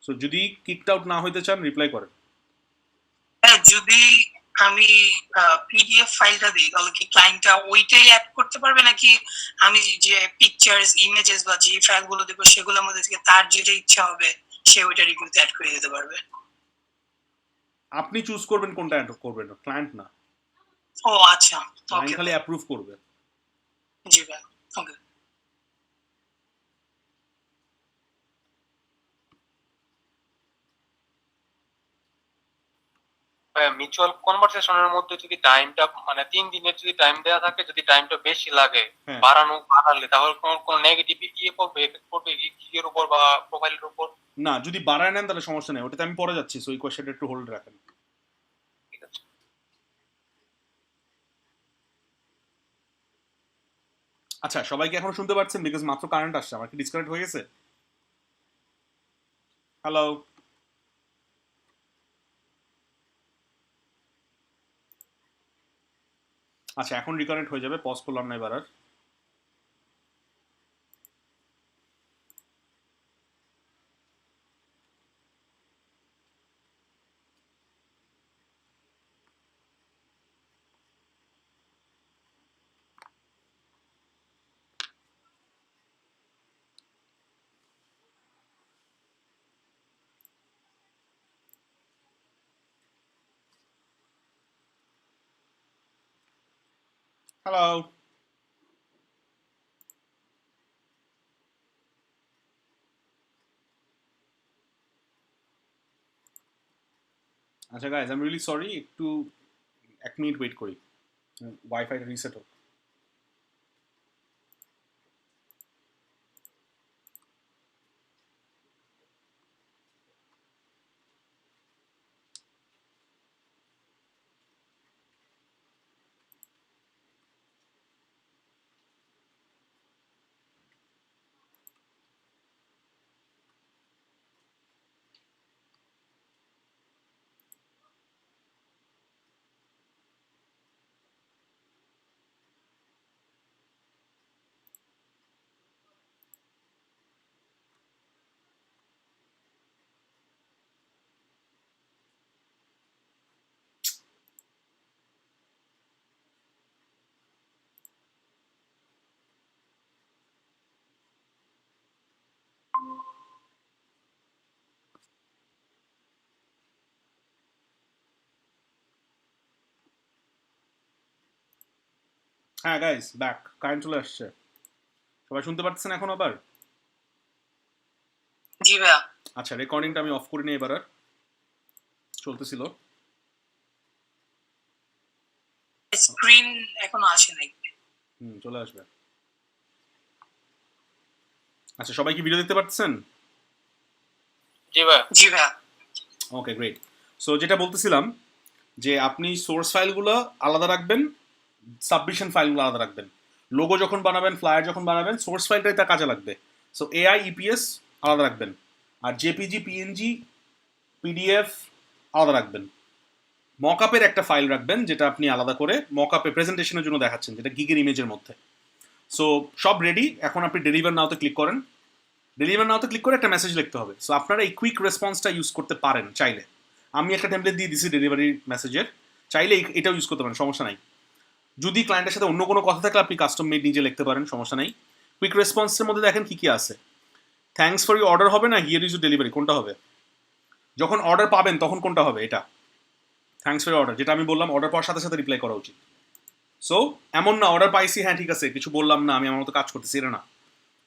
সো যদি কিকড আউট না হইতে চান রিপ্লাই করেন। হ্যাঁ, যদি আমি পিডিএফ ফাইলটা দিই তাহলে কি ক্লায়েন্টটা ওইটাই অ্যাড করতে পারবে, নাকি আমি যে পিকচার্স ইমেজেস বা যে ফাইলগুলো দেবো সেগুলোর মধ্যে থেকে তার যেটা ইচ্ছা হবে সে ওইটা রিভিউতে অ্যাড করে দিতে পারবে? আপনি চুজ করবেন কোনটা অ্যাড করবেন, ক্লায়েন্ট না। ও আচ্ছা, ক্লায়েন্ট খালি অ্যাপ্রুভ করবে। জি ভাই, ওকে। মিউচুয়াল কনভারসেশনের মধ্যে যদি টাইমটা মানে 3 দিনের যদি টাইম দেওয়া থাকে, যদি টাইমটা বেশি লাগে বাড়ালে তাহলে কোন নেগেটিভ ইয়ে করবে, এফেক্ট করবে গিগের উপর বা প্রোফাইলের উপর? না, যদি বাড়ায় নেন তাহলে সমস্যা নেই, ওটাতে আমি পরে যাচ্ছি। সো এই কোয়েশ্চেনটা একটু হোল্ড রাখেন। ঠিক আছে। আচ্ছা, সবাই কি এখনো শুনতে পাচ্ছেন? বিকজ মাত্র কারেন্ট আসছে, আমার কি ডিসকানেক্ট হয়ে গেছে? হ্যালো? আচ্ছা, এখন রিকানেক্ট হয়ে যাবে, পজ করলাম না এবার আর। হ্যালো? আচ্ছা guys, I am really sorry, একটু 1 মিনিট ওয়েট করি, ওয়াইফাইটা রিসেট হোক। হ্যাঁ গাইস, ব্যাক, কারেন্ট চলে আসছে। সবাই শুনতে পাচ্ছেন এখন আবার? জি ভাইয়া। আচ্ছা, রেকর্ডিংটা আমি অফ করে নিই এবার। আর চলতেছিল। স্ক্রিন এখনো আসে নাই। চলে আসবে। আচ্ছা, সবাই কি ভিডিও দেখতে পাচ্ছেন? জি ভাই। জি ভাইয়া। ওকে, গ্রেট। সো যেটা বলতেছিলাম যে আপনি সোর্স ফাইলগুলো আলাদা রাখবেন, সাবমিশন ফাইলগুলো আলাদা রাখবেন। লোগো যখন বানাবেন, ফ্লায়ার যখন বানাবেন, সোর্স ফাইলটাই তার কাজে লাগবে। সো এআই ইপিএস আলাদা রাখবেন, আর জেপিজি, পিএনজি, পিডিএফ আলাদা রাখবেন। মকআপের একটা ফাইল রাখবেন যেটা আপনি আলাদা করে মকআপে প্রেজেন্টেশনের জন্য দেখাচ্ছেন, যেটা গিগের ইমেজের মধ্যে। সো সব রেডি, এখন আপনি ডেলিভার নাওতে ক্লিক করেন। ডেলিভার নাওতে ক্লিক করে একটা মেসেজ লিখতে হবে। সো আপনারা এই কুইক রেসপন্সটা ইউজ করতে পারেন চাইলে। আমি একটা টেমপ্লেট দিয়ে দিছি ডেলিভারি মেসেজের, চাইলে এটাও ইউজ করতে পারেন, সমস্যা নাই। যদি ক্লায়েন্টের সাথে অন্য কোনো কথা থাকলে আপনি কাস্টম মেড নিজে লিখতে পারেন, সমস্যা নাই। কুইক রেসপন্সের মধ্যে দেখেন কি কি আছে। থ্যাঙ্কস ফর ইউ অর্ডার হবে না হিয়ার ইজ ইউ ডেলিভারি, কোনটা হবে? যখন অর্ডার পাবেন তখন কোনটা হবে? এটা থ্যাঙ্কস ফর অর্ডার, যেটা আমি বললাম অর্ডার পাওয়ার সাথে সাথে রিপ্লাই করা উচিত। সো এমন না অর্ডার পাইছি, হ্যাঁ ঠিক আছে, কিছু বললাম না, আমি আমার মতো কাজ করতেছি, এটা না।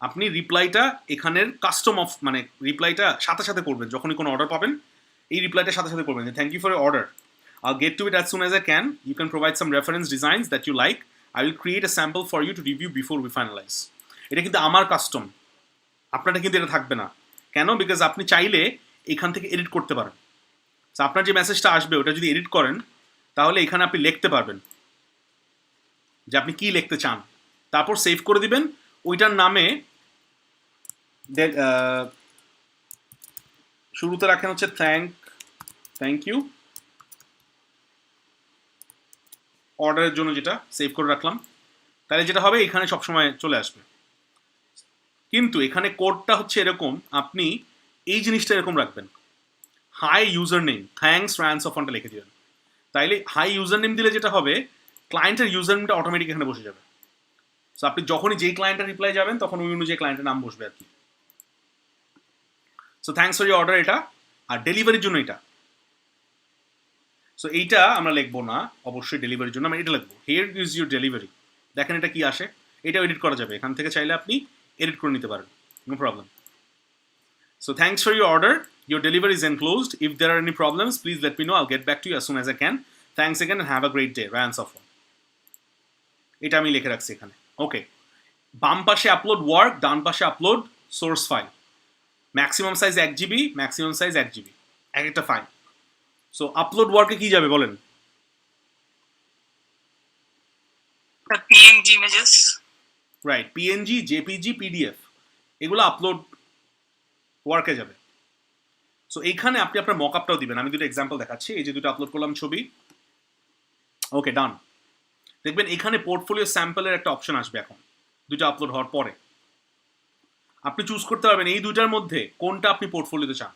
আপনি রিপ্লাইটা এখানের কাস্টম অফ, মানে রিপ্লাইটা সাথে সাথে করবেন। যখনই কোনো অর্ডার পাবেন এই রিপ্লাইটা সাথে সাথে করবেন যে thank you for your order, I'll get to it as soon as I can. You can provide some reference designs that you like. I will create a sample for you to review before we finalize. এটা কিন্তু আমার custom, আপনারটা কিন্তু এটা থাকবে না। কেন? Because আপনি চাইলে এখান থেকে এডিট করতে পারেন। তো আপনার যে মেসেজটা আসবে ওটা যদি এডিট করেন তাহলে এখানে আপনি লিখতে পারবেন যে আপনি কি লিখতে চান, তারপর সেভ করে দিবেন। ওইটার নামে শুরুতে রাখেন হচ্ছে থ্যাংক ইউ অর্ডারের জন্য, যেটা সেভ করে রাখলাম। তাহলে যেটা হবে এখানে সবসময় চলে আসবে। কিন্তু এখানে কোডটা হচ্ছে এরকম, আপনি এই জিনিসটা এরকম রাখবেন, হাই ইউজার নেম, থ্যাংকস র্যান্স অফ অনটা লিখে দিবেন। তাইলে হাই ইউজার নেম দিলে যেটা হবে, ক্লায়েন্টের ইউজার নেমটা অটোমেটিক এখানে বসে যাবে। সো আপনি যখনই যেই ক্লায়েন্টের রিপ্লাই যাবেন তখন ওই অনুযায়ী ক্লায়েন্টের নাম বসবে আর কি। So thanks for your order এটা, আর ডেলিভারির জন্য এটা। সো এইটা আমরা লিখবো না, অবশ্যই ডেলিভারির জন্য আমরা এটা লিখবো, হিয়ার ইজ ইউর ডেলিভারি। দেখেন এটা কি আসে, এটাও এডিট করা যাবে এখান থেকে, চাইলে আপনি এডিট করে নিতে পারেন, no problem. So thanks for your order, your delivery is enclosed, if there are any problems please let me know, I'll get back to you as soon as I can, thanks again and have a great day, Ryan সফর। এটা আমি লিখে রাখছি এখানে। ওকে, বাম পাশে upload work, ডান পাশে upload source file. Maximum size 1 GB, maximum size 1 GB, এক একটা ফাইল। সো আপলোড ওয়ার্কে কি যাবে বলেন? PNG images. Right, PNG, JPG, PDF, এগুলো আপলোড ওয়ার্কে যাবে। সো এইখানে আপনি আপনার মকআপটাও দিবেন। আমি দুটো এক্সাম্পল দেখাচ্ছি। এই যে দুটো আপলোড করলাম ছবি, ওকে ডান। দেখবেন এখানে পোর্টফোলিও স্যাম্পলের একটা অপশন আসবে এখন, দুটো আপলোড হওয়ার পরে। আপনি চুজ করতে পারবেন এই দুটার মধ্যে কোনটা আপনি পোর্টফোলিওতে চান।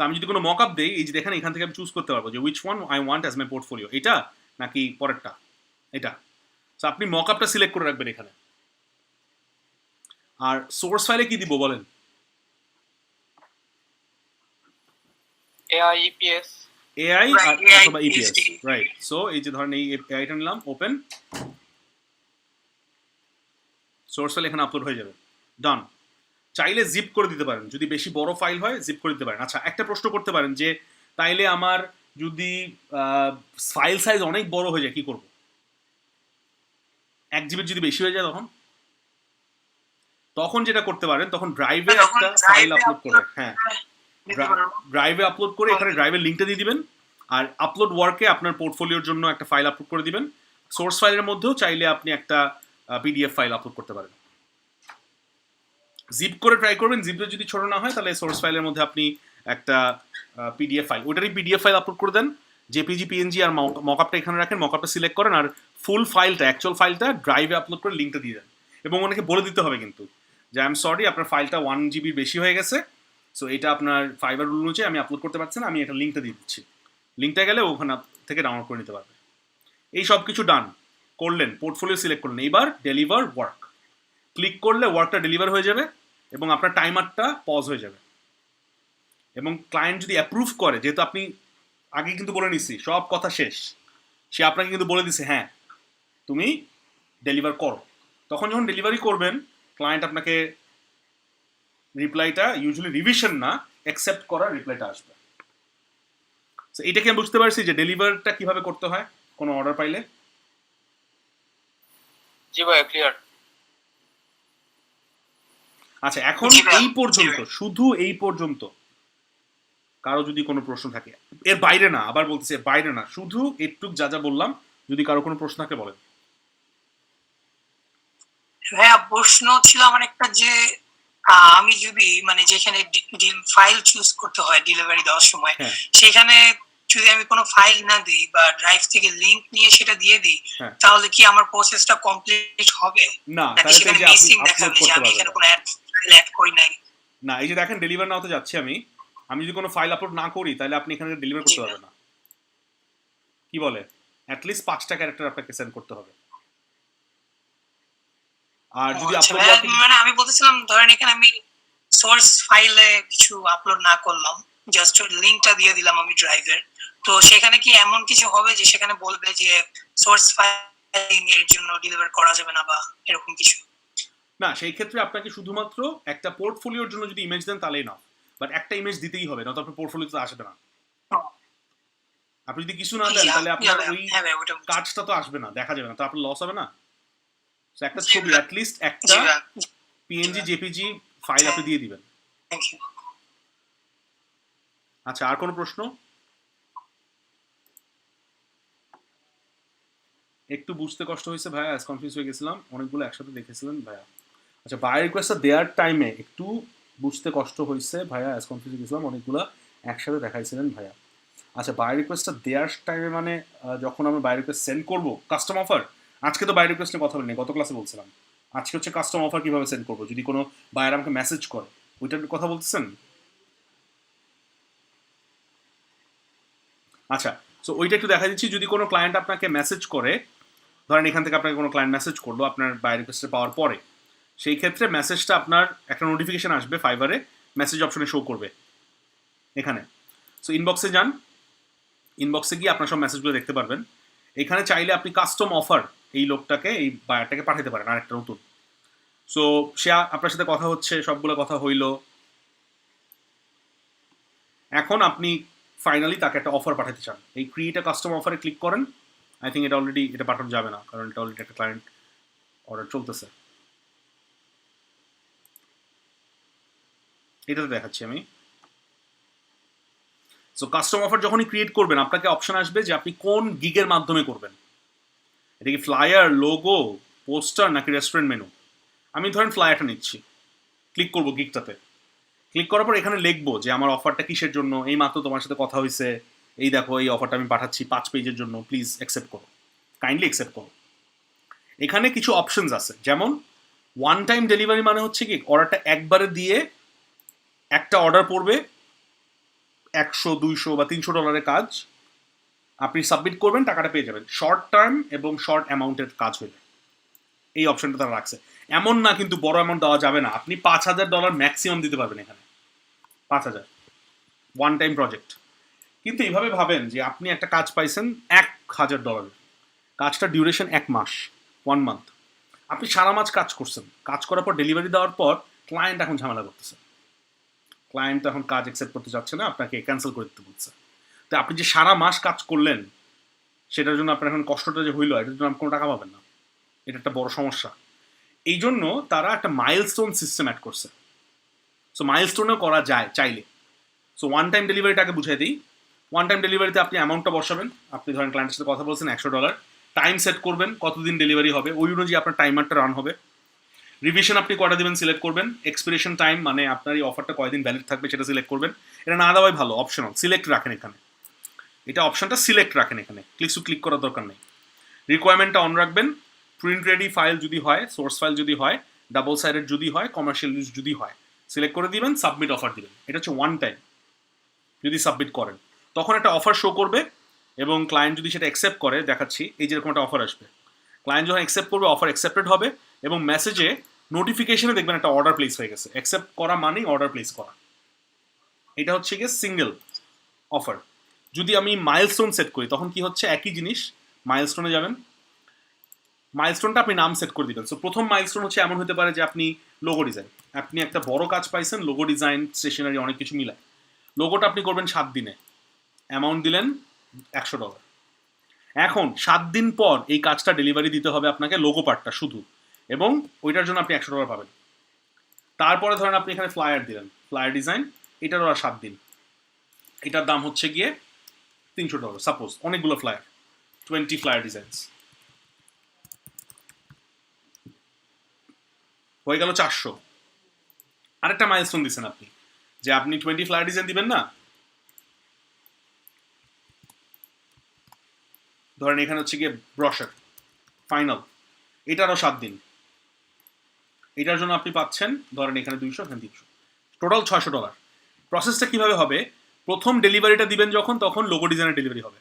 আমি যদি কোনো মকআপ দেই, এই যে দেখেন এখান থেকে আমি চুজ করতে পারবো যে which one I want as my portfolio, এটা নাকি পরেরটা, এটা। সো আপনি মকআপটা সিলেক্ট করে রাখবেন এখানে। আর সোর্স ফাইলে কি দিব বলেন? এআই ইপিএস, এআই Right, অথবা AI, EPS, PhD right. So এই যে ধরেন এই এআইটা নিলাম, ওপেন, সোর্স ফাইল এখানে আপলোড হয়ে যাবে, ডান। চাইলে জিপ করে দিতে পারেন, যদি বেশি বড় ফাইল হয় জিপ করে দিতে পারেন। আচ্ছা, একটা প্রশ্ন করতে পারেন যে তাইলে আমার যদি ফাইল সাইজ অনেক বড় হয়ে যায় কি করব? 1 GB যদি বেশি হয়ে যায় তখন যেটা করতে পারেন, তখন ড্রাইভে একটা ফাইল আপলোড করে, হ্যাঁ ড্রাইভে আপলোড করে এখানে ড্রাইভের লিঙ্কটা দিয়ে দিবেন, আর আপলোড ওয়ার্কে আপনার পোর্টফোলিওর জন্য একটা ফাইল আপলোড করে দিবেন। সোর্স ফাইলের মধ্যেও চাইলে আপনি একটা পিডিএফ ফাইল আপলোড করতে পারেন। জিপ করে ট্রাই করবেন, জিপে যদি ছোট না হয় তাহলে সোর্স ফাইলের মধ্যে আপনি একটা পিডিএফ ফাইল, ওইটারই পিডিএফ ফাইল আপলোড করে দেন। জেপিজি, পিএনজি আর মকআপটা এখানে রাখেন, মকআপটা সিলেক্ট করেন, আর ফুল ফাইলটা, অ্যাকচুয়াল ফাইলটা ড্রাইভে আপলোড করে লিঙ্কটা দিয়ে দেন। এবং অনেকে বলে দিতে হবে কিন্তু যে আই এম সরি, আপনার ফাইলটা 1 GB বেশি হয়ে গেছে, সো এটা আপনার ফাইবার রুল অনুযায়ী আমি আপলোড করতে পারছি না, আমি এটা লিঙ্কটা দিয়ে দিচ্ছি। লিঙ্কটা গেলে ওখানে থেকে ডাউনলোড করে নিতে পারবে। এই সব কিছু ডান করলেন, পোর্টফোলিও সিলেক্ট করলেন, এইবার ডেলিভার ওয়ার্ক ক্লিক করলে ওয়ার্কটা ডেলিভার হয়ে যাবে এবং আপনার টাইমারটা পজ হয়ে যাবে। এবং ক্লায়েন্ট যদি অ্যাপ্রুভ করে, যেহেতু আপনি আগে কিন্তু বলে নিচ্ছি সব কথা শেষ, সে আপনাকে কিন্তু বলে দিছে হ্যাঁ তুমি ডেলিভার করো। তখন যখন ডেলিভারি করবেন ক্লায়েন্ট আপনাকে রিপ্লাইটা ইউজুয়ালি রিভিশন না অ্যাকসেপ্ট করা রিপ্লাইটা আসবে। তো এটাকে আমি বুঝতে পারছি যে ডেলিভারটা কিভাবে করতে হয় কোনো অর্ডার পাইলে। জি ভাইয়া ক্লিয়ার। আচ্ছা এখন জি ভাইয়া, এই পর্যন্ত, জি ভাইয়া। শুধু এই পর্যন্ত কারো যদি কোনো প্রশ্ন থাকে, এর বাইরে না, আবার বলতেছি এর বাইরে না, শুধু এটুক যা যা বললাম, যদি কারো কোনো প্রশ্ন থাকে বলেন। হ্যাঁ, প্রশ্ন ছিল আমার একটা যে আমি যদি মানে যেখানে ফাইল চুজ করতে হয় ডেলিভারি দেওয়ার সময়, হ্যাঁ। সেখানে যদি আমি কোনো ফাইল না দিই বা ড্রাইভ থেকে লিংক নিয়ে সেটা দিয়ে দিই, হ্যাঁ। তাহলে কি আমার প্রসেসটা কমপ্লিট হবে? না, নাকি তাহলে তো সেখানে এই যে আপনি মিসিং আপলোড দেখাবে যে করতে আমি পারবেন এখানে না। কোনো ফাইল অ্যাড করি নাই? না, এই যে দেখেন ডেলিভার নাওতে যাচ্ছি আমি যদি কোনো ফাইল আপলোড না করি তাহলে আপনি এখানে ডেলিভার করতে জি। পারবেন না। কি বলে, অ্যাটলিস্ট 5টা ক্যারেক্টার আপনাকে সেন্ড করতে হবে। আর যদি আচ্ছা আপলোড ভাইয়া, মানে আমি বলতেছিলাম ধরেন এখানে আমি সোর্স ফাইলে কিছু আপলোড না করলাম, জাস্ট লিংকটা দিয়ে দিলাম আমি ড্রাইভের, তো সেখানে কি এমন কিছু হবে যে সেখানে বলবে যে সোর্স ফাইলিং এর জন্য ডেলিভার করা যাবে না বা এরকম কিছু? না, সেই ক্ষেত্রে আপনাকে শুধুমাত্র একটা পোর্টফোলিওর জন্য যদি ইমেজ দেন তাহলেই না, বাট একটা ইমেজ দিতেই হবে, না তো আপনার পোর্টফোলিওতে আসবে না। আপনি যদি কিছু না দেন তাহলে আপনার ওই হ্যাঁ ভাই, ওটা কাজটা তো আসবে না, দেখা যাবে না, তো আপনার লস হবে না। So, একটা জি ছবি ভাইয়া। অ্যাটলিস্ট জি একটা ভাইয়া, পিএনজি জেপিজি ফাইল আপনি দিয়ে দিবেন। Thank you. আচ্ছা, আর কোনো প্রশ্ন? একটু বুঝতে কষ্ট হয়েছে ভাইয়া, কনফিউজ হয়ে গেছিলাম, অনেকগুলো একসাথে দেখেছিলেন ভাইয়া। আচ্ছা, বায়ার রিকোয়েস্টটা দেওয়ার টাইমে একটু বুঝতে কষ্ট হয়েছে ভাইয়া, কনফিউজ হয়ে গেছিলাম, অনেকগুলো একসাথে দেখাইছিলেন ভাইয়া। আচ্ছা, বায়ার রিকোয়েস্টটা দেওয়ার টাইমে মানে যখন আমরা বায়ার রিকোয়েস্ট সেন্ড করবো কাস্টম অফার, আজকে তো বায়ার রিকোয়েস্ট নিয়ে কথা বলিনি, গত ক্লাসে বলছিলাম। আজকে হচ্ছে কাস্টম অফার কিভাবে সেন্ড করবো যদি কোনো বায়ার আমাকে মেসেজ করে, ওইটার কথা বলতেছেন? আচ্ছা, সো ওইটা একটু দেখা দিচ্ছি। যদি কোনো ক্লায়েন্ট আপনাকে মেসেজ করে, ধরেন এখান থেকে আপনাকে কোনো ক্লায়েন্ট মেসেজ করলো আপনার বায়ার রিকোয়েস্টে পাওয়ার পরে, সেই ক্ষেত্রে মেসেজটা আপনার একটা নোটিফিকেশন আসবে ফাইবারে, মেসেজ অপশনে শো করবে এখানে। সো ইনবক্সে যান, ইনবক্সে গিয়ে আপনার সব মেসেজগুলো দেখতে পারবেন। এখানে চাইলে আপনি কাস্টম অফার এই লোকটাকে, এই বায়ারটাকে পাঠাতে পারেন আরেকটা নতুন। সো সে আপনার সাথে কথা হচ্ছে, সবগুলো কথা হইলো, এখন আপনি ফাইনালি তাকে একটা অফার পাঠাতে চান, এই ক্রিয়েট আ কাস্টম অফারে ক্লিক করেন। আই থিঙ্ক এটা অলরেডি এটা পাঠানো যাবে না, কারণ এটা অলরেডি একটা ক্লায়েন্ট অর্ডার চলতেছে। এটাতে দেখাচ্ছি আমি। সো কাস্টম অফার যখনই ক্রিয়েট করবেন আপনাকে অপশন আসবে যে আপনি কোন গিগের মাধ্যমে করবেন, এটা কি ফ্লায়ার, লোগো, পোস্টার নাকি রেস্টুরেন্ট মেনু। আমি ধরেন ফ্লায়ারটা নিচ্ছি, ক্লিক করবো গিগটাতে। ক্লিক করার পর এখানে লিখবো যে আমার অফারটা কিসের জন্য, এই মাত্র তোমার সাথে কথা হয়েছে, এই দেখো এই অফারটা আমি পাঠাচ্ছি 5 পেজের জন্য, প্লিজ অ্যাকসেপ্ট করো, কাইন্ডলি অ্যাকসেপ্ট করো। এখানে কিছু অপশনস আছে, যেমন ওয়ান টাইম ডেলিভারি মানে হচ্ছে কি অর্ডারটা একবারে দিয়ে একটা অর্ডার পড়বে, 100, 200 বা $300 কাজ আপনি সাবমিট করবেন, টাকাটা পেয়ে যাবেন। শর্ট টার্ম এবং শর্ট অ্যামাউন্টের কাজ হইলে এই অপশনটা তারা রাখছে। এমন না কিন্তু বড় অ্যামাউন্ট দেওয়া যাবে না, আপনি $5,000 ম্যাক্সিমাম দিতে পারবেন এখানে, 5,000 ওয়ান টাইম প্রজেক্ট। কিন্তু এইভাবে ভাবেন যে আপনি একটা কাজ পাইছেন $1,000, কাজটা ডিউরেশন 1 মাস, 1 মান্থ, আপনি সারা মাস কাজ করছেন, কাজ করার পর ডেলিভারি দেওয়ার পর ক্লায়েন্ট এখন ঝামেলা করতেছে, ক্লায়েন্ট এখন কাজ অ্যাকসেপ্ট করতে চাচ্ছে না, আপনাকে ক্যান্সেল করে দিতে বলছে। তো আপনি যে সারা মাস কাজ করলেন সেটার জন্য আপনার এখন কষ্টটা যে হইলো, এটার জন্য আপনি কোনো টাকা পাবেন না, এটা একটা বড় সমস্যা। এই জন্য তারা একটা মাইলস্টোন সিস্টেম অ্যাড করছে। সো মাইলস্টোনেও করা যায় চাইলে। সো ওয়ান টাইম ডেলিভারিটাকে বুঝাই দিই। ওয়ান টাইম ডেলিভারিতে আপনি অ্যামাউন্টটা বসাবেন, আপনি ধরেন ক্লায়েন্টের সাথে কথা বলছেন $100, টাইম সেট করবেন কতদিন ডেলিভারি হবে, ওই অনুযায়ী আপনার টাইমারটা রান হবে। রিভিশন আপনি কয়টা দিবেন সিলেক্ট করবেন, এক্সপিরেশন টাইম মানে আপনার এই অফারটা কয়দিন ভ্যালিড থাকবে সেটা সিলেক্ট করবেন। এটা না দেওয়াই ভালো, অপশনাল, সিলেক্ট রাখেন এখানে, এটা অপশনটা সিলেক্ট রাখেন এখানে, ক্লিক করার দরকার নেই। রিকোয়ারমেন্টটা অন রাখবেন, প্রিন্ট রেডি ফাইল যদি হয়, সোর্স ফাইল যদি হয়, ডাবল সাইডেড যদি হয়, কমার্শিয়াল ইউজ যদি হয়, সিলেক্ট করে দিবেন, সাবমিট অফার দিবেন। এটা হচ্ছে ওয়ান টাইম। যদি সাবমিট করেন তখন একটা অফার শো করবে, এবং ক্লায়েন্ট যদি সেটা অ্যাকসেপ্ট করে, দেখাচ্ছি এই যেরকম একটা অফার আসবে, ক্লায়েন্ট যখন অ্যাকসেপ্ট করবে অফার অ্যাকসেপ্টেড হবে, এবং মেসেজে নোটিফিকেশনে দেখবেন একটা অর্ডার প্লেস হয়ে গেছে। অ্যাকসেপ্ট করা মানেই অর্ডার প্লেস করা। এটা হচ্ছে গিয়ে সিঙ্গেল অফার। যদি আমি মাইলস্টোন সেট করি তখন কি হচ্ছে, একই জিনিস, মাইলস্টোনে যাবেন, মাইলস্টোনটা আপনি নাম সেট করে দিবেন। সো প্রথম মাইলস্টোন হচ্ছে এমন হতে পারে যে আপনি লোগো ডিজাইন, আপনি একটা বড় কাজ পাইছেন, লোগো ডিজাইন, স্টেশনারি, অনেক কিছু মিলায় লোগোটা আপনি করবেন 7 দিনে, অ্যামাউন্ট দিলেন $100। এখন 7 দিন পর এই কাজটা ডেলিভারি দিতে হবে আপনাকে, লোগো পার্টটা শুধু, এবং ওইটার জন্য আপনি $100 পাবেন। তারপরে ধরেন আপনি এখানে ফ্লায়ার দিলেন, ফ্লায়ার ডিজাইন, এটারও আর 7 দিন, এটার দাম হচ্ছে গিয়ে $300 সাপোজ, অনেকগুলো ফ্লায়ার, 20 ফ্লায়ার ডিজাইনস, হয়ে গেল 400। আরেকটা মাইলস্টোন দিচ্ছেন আপনি, যে আপনি 20 ফ্লায়ার ডিজাইন দিবেন না, ধরেন এখানে হচ্ছে গিয়ে ব্রশার ফাইনাল, এটারও 7 দিন, এটার জন্য আপনি পাচ্ছেন ধরেন এখানে 200, এখানে 300, টোটাল $600। প্রসেসটা কিভাবে হবে, প্রথম ডেলিভারিটা দিবেন যখন, তখন লোগো ডিজাইনের ডেলিভারি হবে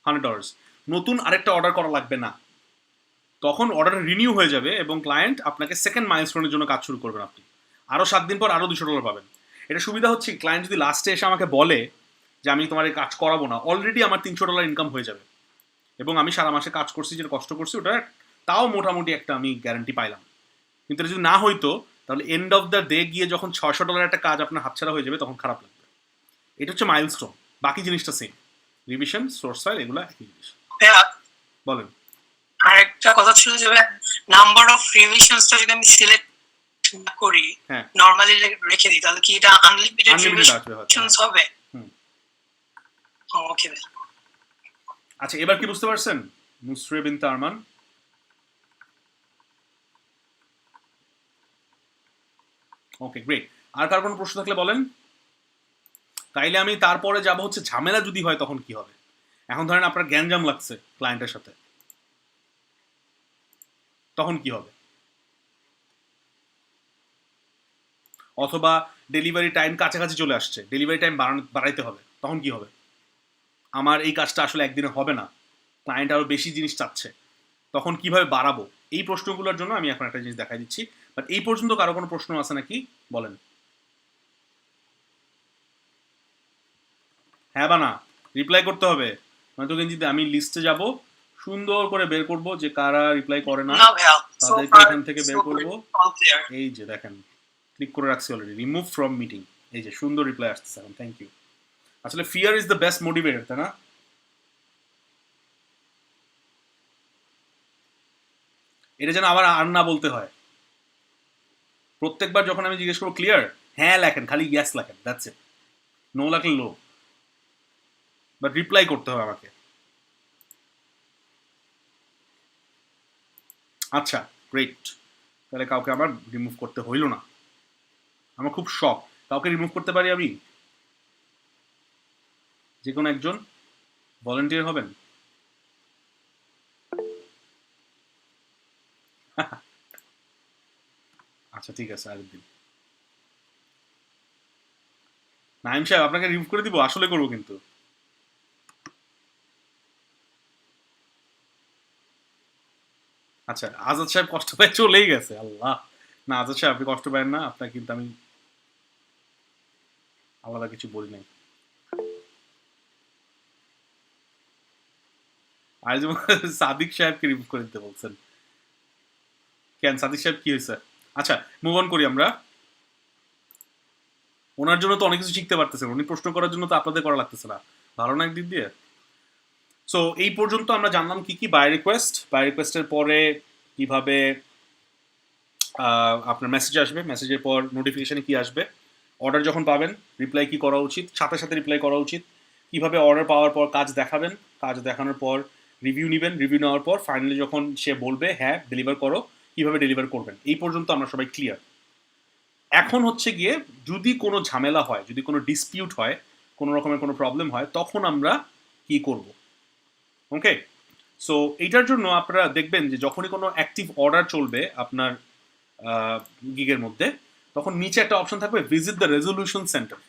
$100, নতুন আরেকটা অর্ডার করা লাগবে না, তখন অর্ডার রিনিউ হয়ে যাবে এবং ক্লায়েন্ট আপনাকে সেকেন্ড মাইলস্টোনের জন্য কাজ শুরু করবেন, আপনি আরও 7 দিন পর আরও $200 পাবেন। এটা সুবিধা হচ্ছে ক্লায়েন্ট যদি লাস্টে এসে আমাকে বলে যে আমি তোমার এই কাজ করাবো না, অলরেডি আমার $300 ইনকাম হয়ে যাবে এবং আমি সারা মাসে কাজ করছি, যেটা কষ্ট করছি ওটা তাও মোটামুটি একটা আমি গ্যারান্টি পাইলাম। কিন্তু এটা যদি না হইতো, তাহলে এন্ড অফ দ্য ডে গিয়ে যখন $600 একটা কাজ আপনার হাতছাড়া হয়ে যাবে, তখন খারাপ লাগবে। এটা হচ্ছে মাইলস্টোন, বাকি জিনিসটা সেম, রিভিশন, সোর্স ফাইল, এগুলো একই জিনিস। ভাইয়া, বলেন। আরেকটা কথা ছিল যে নাম্বার অফ রিভিশনসটা যদি আমি সিলেক্ট করি, হ্যাঁ, নরমালি রেখে দিই, তাহলে কি এটা আনলিমিটেড আনলিমিটেড আসবে হয়তো। রিভিশনস হবে? হুম। ওকে। আচ্ছা, এবার কি বুঝতে পারছেন নুসরে বিনতে আরমান? ওকে, গ্রেট। আর কার কোনো প্রশ্ন থাকলে বলেন। তাইলে আমি তারপরে যাব হচ্ছে ঝামেলা যদি হয় তখন কি হবে। এখন ধরেন আপনার গ্যাঞ্জাম লাগছে ক্লায়েন্টের সাথে, তখন কি হবে? অথবা ডেলিভারি টাইম কাছাকাছি চলে আসছে, ডেলিভারি টাইম বাড়াইতে হবে, তখন কি হবে? আমার এই কাজটা আসলে একদিনে হবে না, ক্লায়েন্ট আরো বেশি জিনিস চাচ্ছে, তখন কিভাবে বাড়াবো? এই প্রশ্নগুলোর জন্য আমি এখন একটা জিনিস দেখাই দিচ্ছি। বাট এই পর্যন্ত কারো কোনো প্রশ্ন আছে নাকি বলেন। হ্যাঁ বা না রিপ্লাই করতে হবে, নয়তো কিন্তু আমি লিস্টে যাব, সুন্দর করে বের করব যে কারা রিপ্লাই করে না, তাদেরকে এখান থেকে বের করব। এই যে দেখেন, ক্লিক করে রাখছি অলরেডি, রিমুভ ফ্রম মিটিং, এই যে সুন্দর রিপ্লাই আসতেছে এখন, থ্যাংক ইউ। আসলে fear is the best motivator, তাই না? এটা যেন আবার আর না বলতে হয়, প্রত্যেকবার যখন আমি জিজ্ঞেস করবো ক্লিয়ার, হ্যাঁ লেখেন, খালি ইয়েস লেখেন, দ্যাটস ইট, নো লেখেন লো, বাট রিপ্লাই করতে হবে আমাকে। আচ্ছা, গ্রেট, তাহলে কাউকে আমার রিমুভ করতে হইল না, আমার খুব শখ। কাউকে রিমুভ করতে পারি আমি? যে কোনো একজন ভলেন্টিয়ার হবেন? আচ্ছা ঠিক আছে, আরেকদিন। নাইম সাহেব আপনাকে রিমুভ করে দিব, আসলে করবো কিন্তু। আচ্ছা, আজাদ সাহেব কষ্ট পায় চলেই গেছে, আল্লাহ। না আজাদ সাহেব আপনি কষ্ট পাবেন না, আপনার কিন্তু আমি আলাদা কিছু বলি নাই। আর যেমন সাদিক সাহেবকে রিমুভ করে দিতে বলছেন কেন? সাদিক সাহেব কি হয়েছে? আচ্ছা, মুভ অন করি আমরা। ওনার জন্য তো অনেক কিছু শিখতে পারতেছেন, উনি প্রশ্ন করার জন্য তো আপনাদের করা লাগতেছে না, ভালো না একদিক দিয়ে। সো এই পর্যন্ত আমরা জানলাম কি কি বাই রিকোয়েস্ট, বাই রিকোয়েস্টের পরে কিভাবে আপনার মেসেজ আসবে, মেসেজের পর নোটিফিকেশনে কি আসবে, অর্ডার যখন পাবেন রিপ্লাই কি করা উচিত, সাথে সাথে রিপ্লাই করা উচিত, কিভাবে অর্ডার পাওয়ার পর কাজ দেখাবেন, কাজ দেখানোর পর রিভিউ নেবেন, রিভিউ নেওয়ার পর ফাইনালি যখন সে বলবে হ্যাঁ ডেলিভার করো, কিভাবে ডেলিভার করবেন। এই পর্যন্ত আমরা সবাই ক্লিয়ার। এখন হচ্ছে গিয়ে যদি কোনো ঝামেলা হয়, যদি কোনো ডিসপিউট হয়, কোনো রকমের কোনো প্রবলেম হয়, তখন আমরা কি করব। ওকে, সো এইটার জন্য আপনারা দেখবেন যে যখনই কোনো অ্যাক্টিভ অর্ডার চলবে আপনার গিগের মধ্যে, তখন নিচে একটা অপশন থাকবে visit the resolution centre.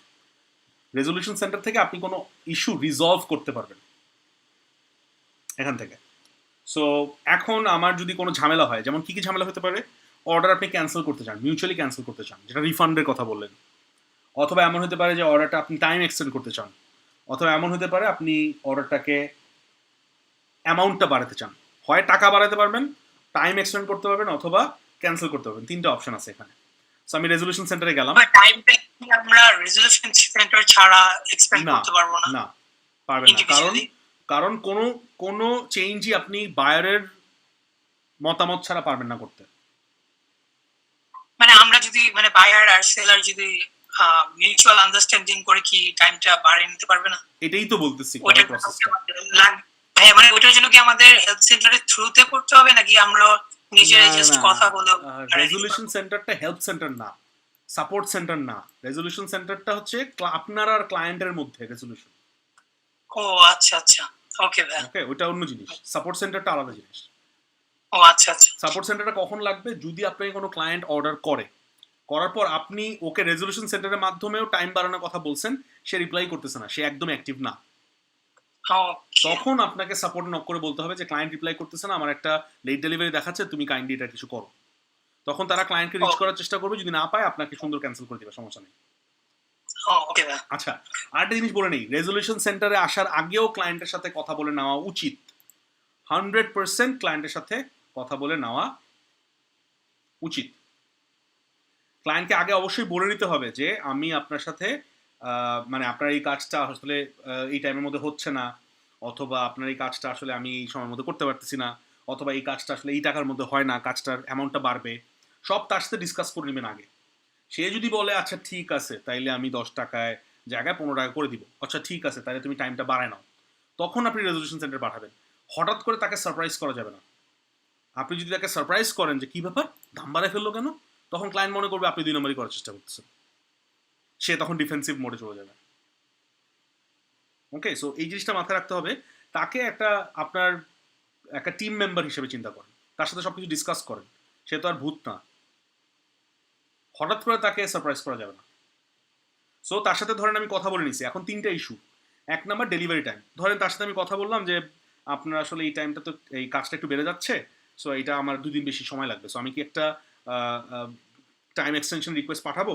Resolution centre থেকে আপনি কোনো ইস্যু রিজলভ করতে পারবেন এখান থেকে। সো এখন আমার যদি কোনো ঝামেলা হয়, যেমন কি কি ঝামেলা হতে পারে, অর্ডার আপনি ক্যান্সেল করতে চান, মিউচুয়ালি ক্যান্সেল করতে চান, যেটা রিফান্ডের কথা বললেন, অথবা এমন হতে পারে যে অর্ডারটা আপনি টাইম এক্সটেন্ড করতে চান, অথবা এমন হতে পারে আপনি অর্ডারটাকে অ্যামাউন্টটা বাড়াতে চান, হয় টাকা বাড়াতে পারবেন, টাইম এক্সটেন্ড করতে পারবেন, অথবা ক্যান্সেল করতে পারবেন। 3টা অপশন আছে এখানে। সো আমি রেজলিউশন সেন্টারে গেলাম। টাইমটা কি আমরা রেজলিউশন সেন্টার ছাড়া এক্সপেন্ড না করতে পারবো না? না পারবেন না, কারণ Individually? কারণ কোনো চেঞ্জই আপনি বায়ারের মতামত ছাড়া পারবেন না করতে। মানে আমরা যদি মানে বায়ার আর সেলার যদি মিউচুয়াল আন্ডারস্ট্যান্ডিং করে কি টাইমটা বাড়িয়ে নিতে পারবে না? এটাই তো বলতেছি ওটার করার জন্য কি প্রসেসটা। আমাদের হ্যাঁ, মানে ওটার জন্য কি আমাদের হেলথ সেন্টারের থ্রুতে করতে হবে নাকি আমরা নিজেরা জাস্ট কথা বলে রেজলিউশন সেন্টারটা হেল্প সেন্টার না, সাপোর্ট সেন্টার না। রেজলিউশন সেন্টারটা হচ্ছে আপনার আর ক্লায়েন্টের মধ্যে রেজলিউশন। ও আচ্ছা আচ্ছা, ওকে ভাই। ওকে, ওটা অন্য জিনিস। সাপোর্ট সেন্টারটা আলাদা জিনিস। ও আচ্ছা আচ্ছা। সাপোর্ট সেন্টারটা কখন লাগবে? যদি আপনাকে কোনো ক্লায়েন্ট অর্ডার করার পর আপনি ওকে রেজলিউশন সেন্টারের মাধ্যমেও টাইম বাড়ানোর কথা বলছেন, সে রিপ্লাই করতেছে না, সে একদম অ্যাক্টিভ না, তখন আপনাকে সাপোর্ট নক করে বলতে হবে যে ক্লায়েন্ট রিপ্লাই করতেছে না, আমার একটা লেট ডেলিভারি দেখাচ্ছে, তুমি কাইন্ডলি এটা কিছু করো। তখন তারা ক্লায়েন্টকে রিচ করার চেষ্টা করবে, যদি না পায় আপনাকে সুন্দর ক্যান্সেল করে দিবে, সমস্যা নেই। ওকে ভাই। আচ্ছা, আরেকটা জিনিস বলে নেই, রেজলিউশন সেন্টারে আসার আগেও ক্লায়েন্টের সাথে কথা বলে নেওয়া উচিত। 100% ক্লায়েন্টের সাথে কথা বলে নেওয়া উচিত। ক্লায়েন্টকে আগে অবশ্যই বলে নিতে হবে যে আমি আপনার সাথে মানে আপনার এই কাজটা আসলে এই টাইমের মধ্যে হচ্ছে না, অথবা আপনার এই কাজটা আসলে আমি এই সময়ের মধ্যে করতে পারতেছি না, অথবা এই কাজটা আসলে এই টাকার মধ্যে হয় না, কাজটার অ্যামাউন্টটা বাড়বে, সব তার সাথে ডিসকাস করে নেবেন আগে। সে যদি বলে আচ্ছা ঠিক আছে তাইলে আমি 10 টাকায় জায়গায় 15 টাকা করে দিব, আচ্ছা ঠিক আছে তাহলে তুমি টাইমটা বাড়ায় নাও, তখন আপনি রেজলিউশন সেন্টার পাঠাবেন। হঠাৎ করে তাকে সারপ্রাইজ করা যাবে না। আপনি যদি তাকে সারপ্রাইজ করেন যে কি ব্যাপার দাম বাড়ায় ফেললো কেন, তখন ক্লায়েন্ট মনে করবে আপনি 2 নম্বরই করার চেষ্টা করতেছেন, সে তখন ডিফেন্সিভ মোডে চলে যাবে। ওকে, সো এই জিনিসটা মাথায় রাখতে হবে। তাকে আপনার একটা টিম মেম্বার হিসেবে চিন্তা করেন, তার সাথে সবকিছু ডিসকাস করেন, সে তো আর ভূত না, হঠাৎ করে তাকে সারপ্রাইজ করা যাবে না। সো তার সাথে ধরেন আমি কথা বলে নিছি, এখন 3টা ইস্যু। 1 number delivery time. ধরেন তার সাথে আমি কথা বললাম যে আপনার আসলে এই টাইমটা তো এই কাজটা একটু বেড়ে যাচ্ছে, সো এটা আমার 2 দিন বেশি সময় লাগবে, সো আমি কি একটা টাইম এক্সটেনশন রিকোয়েস্ট পাঠাবো?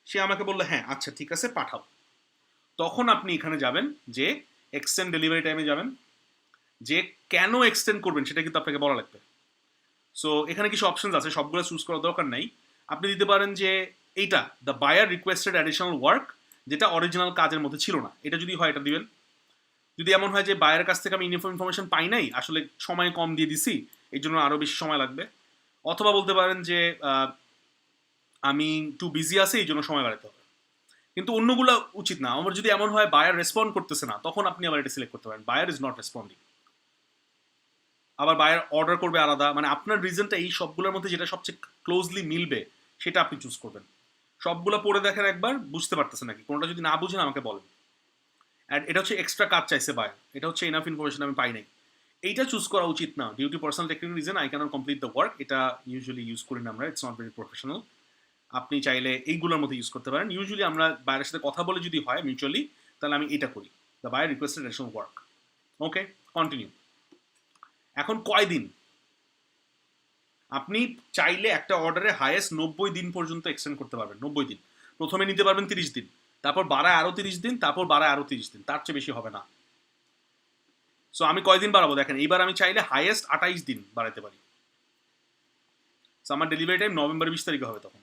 সে আমাকে বললো হ্যাঁ আচ্ছা ঠিক আছে পাঠাও। তখন আপনি এখানে যাবেন যে এক্সটেন্ড ডেলিভারি টাইমে যাবেন, যে কেন এক্সটেন্ড করবেন সেটা কিন্তু আপনাকে বলা লাগবে। সো এখানে কিছু অপশনস আছে, সবগুলো চুজ করার দরকার নাই। আপনি দিতে পারেন যে এইটা the buyer requested additional work, যেটা অরিজিনাল কাজের মধ্যে ছিল না, এটা যদি হয় এটা দিবেন। যদি এমন হয় যে বায়ারের কাছ থেকে আমি ইনফরমেশন পাই নাই, আসলে সময় কম দিয়ে দিছি, এই জন্য আরও বেশি সময় লাগবে। অথবা বলতে পারেন যে আমি একটু বিজি আছি, এই জন্য সময় বাড়াতে হবে। কিন্তু অন্যগুলো উচিত না। আমার যদি এমন হয় বায়ার রেসপন্ড করতেছে না, তখন আপনি আবার এটা সিলেক্ট করতে পারেন, বায়ার ইজ নট রেসপন্ডিং। আবার বায়ার অর্ডার করবে আলাদা, মানে আপনার রিজনটা এই সবগুলোর মধ্যে যেটা সবচেয়ে ক্লোজলি মিলবে সেটা আপনি চুজ করবেন। সবগুলো পড়ে দেখেন একবার, বুঝতে পারতেছে নাকি, কোনটা যদি না বুঝেন আমাকে বলেন। অ্যান্ড এটা হচ্ছে এক্সট্রা কাজ চাইছে বায়ার, এটা হচ্ছে ইনাফ ইনফরমেশন আমি পাই নাই, এইটা চুজ করা উচিত না। Due to personal technical reason I cannot complete the work, এটা ইউজুয়ালি ইউজ করি না আমরা, ইটস নট ভেরি প্রফেশনাল। আপনি চাইলে এইগুলোর মধ্যে ইউজ করতে পারেন। ইউজুয়ালি আমরা বায়ারের সাথে কথা বলে যদি হয় মিউচুয়ালি, তাহলে আমি এটা করি, the buyer requested additional work. Okay, continue. এখন কয়দিন? আপনি চাইলে একটা অর্ডারে হাইয়েস্ট 90 দিন পর্যন্ত এক্সটেন্ড করতে পারবেন। 90 দিন, প্রথমে নিতে পারবেন 30 দিন, তারপর বাড়ায় আরো 30 দিন, তারপর বাড়ায় আরো 30 দিন, তার চেয়ে বেশি হবে না। সো আমি কয়দিন বাড়াবো দেখেন, এইবার আমি চাইলে হাইয়েস্ট 28 দিন বাড়াতে পারি। সো আমার ডেলিভারি টাইম নভেম্বর 20 তারিখে হবে তখন।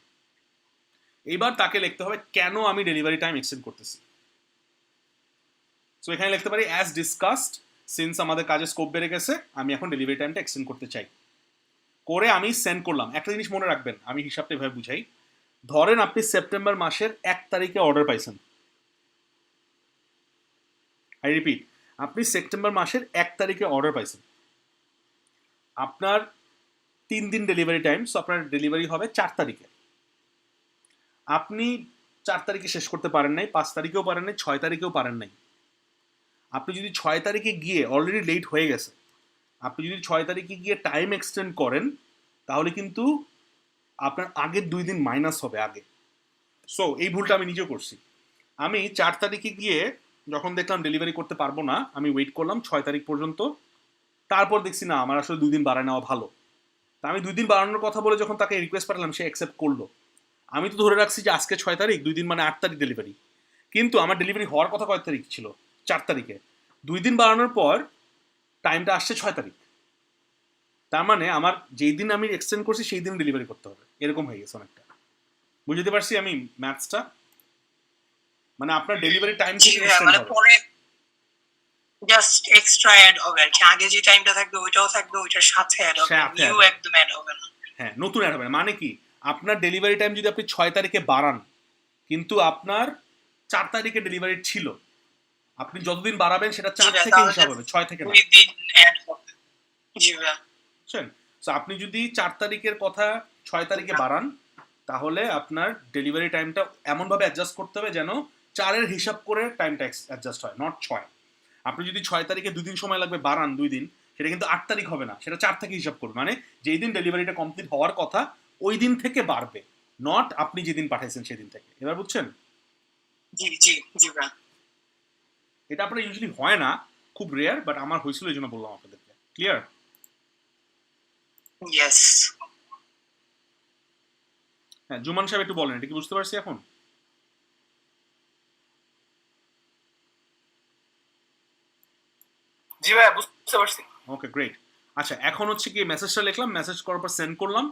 এইবার তাকে লিখতে হবে কেন আমি ডেলিভারি টাইম এক্সটেন্ড করতেছি। সো এখানে লিখতে পারি অ্যাজ ডিসকাসড, সিন্স আমাদের কাজের স্কোপ বেড়ে গেছে, আমি এখন ডেলিভারি টাইমটা এক্সটেন্ড করতে চাই। করে আমি সেন্ড করলাম। একটা জিনিস মনে রাখবেন, আমি হিসাবটা এভাবে বুঝাই। ধরেন আপনি সেপ্টেম্বর মাসের 1 তারিখে অর্ডার পাইছেন, আই রিপিট, আপনি সেপ্টেম্বর মাসের 1 তারিখে অর্ডার পাইছেন, আপনার 3 দিন ডেলিভারি টাইম, সো আপনার ডেলিভারি হবে 4 তারিখে। আপনি 4 তারিখে শেষ করতে পারেন নাই, 5 তারিখেও পারেন নাই, 6 তারিখেও পারেন নাই। আপনি যদি 6 তারিখে গিয়ে, অলরেডি লেট হয়ে গেছে, আপনি যদি 6 তারিখে গিয়ে টাইম এক্সটেন্ড করেন, তাহলে কিন্তু আপনার আগের 2 দিন মাইনাস হবে আগে। সো এই ভুলটা আমি নিজেও করছি। আমি 4 তারিখে গিয়ে যখন দেখলাম ডেলিভারি করতে পারবো না, আমি ওয়েট করলাম 6 তারিখ পর্যন্ত, তারপর দেখছি না আমার আসলে 2 দিন বাড়ায় নেওয়া ভালো। তা আমি 2 দিন বাড়ানোর কথা বলে যখন তাকে রিকোয়েস্ট পাঠালাম, সে অ্যাকসেপ্ট করলো। আমি তো ধরে রাখছি যে আজকে 6 তারিখ, 2 দিন মানে 8 তারিখ ডেলিভারি, কিন্তু আমার ডেলিভারি হওয়ার কথা কয় তারিখ ছিল? 4 তারিখে। 2 দিন বাড়ানোর পর টাইমটা আসছে 6 তারিখ। তার মানে আমার যেই দিন আমি এক্সটেন্ড করছি সেই দিন ডেলিভারি করতে হবে, এরকম হয়ে গেছে অনেকটা। বুঝতে পারছি আমি ম্যাথসটা? মানে আপনার ডেলিভারি টাইম জি থেকে ভাইয়া, এক্সটেন্ড মানে হবে। পরে জাস্ট এক্সট্রা অ্যাড হবে আর কি, আগে যে টাইমটা থাকবে ওইটাও থাকবে, ওইটার সাথে অ্যাড হবে, সাথে নিউ add হবে। একদম অ্যাড হবে না। হ্যাঁ, নতুন অ্যাড হবে। মানে কি, আপনার ডেলিভারি টাইম যদি আপনি 6 তারিখে বাড়ান, কিন্তু আপনার 4 তারিখে ডেলিভারি ছিল, আপনি যতদিন বাড়াবেন সেটা 4 জি ভাইয়া, থেকে তাহলে হিসাব হবে, 6 থেকে না। 2 দিন অ্যাড হবে। জি ভাইয়া। বুঝছেন? সো আপনি যদি 4 তারিখের কথা 6 তারিখে বাড়ান, তাহলে আপনার ডেলিভারি টাইমটা এমনভাবে অ্যাডজাস্ট করতে হবে যেন 4 এর হিসাব করে টাইমটা অ্যাডজাস্ট হয়, নট 6। আপনি যদি 6 তারিখে 2 দিন সময় লাগবে বাড়ান 2 দিন, সেটা কিন্তু 8 তারিখ হবে না, সেটা 4 থেকে হিসাব করবে। মানে যেই দিন ডেলিভারিটা কমপ্লিট হওয়ার কথা ওই দিন থেকে বাড়বে, নট আপনি যেদিন পাঠাইছেন সেদিন থেকে। এবার বুঝছেন? জি জি জি ভাইয়া। এটা আপনার ইউজুয়ালি হয় না, খুব রেয়ার, বাট আমার হয়েছিল এই জন্য বললাম আপনাদেরকে। ক্লিয়ার? ইয়েস। হ্যাঁ, জুমান সাহেব একটু বলেন, এটা কি বুঝতে পারছি এখন? জি ভাইয়া, বুঝতে পারছি। ওকে, গ্রেট। আচ্ছা, এখন হচ্ছে কি মেসেজটা লিখলাম, মেসেজ করার পর সেন্ড করলাম,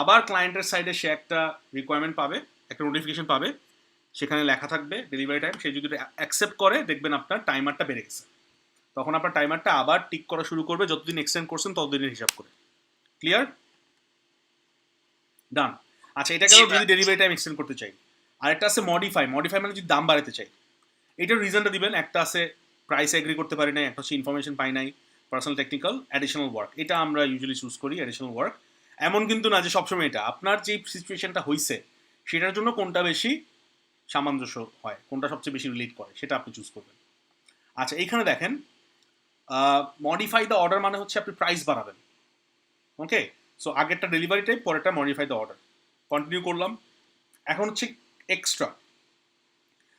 আবার ক্লায়েন্টের সাইডে সে একটা রিকোয়ারমেন্ট পাবে, একটা নোটিফিকেশন পাবে, সেখানে লেখা থাকবে ডেলিভারি টাইম। সে যদি অ্যাকসেপ্ট করে, দেখবেন আপনার টাইমারটা বেড়ে গেছে। তখন আপনার টাইমারটা আবার টিক করা শুরু করবে, যতদিন এক্সটেন্ড করছেন ততদিনের হিসাব করে। ক্লিয়ার? ডান। আচ্ছা, এটা গেল যদি ডেলিভারি টাইম এক্সটেন্ড করতে চাই। আরেকটা আছে মডিফাই। মডিফাই মানে যদি দাম বাড়াতে চাই। এটার রিজনটা দিবেন, একটা আছে প্রাইস এগ্রি করতে পারি নাই, একটা হচ্ছে ইনফরমেশন পাই নাই, পার্সোনাল টেকনিক্যাল, অ্যাডিশনাল ওয়ার্ক। এটা আমরা ইউজুয়ালি চুজ করি, অ্যাডিশনাল ওয়ার্ক। এমন কিন্তু না যে সবসময় এটা, আপনার যে সিচুয়েশনটা হয়েছে সেটার জন্য কোনটা বেশি সামঞ্জস্য হয়, কোনটা সবচেয়ে বেশি রিলেট করে, সেটা আপনি চুজ করবেন। আচ্ছা, এইখানে দেখেন, মডিফাই দ্য অর্ডার মানে হচ্ছে আপনি প্রাইস বাড়াবেন। ওকে, সো আগেরটা ডেলিভারি টাইম, পরেরটা মডিফাই দ্য অর্ডার। কন্টিনিউ করলাম। এখন হচ্ছে এক্সট্রা,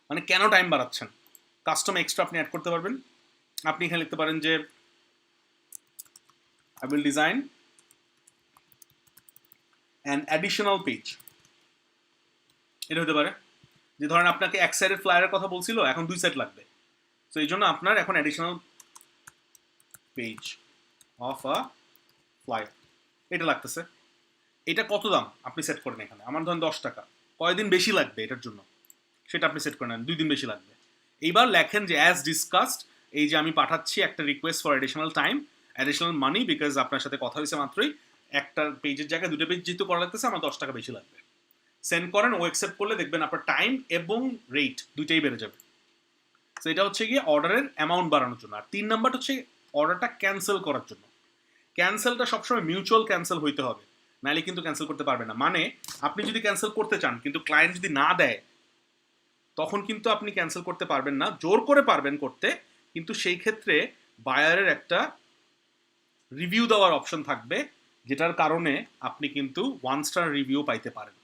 মানে কেন টাইম বাড়াচ্ছেন, কাস্টম এক্সট্রা আপনি অ্যাড করতে পারবেন। আপনি এখানে লিখতে পারেন যে I will design an additional page। এটা হতে পারে যে ধরেন আপনাকে এক সাইডের ফ্লায়ারের কথা বলছিল, এখন 2 সেট লাগবে, তো এই জন্য আপনার এখন additional page of a flyer এটা লাগতেছে। এটা কত দাম আপনি সেট করেন এখানে, আমার ধরেন 10 টাকা, কয়দিন বেশি লাগবে এটার জন্য সেটা আপনি সেট করে নেন, 2 দিন বেশি লাগবে। এইবার লেখেন যে অ্যাজ ডিসকাসড, এই যে আমি পাঠাচ্ছি একটা request for additional time, additional money, because আপনার সাথে কথা হয়েছে মাত্রই, একটা পেজের জায়গায় 2টা পেজ যেহেতু করা লাগতেছে, আমার 10 টাকা বেশি লাগবে। সেন্ড করেন, ও অ্যাকসেপ্ট করলে দেখবেন আপনার টাইম এবং রেট দুইটাই বেড়ে যাবে। তো এটা হচ্ছে গিয়ে অর্ডারের অ্যামাউন্ট বাড়ানোর জন্য। আর 3 নাম্বারটা হচ্ছে অর্ডারটা ক্যান্সেল করার জন্য। ক্যান্সেলটা সবসময় মিউচুয়াল ক্যান্সেল হইতে হবে, নাহলে কিন্তু ক্যান্সেল করতে পারবে না। মানে আপনি যদি ক্যান্সেল করতে চান কিন্তু ক্লায়েন্ট যদি না দেয়, তখন কিন্তু আপনি ক্যান্সেল করতে পারবেন না। জোর করে পারবেন করতে, কিন্তু সেই ক্ষেত্রে বায়ারের একটা রিভিউ দেওয়ার অপশন থাকবে, যেটার কারণে আপনি কিন্তু 1 স্টার রিভিউ পাইতে পারেন।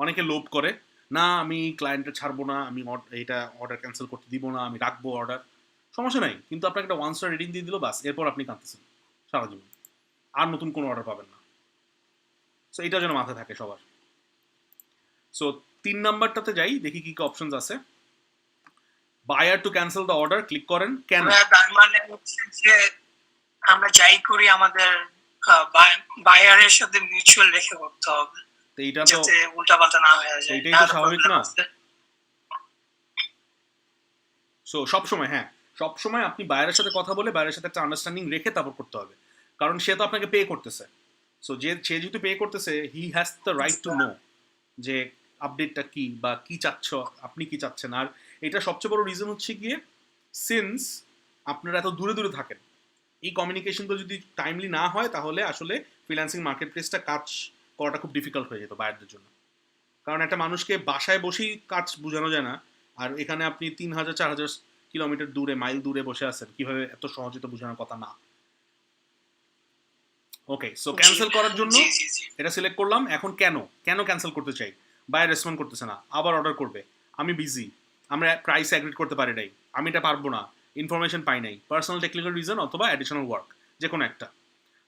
অনেকে লোভ করে, না আমি ক্লায়েন্টটা ছাড়বো না, আমি এটা অর্ডার ক্যান্সেল করতে দিব না, আমি রাখবো অর্ডার, সমস্যা নাই, কিন্তু আপনাকে একটা 1 স্টার রেটিং দিয়ে দিল, বাস, এরপর আপনি কাঁদতেছেন সারা জীবন, আর নতুন কোনো অর্ডার পাবেন না। সো এটা যেন মাথায় থাকে সবার। সো 3 নাম্বারটাতে যাই, দেখি কি কি অপশনস আছে। Buyer to cancel the order click করেন। কেন? তার মানে হচ্ছে যে আমরা যাই করি আমাদের বায়ারের সাথে মিউচুয়াল রেখে করতে হবে, তো এইটা তো যাতে উল্টাপাল্টা না হয়ে যায়। এইটাই তো স্বাভাবিক না? সো সবসময়, হ্যাঁ, সবসময় আপনি বায়ারের সাথে কথা বলে বায়ারের সাথে একটা আন্ডারস্ট্যান্ডিং রেখে তারপর করতে হবে, কারণ সে তো আপনাকে পে করতেছে। সো সে যেহেতু পে করতেছে, he has the right to know যে আপডেটটা কি বা কি চাচ্ছ, আপনি কি চাচ্ছেন। আর এটা সবচেয়ে বড় রিজন হচ্ছে গিয়ে, সিন্স আপনারা এত দূরে দূরে থাকেন, এই কমিউনিকেশনটা যদি টাইমলি না হয়, তাহলে আসলে ফ্রিল্যান্সিং মার্কেট প্লেসটা কাজ করাটা খুব ডিফিকাল্ট হয়ে যেত বায়ারদের জন্য। কারণ একটা মানুষকে বাসায় বসেই কাজ বোঝানো যায় না, আর এখানে আপনি 3000-4000 কিলোমিটার দূরে, মাইল দূরে বসে আছেন, কিভাবে এত সহজে তো বোঝানোর কথা না। ওকে, সো ক্যান্সেল করার জন্য এটা সিলেক্ট করলাম। এখন কেন ক্যান্সেল করতে চাই, বায়ার রেসপন্ড করতেছে না, আবার অর্ডার করবে, আমি বিজি, আমরা প্রাইস অ্যাগ্রি করতে পারি নাই, আমি এটা পারবো না, ইনফরমেশন পাই নাই, পার্সোনাল টেকনিক্যাল রিজন অথবা অ্যাডিশনাল ওয়ার্ক, যে কোনো একটা।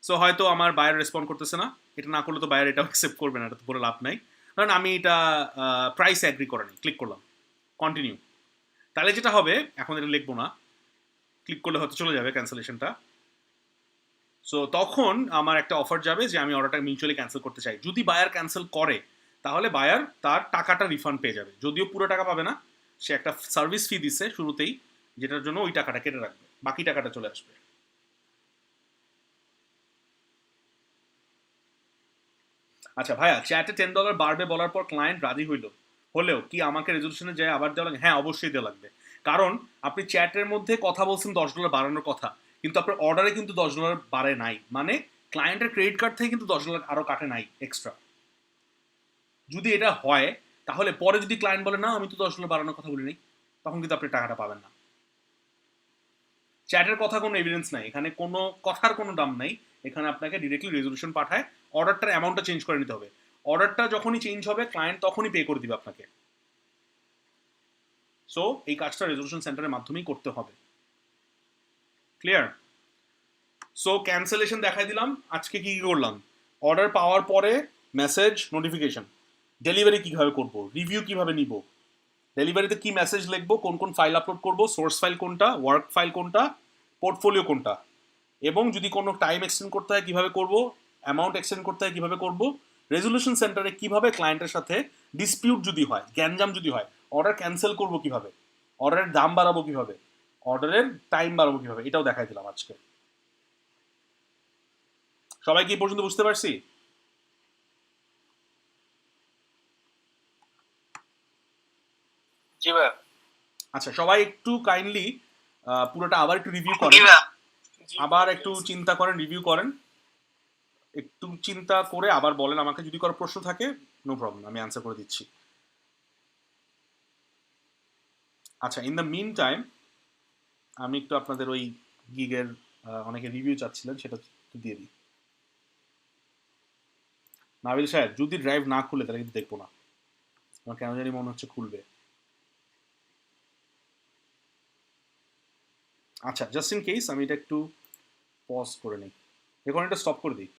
সো হয়তো আমার বায়ার রেসপন্ড করতেছে না, এটা না করলে তো বায়ার এটাও অ্যাকসেপ্ট করবে না, এটা তো পুরো লাভ নাই। কারণ আমি এটা প্রাইস অ্যাগ্রি করে নিই, ক্লিক করলাম কন্টিনিউ। তাহলে যেটা হবে, এখন এটা লিখবো না, ক্লিক করলে হয়তো চলে যাবে ক্যান্সেলেশনটা। সো তখন আমার একটা অফার যাবে যে আমি অর্ডারটা মিউচুয়ালি ক্যান্সেল করতে চাই। যদি বায়ার ক্যান্সেল করে তাহলে বায়ার তার টাকাটা রিফান্ড পেয়ে যাবে, যদিও পুরো টাকা পাবে না, সে একটা সার্ভিস ফি দিচ্ছে শুরুতেই, যেটার জন্য ওই টাকাটা কেটে রাখবে, বাকি টাকাটা চলে আসবে। আচ্ছা ভাইয়া, চ্যাটে $10 বাড়বে বলার পর ক্লায়েন্ট রাজি হলেও কি আমাকে রেজলিউশনে যায় আবার দেওয়া লাগবে? হ্যাঁ, অবশ্যই দেওয়া লাগবে। কারণ আপনি চ্যাটের মধ্যে কথা বলছেন $10 বাড়ানোর কথা, কিন্তু আপনার অর্ডারে কিন্তু $10 বাড়ে নাই, মানে ক্লায়েন্টের ক্রেডিট কার্ড থেকে কিন্তু $10 আরো কাটে নাই এক্সট্রা। যদি এটা হয় তাহলে পরে যদি ক্লায়েন্ট বলে না আমি তো $10 বাড়ানোর কথা বলিনি, তখন কিন্তু আপনি টাকাটা পাবেন না। চ্যাটের কথা কোনো এভিডেন্স নাই, এখানে কোনো কথার কোনো দাম নাই, এখানে আপনাকে ডিরেক্টলি রেজলিউশন পাঠায়, অর্ডারটার অ্যামাউন্টটা চেঞ্জ করে নিতে হবে, অর্ডারটা যখনই চেঞ্জ হবে ক্লায়েন্ট তখনই পে করে দিবে আপনাকে। সো এই কাজটা রেজলিউশন সেন্টারের মাধ্যমেই করতে হবে। ক্লিয়ার? সো ক্যান্সেলেশন দেখাই দিলাম, আজকে কি কি করলাম। অর্ডার পাওয়ার পরে মেসেজ নোটিফিকেশন, ডেলিভারি কিভাবে করব, রিভিউ কিভাবে নিব, ডেলিভারিতে কি মেসেজ লিখবো, কোন কোন ফাইল আপলোড করব, সোর্স ফাইল কোনটা, ওয়ার্ক ফাইল কোনটা, পোর্টফোলিও কোনটা, এবং যদি কোনো টাইম এক্সটেন্ড করতে হয় কিভাবে করব, অ্যামাউন্ট এক্সটেন্ড করতে হয় কিভাবে করব, রেজলিউশন সেন্টারে কিভাবে ক্লায়েন্টের সাথে ডিসপিউট যদি হয়, গ্যাঞ্জাম যদি হয়, অর্ডার ক্যান্সেল করব কিভাবে, অর্ডারের দাম বাড়াবো কিভাবে, অর্ডারের টাইম বাড়াবো কিভাবে, এটাও দেখাই দিলাম আজকে। সবাই কি এই পর্যন্ত বুঝতে পারছি? জি ভাইয়া। আচ্ছা, সবাই একটু কাইন্ডলি পুরোটা আবার একটু রিভিউ করেন, আবার একটু চিন্তা করেন, রিভিউ করেন, একটু চিন্তা করে আবার বলেন আমাকে, যদি কোনো প্রশ্ন থাকে নো প্রবলেম, আমি অ্যান্সার করে দিচ্ছি। আচ্ছা, ইন দ্য মিন টাইম আমি একটু আপনাদের ওই গিগের অনেকে রিভিউ চাচ্ছিলেন, সেটা একটু দিয়ে দিই। নাবিল সাহেব, যদি ড্রাইভ না খুলে তাহলে কিন্তু দেখবো না, আমার কেন জানি মনে হচ্ছে খুলবে। আচ্ছা, জাস্ট ইন কেস আমি এটা একটু পজ করে নিই, এখন এটা স্টপ করে দিই।